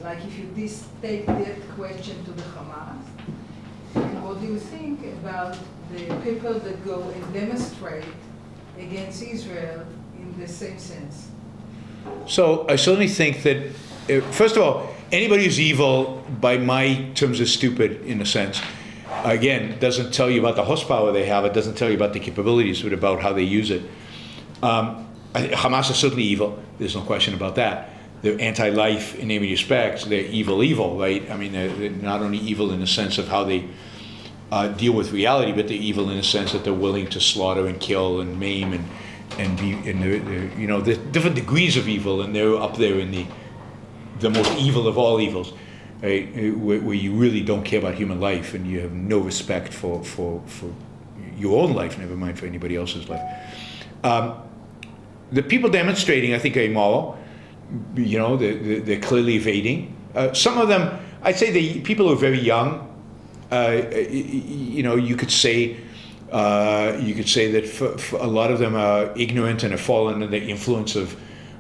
Like if you take that question to the Hamas, and what do you think about the people that go and demonstrate against Israel in the same sense? So I certainly think that, first of all, anybody who's evil, by my terms, is stupid in a sense. Again, it doesn't tell you about the horsepower they have, it doesn't tell you about the capabilities, but about how they use it. Hamas is certainly evil, there's no question about that. They're anti-life in many respects, they're evil, right? I mean, they're not only evil in the sense of how they deal with reality, but they're evil in the sense that they're willing to slaughter and kill and maim and be, and there's different degrees of evil, and they're up there in the most evil of all evils, right? Where you really don't care about human life and you have no respect for your own life, never mind for anybody else's life. The people demonstrating, I think, are immoral. They're clearly evading. Some of them, I'd say the people who are very young, you could say that for a lot of them are ignorant and have fallen under the influence of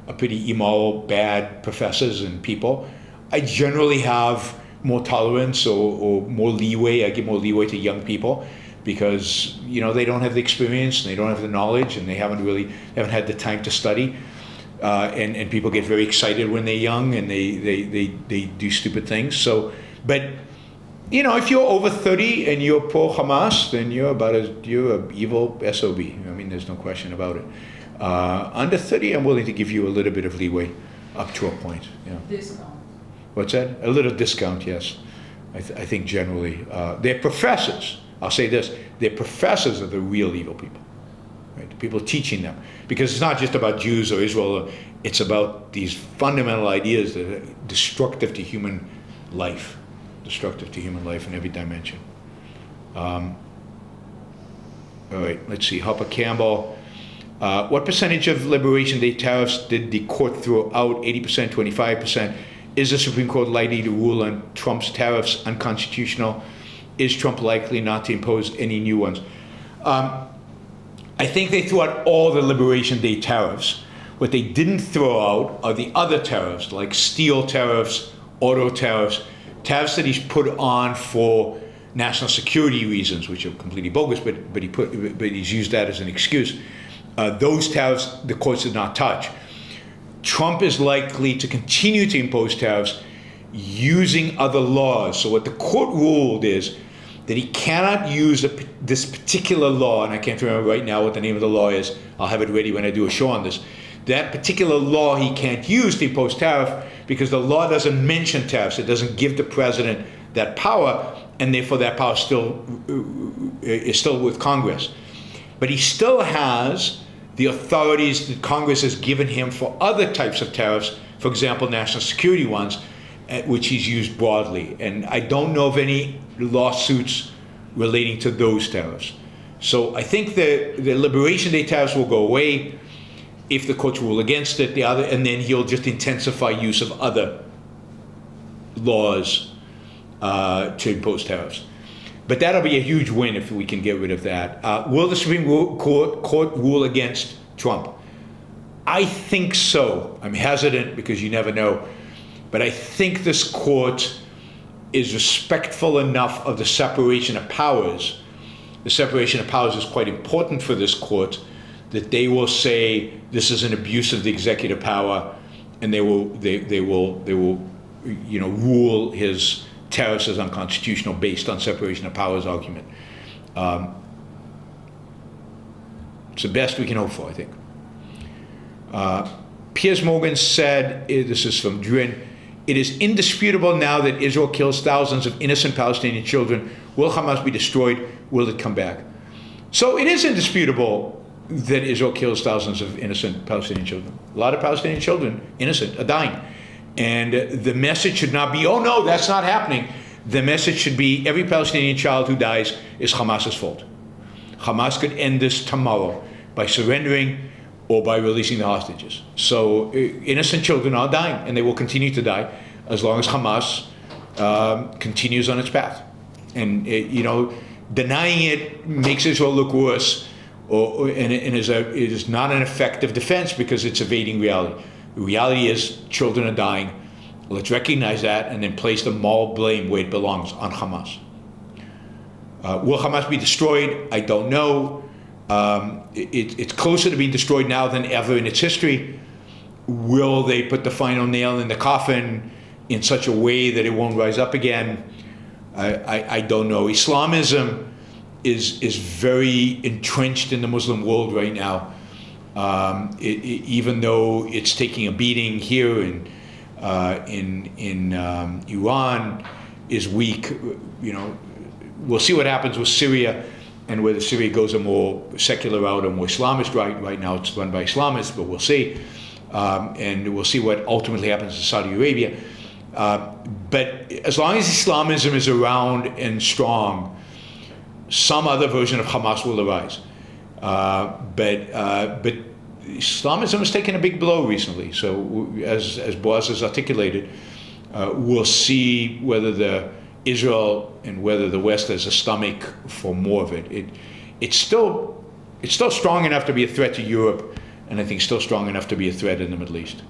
a pretty immoral, bad professors and people. I generally have more tolerance or more leeway. I give more leeway to young people because they don't have the experience and they don't have the knowledge and they haven't had the time to study. And people get very excited when they're young and they do stupid things. So, but if you're over 30 and you're pro-Hamas, then you're an evil SOB. I mean, there's no question about it. Under 30, I'm willing to give you a little bit of leeway up to a point. Yeah. Discount. What's that? A little discount, yes. I think generally. They're professors. I'll say this. They're professors of the real evil people. Right? The people teaching them. Because it's not just about Jews or Israel. It's about these fundamental ideas that are destructive to human life. Destructive to human life in every dimension. All right, let's see. Harper Campbell. What percentage of Liberation Day tariffs did the court throw out? 80%, 25%. Is the Supreme Court likely to rule on Trump's tariffs unconstitutional? Is Trump likely not to impose any new ones? I think they threw out all the Liberation Day tariffs. What they didn't throw out are the other tariffs, like steel tariffs, auto tariffs, tariffs that he's put on for national security reasons, which are completely bogus, but he's used that as an excuse. Those tariffs the courts did not touch. Trump is likely to continue to impose tariffs using other laws. So what the court ruled is that he cannot use this particular law, and I can't remember right now what the name of the law is. I'll have it ready when I do a show on this. That particular law he can't use to impose tariff because the law doesn't mention tariffs. It doesn't give the president that power, and therefore that power is still with Congress. But he still has the authorities that Congress has given him for other types of tariffs, for example, national security ones, which he's used broadly. And I don't know of any lawsuits relating to those tariffs. So I think the Liberation Day tariffs will go away if the courts rule against it, and then he'll just intensify use of other laws to impose tariffs. But that'll be a huge win if we can get rid of that. Will the Supreme Court rule against Trump? I think so. I'm hesitant because you never know. But I think this court is respectful enough of the separation of powers. The separation of powers is quite important for this court, that they will say this is an abuse of the executive power, and they will rule his tariffs as unconstitutional based on separation of powers argument. It's the best we can hope for, I think. Piers Morgan said, this is from Drin, it is indisputable now that Israel kills thousands of innocent Palestinian children. Will Hamas be destroyed? Will it come back? So it is indisputable that Israel kills thousands of innocent Palestinian children. A lot of Palestinian children, innocent, are dying. And the message should not be, oh no, that's not happening. The message should be, every Palestinian child who dies is Hamas's fault. Hamas could end this tomorrow by surrendering or by releasing the hostages. So innocent children are dying, and they will continue to die as long as Hamas continues on its path. And denying it makes Israel look worse, and it is not an effective defense because it's evading reality. The reality is children are dying. Let's recognize that and then place the moral blame where it belongs, on Hamas. Will Hamas be destroyed? I don't know. It's closer to being destroyed now than ever in its history. Will they put the final nail in the coffin in such a way that it won't rise up again? I don't know. Islamism is very entrenched in the Muslim world right now. Even though it's taking a beating here in Iran is weak, we'll see what happens with Syria and whether Syria goes a more secular route or more Islamist route. Right now it's run by Islamists, but we'll see. And we'll see what ultimately happens in Saudi Arabia. But as long as Islamism is around and strong, some other version of Hamas will arise. But Islamism has taken a big blow recently. So as Boaz has articulated, we'll see whether Israel and whether the West has a stomach for more of it. It's still strong enough to be a threat to Europe, and I think still strong enough to be a threat in the Middle East.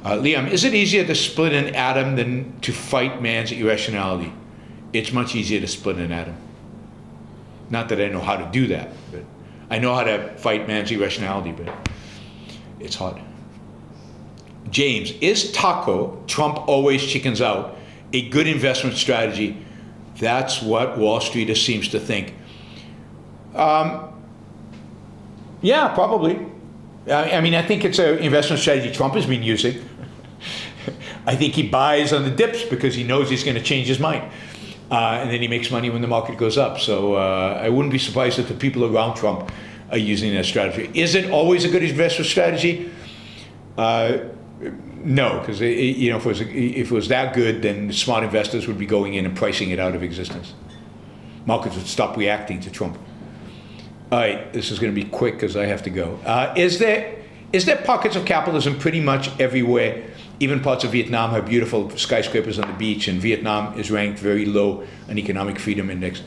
Liam, is it easier to split an atom than to fight man's irrationality? It's much easier to split an atom. Not that I know how to do that, but I know how to fight man's irrationality, but it's hard. James, is taco, Trump always chickens out, a good investment strategy? That's what Wall Street seems to think. Yeah, probably. I mean, I think it's an investment strategy Trump has been using. I think he buys on the dips because he knows he's going to change his mind. And then he makes money when the market goes up. So I wouldn't be surprised if the people around Trump are using that strategy. Is it always a good investment strategy? No, because if it was that good, then smart investors would be going in and pricing it out of existence. Markets would stop reacting to Trump. All right, this is going to be quick because I have to go. Is there pockets of capitalism? Pretty much everywhere. Even parts of Vietnam have beautiful skyscrapers on the beach, and Vietnam is ranked very low on economic freedom index.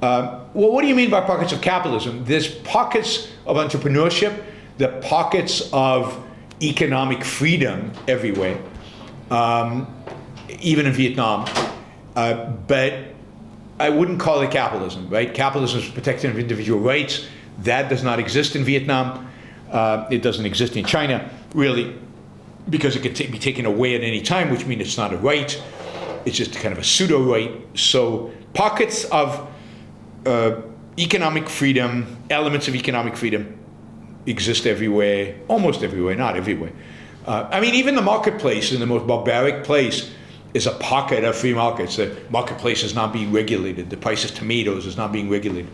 Well, what do you mean by pockets of capitalism? There's pockets of entrepreneurship, the pockets of economic freedom everywhere, even in Vietnam. But I wouldn't call it capitalism, right? Capitalism is protection of individual rights. That does not exist in Vietnam. It doesn't exist in China, really, because it can be taken away at any time, which means it's not a right. It's just kind of a pseudo right. So pockets of economic freedom, elements of economic freedom exist everywhere, almost everywhere, not everywhere. I mean, even the marketplace, in the most barbaric place, is a pocket of free markets. The marketplace is not being regulated. The price of tomatoes is not being regulated.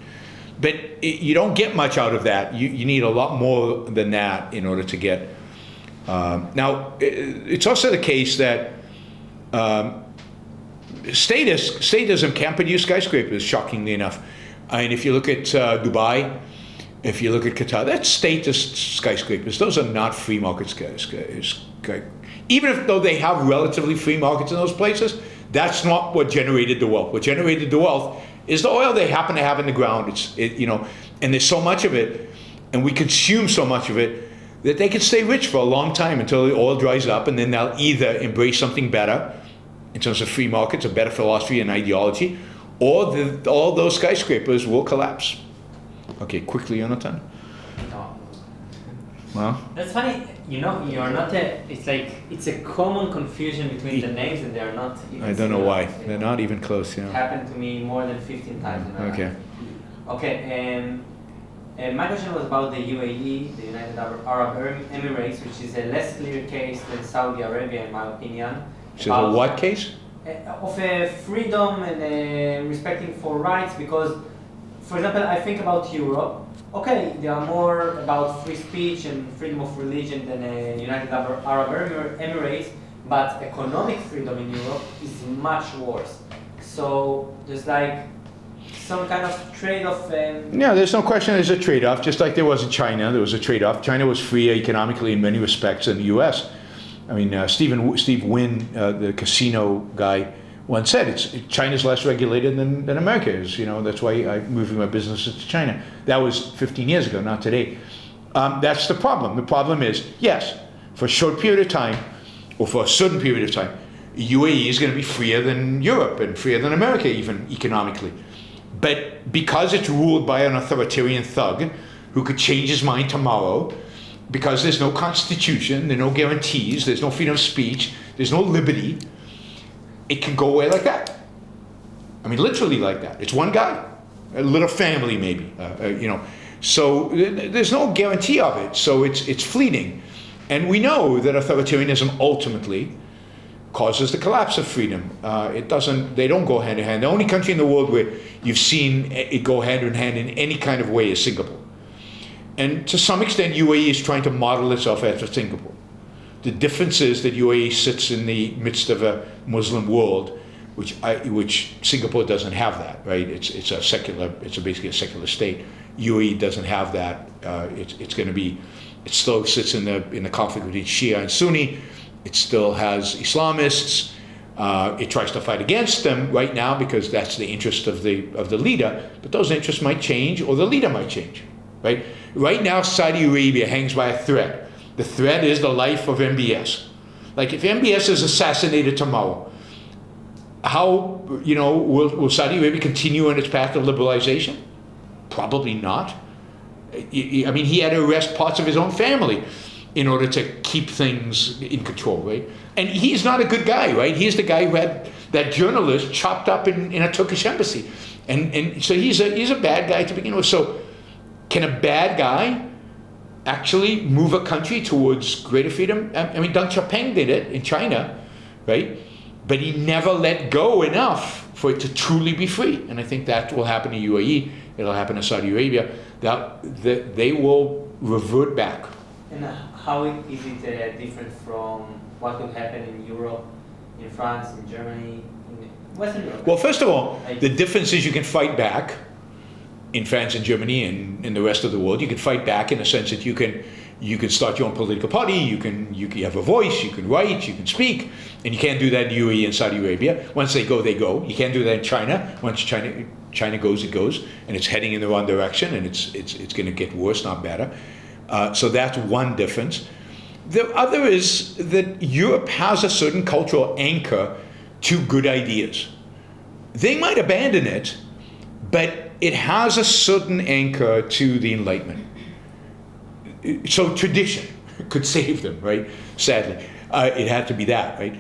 But you don't get much out of that. You need a lot more than that in order to get. Now, it's also the case that statism can produce skyscrapers, shockingly enough. And if you look at Dubai, if you look at Qatar, that's statist skyscrapers. Those are not free market skyscrapers. Even though they have relatively free markets in those places, that's not what generated the wealth. What generated the wealth is the oil they happen to have in the ground. And there's so much of it, and we consume so much of it, that they can stay rich for a long time until the oil dries up, and then they'll either embrace something better in terms of free markets, a better philosophy and ideology, or all those skyscrapers will collapse. Okay, quickly, Jonathan. Well, that's funny. You're not it's a common confusion between the names, and they're not even I don't know why. They're not even close, It happened to me more than 15 times in my life. Okay, my question was about the UAE, the United Arab Emirates, which is a less clear case than Saudi Arabia, in my opinion. Which is a what case? Of freedom and respecting for rights, because, for example, I think about Europe. Okay, they are more about free speech and freedom of religion than United Arab Emirates, but economic freedom in Europe is much worse. So there's some kind of trade-off. Yeah, there's no question there's a trade-off, just like there was in China. There was a trade-off. China was freer economically in many respects than the U.S. I mean, Steve Wynn, the casino guy, once said China's less regulated than America is. That's why I'm moving my businesses to China. That was 15 years ago, not today. That's the problem. The problem is, yes, for a short period of time, or for a certain period of time, UAE is going to be freer than Europe and freer than America, even economically. But because it's ruled by an authoritarian thug who could change his mind tomorrow, because there's no constitution, there are no guarantees, there's no freedom of speech, there's no liberty, it can go away like that. I mean, literally like that. It's one guy, a little family maybe, So there's no guarantee of it, so it's fleeting. And we know that authoritarianism ultimately causes the collapse of freedom. They don't go hand in hand. The only country in the world where you've seen it go hand in hand in any kind of way is Singapore. And to some extent, UAE is trying to model itself after Singapore. The difference is that UAE sits in the midst of a Muslim world, which Singapore doesn't have that, right? It's basically a secular state. UAE doesn't have that. It still sits in the conflict between Shia and Sunni. It still has Islamists. It tries to fight against them right now because that's the interest of the leader. But those interests might change, or the leader might change, right? Right now, Saudi Arabia hangs by a thread. The thread is the life of MBS. Like if MBS is assassinated tomorrow, how will Saudi Arabia continue on its path of liberalization? Probably not. I mean, he had to arrest parts of his own family in order to keep things in control, right? And he's not a good guy, right? He's the guy who had that journalist chopped up in a Turkish embassy. And so he's a bad guy to begin with. So can a bad guy actually move a country towards greater freedom? I mean, Deng Xiaoping did it in China, right? But he never let go enough for it to truly be free. And I think that will happen in UAE. It'll happen in Saudi Arabia. That they will revert back. And how is it different from what will happen in Europe, in France, in Germany, in Western Europe? Well, first of all, the difference is you can fight back in France and Germany and in the rest of the world. You can fight back in the sense that you can start your own political party. You have a voice. You can write. You can speak, and you can't do that in UAE and Saudi Arabia. Once they go, they go. You can't do that in China. Once China goes, it goes, and it's heading in the wrong direction, and it's going to get worse, not better. So that's one difference. The other is that Europe has a certain cultural anchor to good ideas. They might abandon it, but it has a certain anchor to the Enlightenment. So tradition could save them, right? Sadly, it had to be that, right?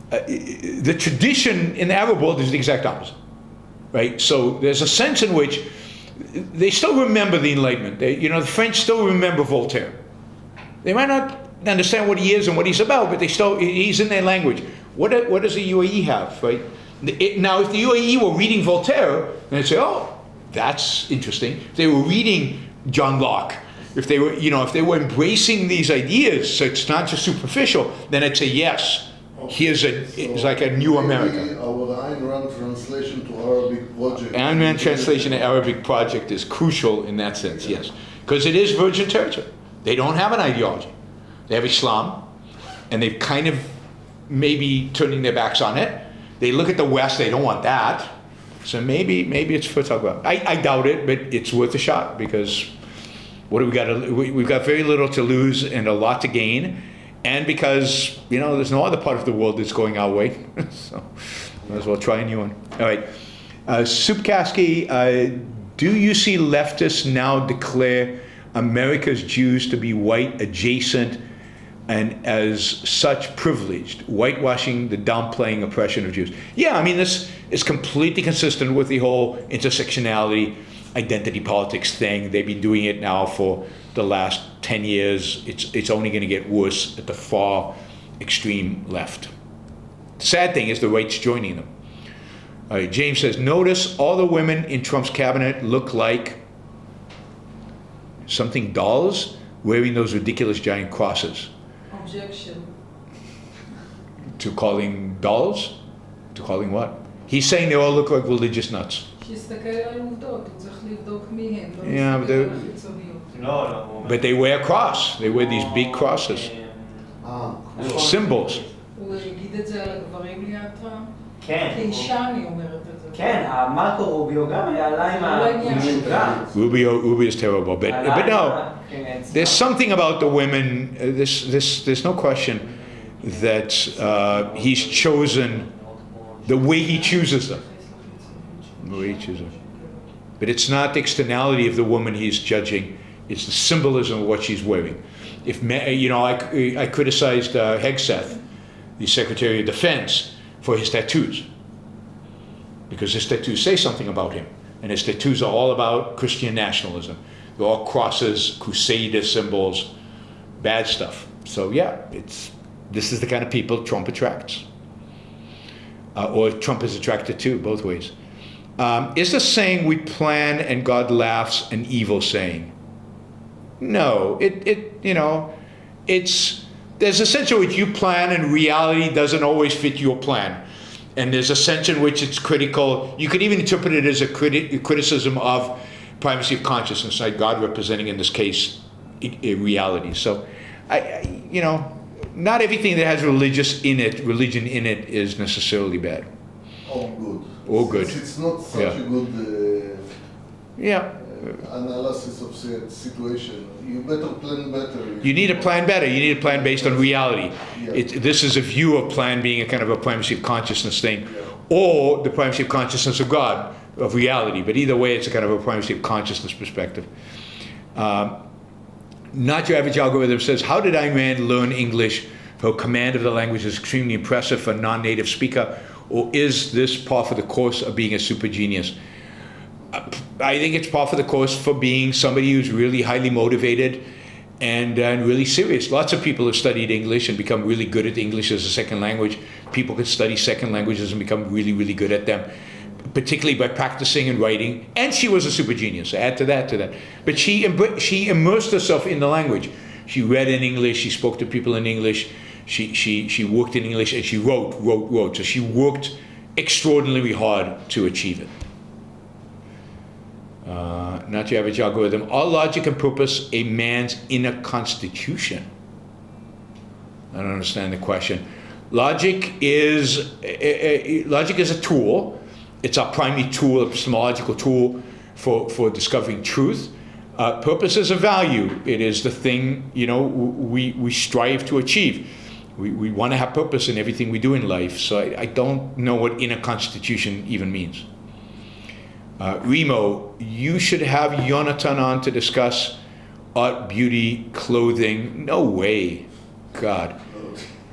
The tradition in the Arab world is the exact opposite, right? So there's a sense in which they still remember the Enlightenment. The French still remember Voltaire. They might not understand what he is and what he's about, but he's in their language. What does the UAE have, right? Now, if the UAE were reading Voltaire, then they'd say, oh, that's interesting. If they were reading John Locke, if they were embracing these ideas, so it's not just superficial, then I'd say, yes, it's like a new America. Our Ayn Rand translation to Arabic project. Ayn Rand translation to Arabic project is crucial in that sense, yes. Because it is virgin territory. They don't have an ideology. They have Islam, and they've kind of maybe turning their backs on it. They look at the West, they don't want that. So maybe it's for talk about. I doubt it, but it's worth a shot because what do we got? We've got very little to lose and a lot to gain, and because there's no other part of the world that's going our way, so might as well try a new one. All right, Supkaski, do you see leftists now declare America's Jews to be white adjacent and as such privileged, whitewashing the downplaying oppression of Jews? Yeah, I mean, this is completely consistent with the whole intersectionality, identity politics thing. They've been doing it now for the last 10 years. It's only going to get worse at the far extreme left. The sad thing is the right's joining them. All right, James says, notice all the women in Trump's cabinet look like something dolls wearing those ridiculous giant crosses. Objection. To calling dolls? To calling what? He's saying they all look like religious nuts. Yeah, but they wear a cross. They wear these big crosses. Symbols. Rubio is terrible, but no, there's something about the women. There's no question that he's chosen the way he chooses them. The way he chooses them. But it's not the externality of the woman he's judging; it's the symbolism of what she's wearing. If I criticized Hegseth, the Secretary of Defense, for his tattoos, because his tattoos say something about him, and his tattoos are all about Christian nationalism. They're all crosses, crusader symbols, bad stuff. So yeah, this is the kind of people Trump attracts. or Trump is attracted to, both ways. Is the saying we plan and God laughs an evil saying? No, there's a sense in which you plan and reality doesn't always fit your plan. And there's a sense in which it's critical. You could even interpret it as a criticism of primacy of consciousness, like God representing in this case reality. So, not everything that has religion in it is necessarily bad. Or good. Or good. It's not such a good analysis of situation. You better plan better. You need a plan better. You need a plan based on reality. Yeah. This is a view of plan being a kind of a primacy of consciousness thing, or the primacy of consciousness of God, of reality. But either way, it's a kind of a primacy of consciousness perspective. Not Your Average Algorithm says, how did Ayn Rand learn English? Her command of the language is extremely impressive for a non-native speaker, or is this part of the course of being a super genius? I think it's part of the course for being somebody who's really highly motivated and really serious. Lots of people have studied English and become really good at English as a second language. People can study second languages and become really, really good at them, particularly by practicing and writing. And she was a super genius, add to that. But she immersed herself in the language. She read in English, she spoke to people in English, she worked in English, and she wrote. So she worked extraordinarily hard to achieve it. Not Your Average Algorithm. Are logic and purpose a man's inner constitution? I don't understand the question. Logic is a tool. It's our primary tool, epistemological tool for discovering truth. Purpose is a value. It is the thing, we strive to achieve. We want to have purpose in everything we do in life. So I don't know what inner constitution even means. Remo, you should have Yonatan on to discuss art, beauty, clothing. No way. God.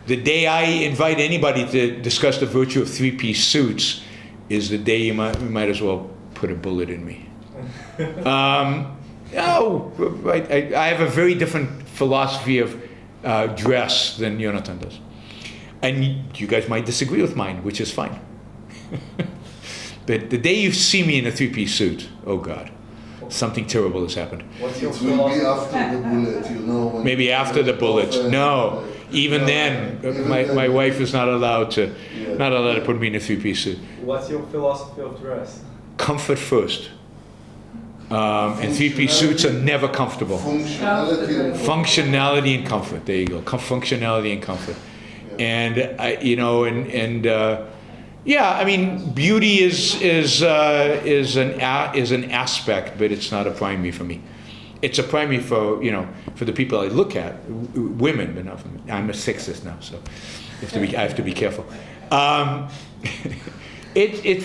The day I invite anybody to discuss the virtue of three-piece suits is the day you might as well put a bullet in me. No, I have a very different philosophy of dress than Yonatan does. And you guys might disagree with mine, which is fine. But the day you see me in a three-piece suit, oh God, something terrible has happened. It will be after the bullet, Maybe after the bullet. No, even then, my wife is not allowed to put me in a three-piece suit. What's your philosophy of dress? Comfort first. And three-piece suits are never comfortable. Functionality and comfort. There you go. Functionality and comfort. And beauty is an aspect, but it's not a primary for me. It's a primary for the people I look at, women, but not for me. I'm a sexist now, so I have to be careful.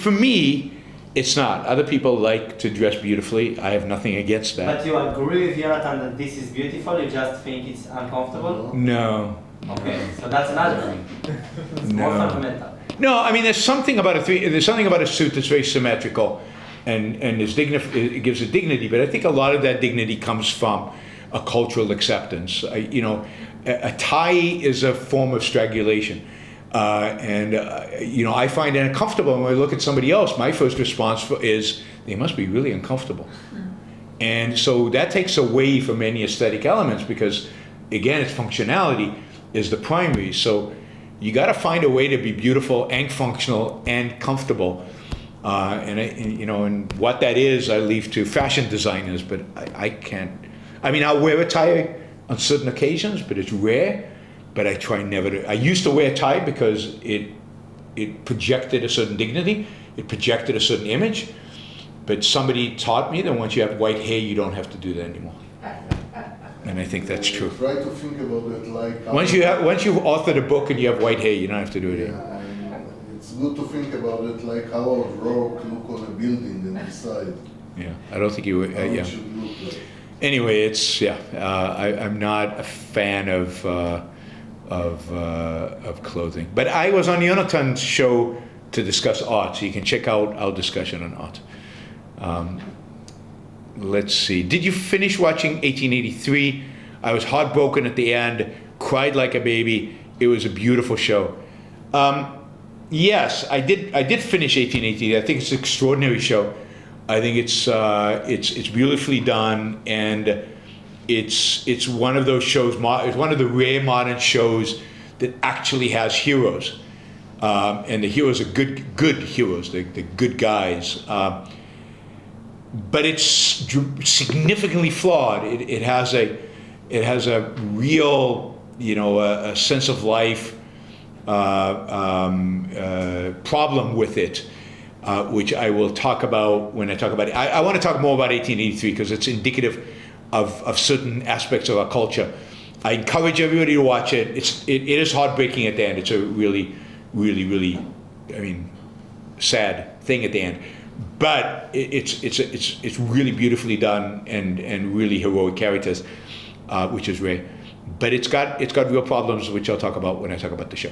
For me, it's not. Other people like to dress beautifully. I have nothing against that. But you agree with Yonatan that this is beautiful? You just think it's uncomfortable? No. Okay, so that's another thing. It's more fundamental. No, I mean there's something about a suit that's very symmetrical, and it gives it dignity. But I think a lot of that dignity comes from a cultural acceptance. A tie is a form of strangulation, I find it uncomfortable. When I look at somebody else, my first response is they must be really uncomfortable, and so that takes away from any aesthetic elements because, again, its functionality is the primary. So you got to find a way to be beautiful and functional and comfortable, and what that is, I leave to fashion designers. But I can't. I mean, I'll wear a tie on certain occasions, but it's rare. But I try never to. I used to wear a tie because it projected a certain dignity, it projected a certain image. But somebody taught me that once you have white hair, you don't have to do that anymore. And I think that's true. Try to think about it like once you've authored a book and you have white hair, you don't have to do it anymore. It's good to think about it like how a rock look on a building and decide. Yeah, I don't think you would. It should look like. Anyway, I'm not a fan of clothing. But I was on Yonatan's show to discuss art, so you can check out our discussion on art. Let's see. Did you finish watching 1883? I was heartbroken at the end, cried like a baby. It was a beautiful show. Yes, I did finish 1818. I think it's an extraordinary show. I think it's beautifully done, and it's one of those shows. It's one of the rare modern shows that actually has heroes, and the heroes are good heroes. They're good guys. But it's significantly flawed. It has a real, a sense of life problem with it, which I will talk about when I talk about it. I want to talk more about 1883 because it's indicative of certain aspects of our culture. I encourage everybody to watch it. It is heartbreaking at the end. It's a really, really, really, sad thing at the end. But it's really beautifully done and really heroic characters, which is rare. But it's got real problems, which I'll talk about when I talk about the show.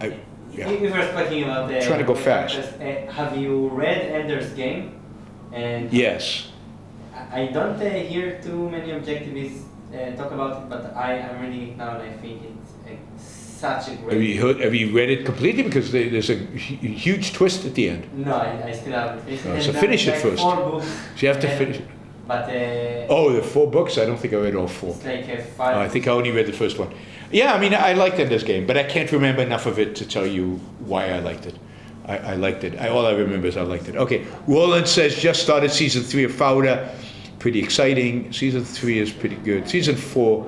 You were speaking about the trying to go fast. Have you read Ender's Game? And yes. I don't hear too many objectivists talk about it, but I'm reading it now and I think it's such a great. Have you read it completely? Because there's a huge twist at the end. No, I still haven't finished it. So finish it like first. 4 books. So you have to finish it. But the 4 books? I don't think I read all 4. It's like 5. I think I only read the first one. Yeah, I liked Ender's Game, but I can't remember enough of it to tell you why I liked it. I liked it. All I remember is I liked it. Okay, Roland says, just started season 3 of Fauda. Pretty exciting. Season 3 is pretty good. Season 4,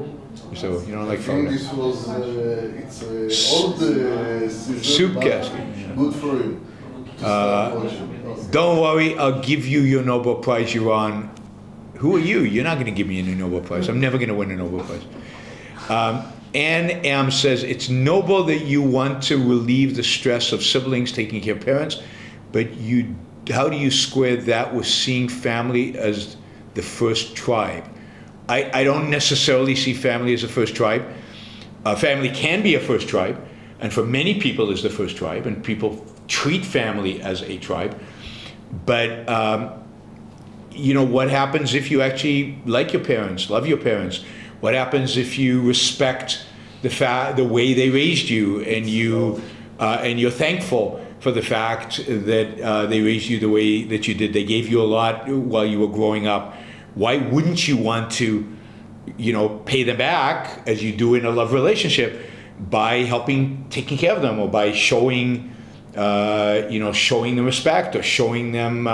so you don't like Fauda. This was, it's old season, Soup but casket. good for you. Don't worry, I'll give you your Nobel Prize, Yaron. Who are you? You're not going to give me any Nobel Prize. I'm never going to win a Nobel Prize. Ann M says, it's noble that you want to relieve the stress of siblings taking care of parents, but how do you square that with seeing family as the first tribe? I don't necessarily see family as the first tribe. Family can be a first tribe, and for many people is the first tribe, and people treat family as a tribe. But what happens if you actually like your parents, love your parents? What happens if you respect the way they raised you, and you're thankful for the fact that they raised you the way that you did? They gave you a lot while you were growing up. Why wouldn't you want to, pay them back as you do in a love relationship by taking care of them, or by showing them respect, or showing them,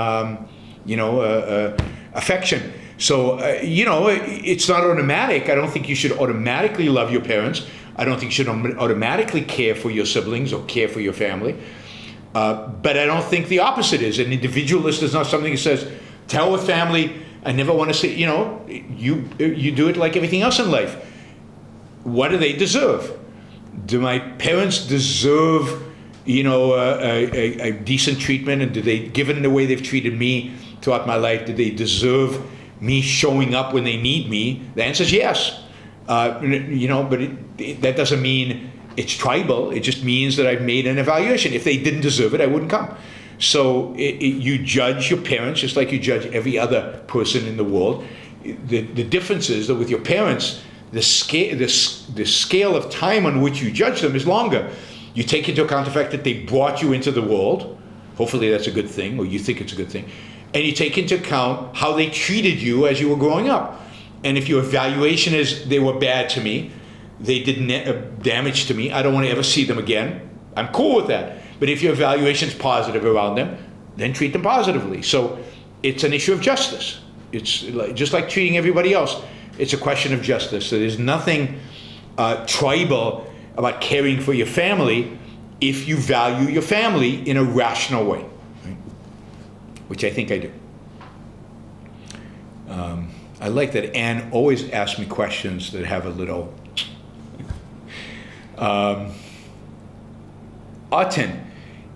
affection. So, it's not automatic. I don't think you should automatically love your parents. I don't think you should automatically care for your siblings or care for your family. But I don't think the opposite is. An individualist is not something that says, tell a family, I never want to see, you do it like everything else in life. What do they deserve? Do my parents deserve, a decent treatment? And do they, given the way they've treated me throughout my life, do they deserve me showing up when they need me? The answer is yes. But that doesn't mean it's tribal. It just means that I've made an evaluation. If they didn't deserve it, I wouldn't come. So you judge your parents just like you judge every other person in the world. The difference is that with your parents, the scale of time on which you judge them is longer. You take into account the fact that they brought you into the world. Hopefully that's a good thing, or you think it's a good thing. And you take into account how they treated you as you were growing up. And if your evaluation is they were bad to me, they did damage to me, I don't want to ever see them again, I'm cool with that. But if your evaluation is positive around them, then treat them positively. So it's an issue of justice. It's just like treating everybody else. It's a question of justice. So there's nothing tribal about caring for your family if you value your family in a rational way, right? Which I think I do. I like that Anne always asks me questions that have a little... Aten,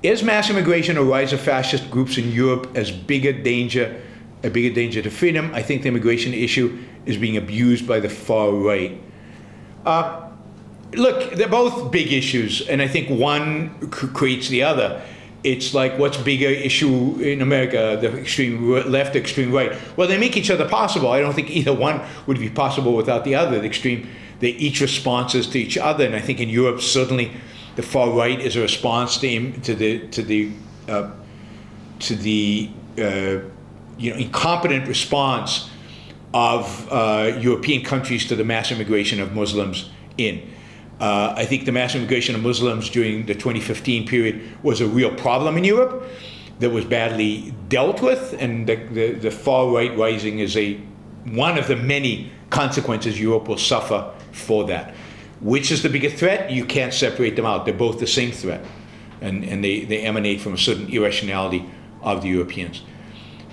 is mass immigration or rise of fascist groups in Europe a bigger danger to freedom? I think the immigration issue is being abused by the far right. Look, they're both big issues, and I think one creates the other. It's like, what's bigger issue in America, the extreme left, extreme right? Well, they make each other possible. I don't think either one would be possible without the other. They're each responses to each other, and I think in Europe, certainly, the far right is a response to the incompetent response of European countries to the mass immigration of Muslims in. I think the mass immigration of Muslims during the 2015 period was a real problem in Europe that was badly dealt with, and the far right rising is one of the many consequences Europe will suffer for that. Which is the bigger threat? You can't separate them out. They're both the same threat, and they emanate from a certain irrationality of the Europeans.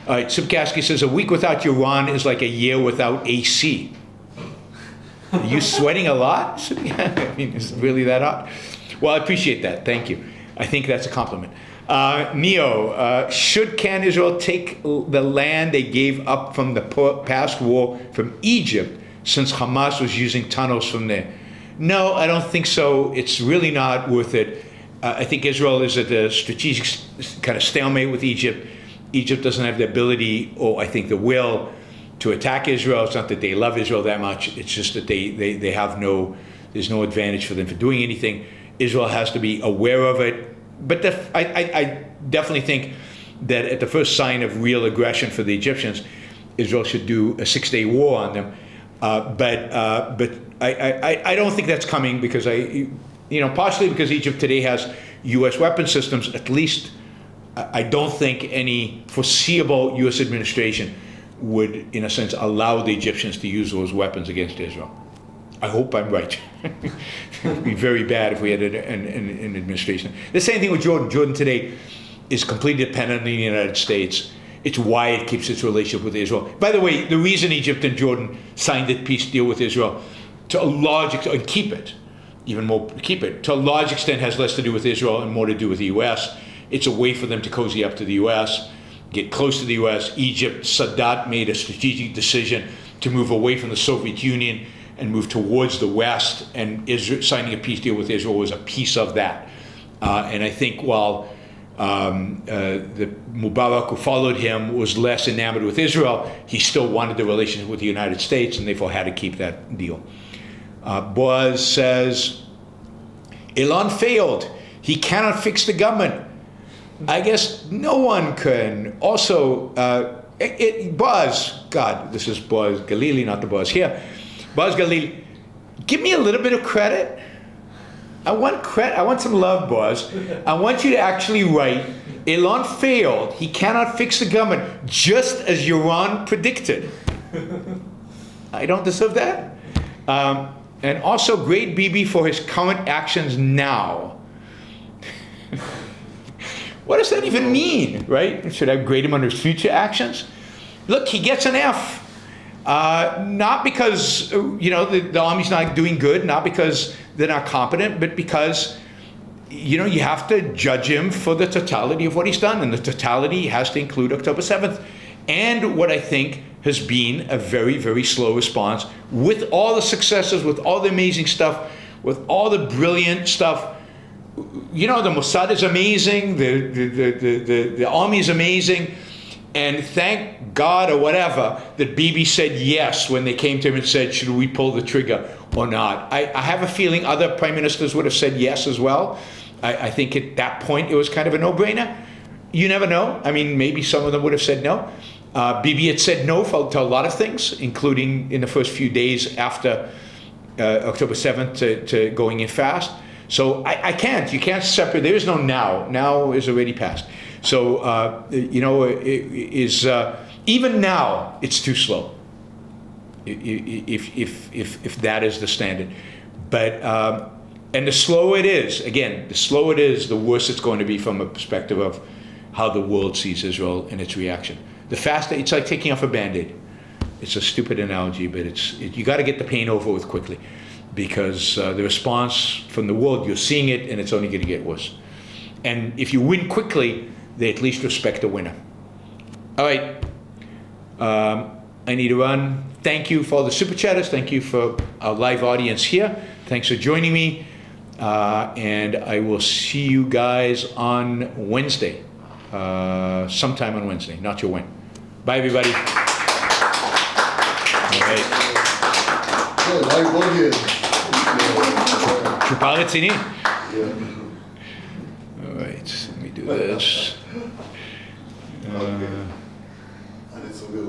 All right, Subkaski says, a week without Yaron is like a year without AC. Are you sweating a lot? I mean, is it really that hot? Well, I appreciate that. Thank you. I think that's a compliment. Neo, can Israel take the land they gave up from the past war from Egypt since Hamas was using tunnels from there? No, I don't think so. It's really not worth it. I think Israel is at a strategic kind of stalemate with Egypt. Egypt doesn't have the ability, or I think the will, to attack Israel. It's not that they love Israel that much. It's just that they have there's no advantage for them for doing anything. Israel has to be aware of it. But I definitely think that at the first sign of real aggression for the Egyptians, Israel should do a 6-day war on them. But I don't think that's coming because partially because Egypt today has U.S. weapon systems. At least I don't think any foreseeable U.S. administration would, in a sense, allow the Egyptians to use those weapons against Israel. I hope I'm right. It would be very bad if we had an administration. The same thing with Jordan. Jordan today is completely dependent on the United States. It's why it keeps its relationship with Israel. By the way, the reason Egypt and Jordan signed a peace deal with Israel, to a large extent, and keep it, to a large extent has less to do with Israel and more to do with the U.S. It's a way for them to cozy up to the U.S., get close to the U.S. Egypt, Sadat made a strategic decision to move away from the Soviet Union and move towards the West, and signing a peace deal with Israel was a piece of that. And I think while the Mubarak who followed him was less enamored with Israel, he still wanted the relationship with the United States and therefore had to keep that deal. Boaz says, Elon failed. He cannot fix the government. I guess no one can. Also, Boaz, God, this is Boaz Galili, not the Boaz here. Boaz Galili, give me a little bit of credit. I want credit. I want some love, Boaz. I want you to actually write, Elon failed. He cannot fix the government, just as Yaron predicted. I don't deserve that. And also grade Bibi for his current actions now. What does that even mean, right? Should I grade him on his future actions? Look, he gets an F. Not because, the army's not doing good, not because they're not competent, but because, you have to judge him for the totality of what he's done. And the totality has to include October 7th. And what I think has been a very, very slow response with all the successes, with all the amazing stuff, with all the brilliant stuff. The Mossad is amazing, the army is amazing, and thank God or whatever that Bibi said yes when they came to him and said, should we pull the trigger or not? I have a feeling other prime ministers would have said yes as well. I think at that point it was kind of a no-brainer. You never know. I mean, maybe some of them would have said no. Bibi had said no to a lot of things, including in the first few days after October 7th to going in fast. So you can't separate, there is no now. Now is already past. So, even now, it's too slow, if that is the standard. But, and the slower it is, the worse it's going to be from a perspective of how the world sees Israel and its reaction. The faster, it's like taking off a Band-Aid. It's a stupid analogy, but you got to get the pain over with quickly. Because the response from the world, you're seeing it, and it's only going to get worse. And if you win quickly, they at least respect the winner. All right. I need to run. Thank you for all the super chatters. Thank you for our live audience here. Thanks for joining me. And I will see you guys on Wednesday. Sometime on Wednesday. Not sure when. Bye, everybody. All right. Live audience. תשובה רצינית. All right, let me do this. אני סוגר אותו.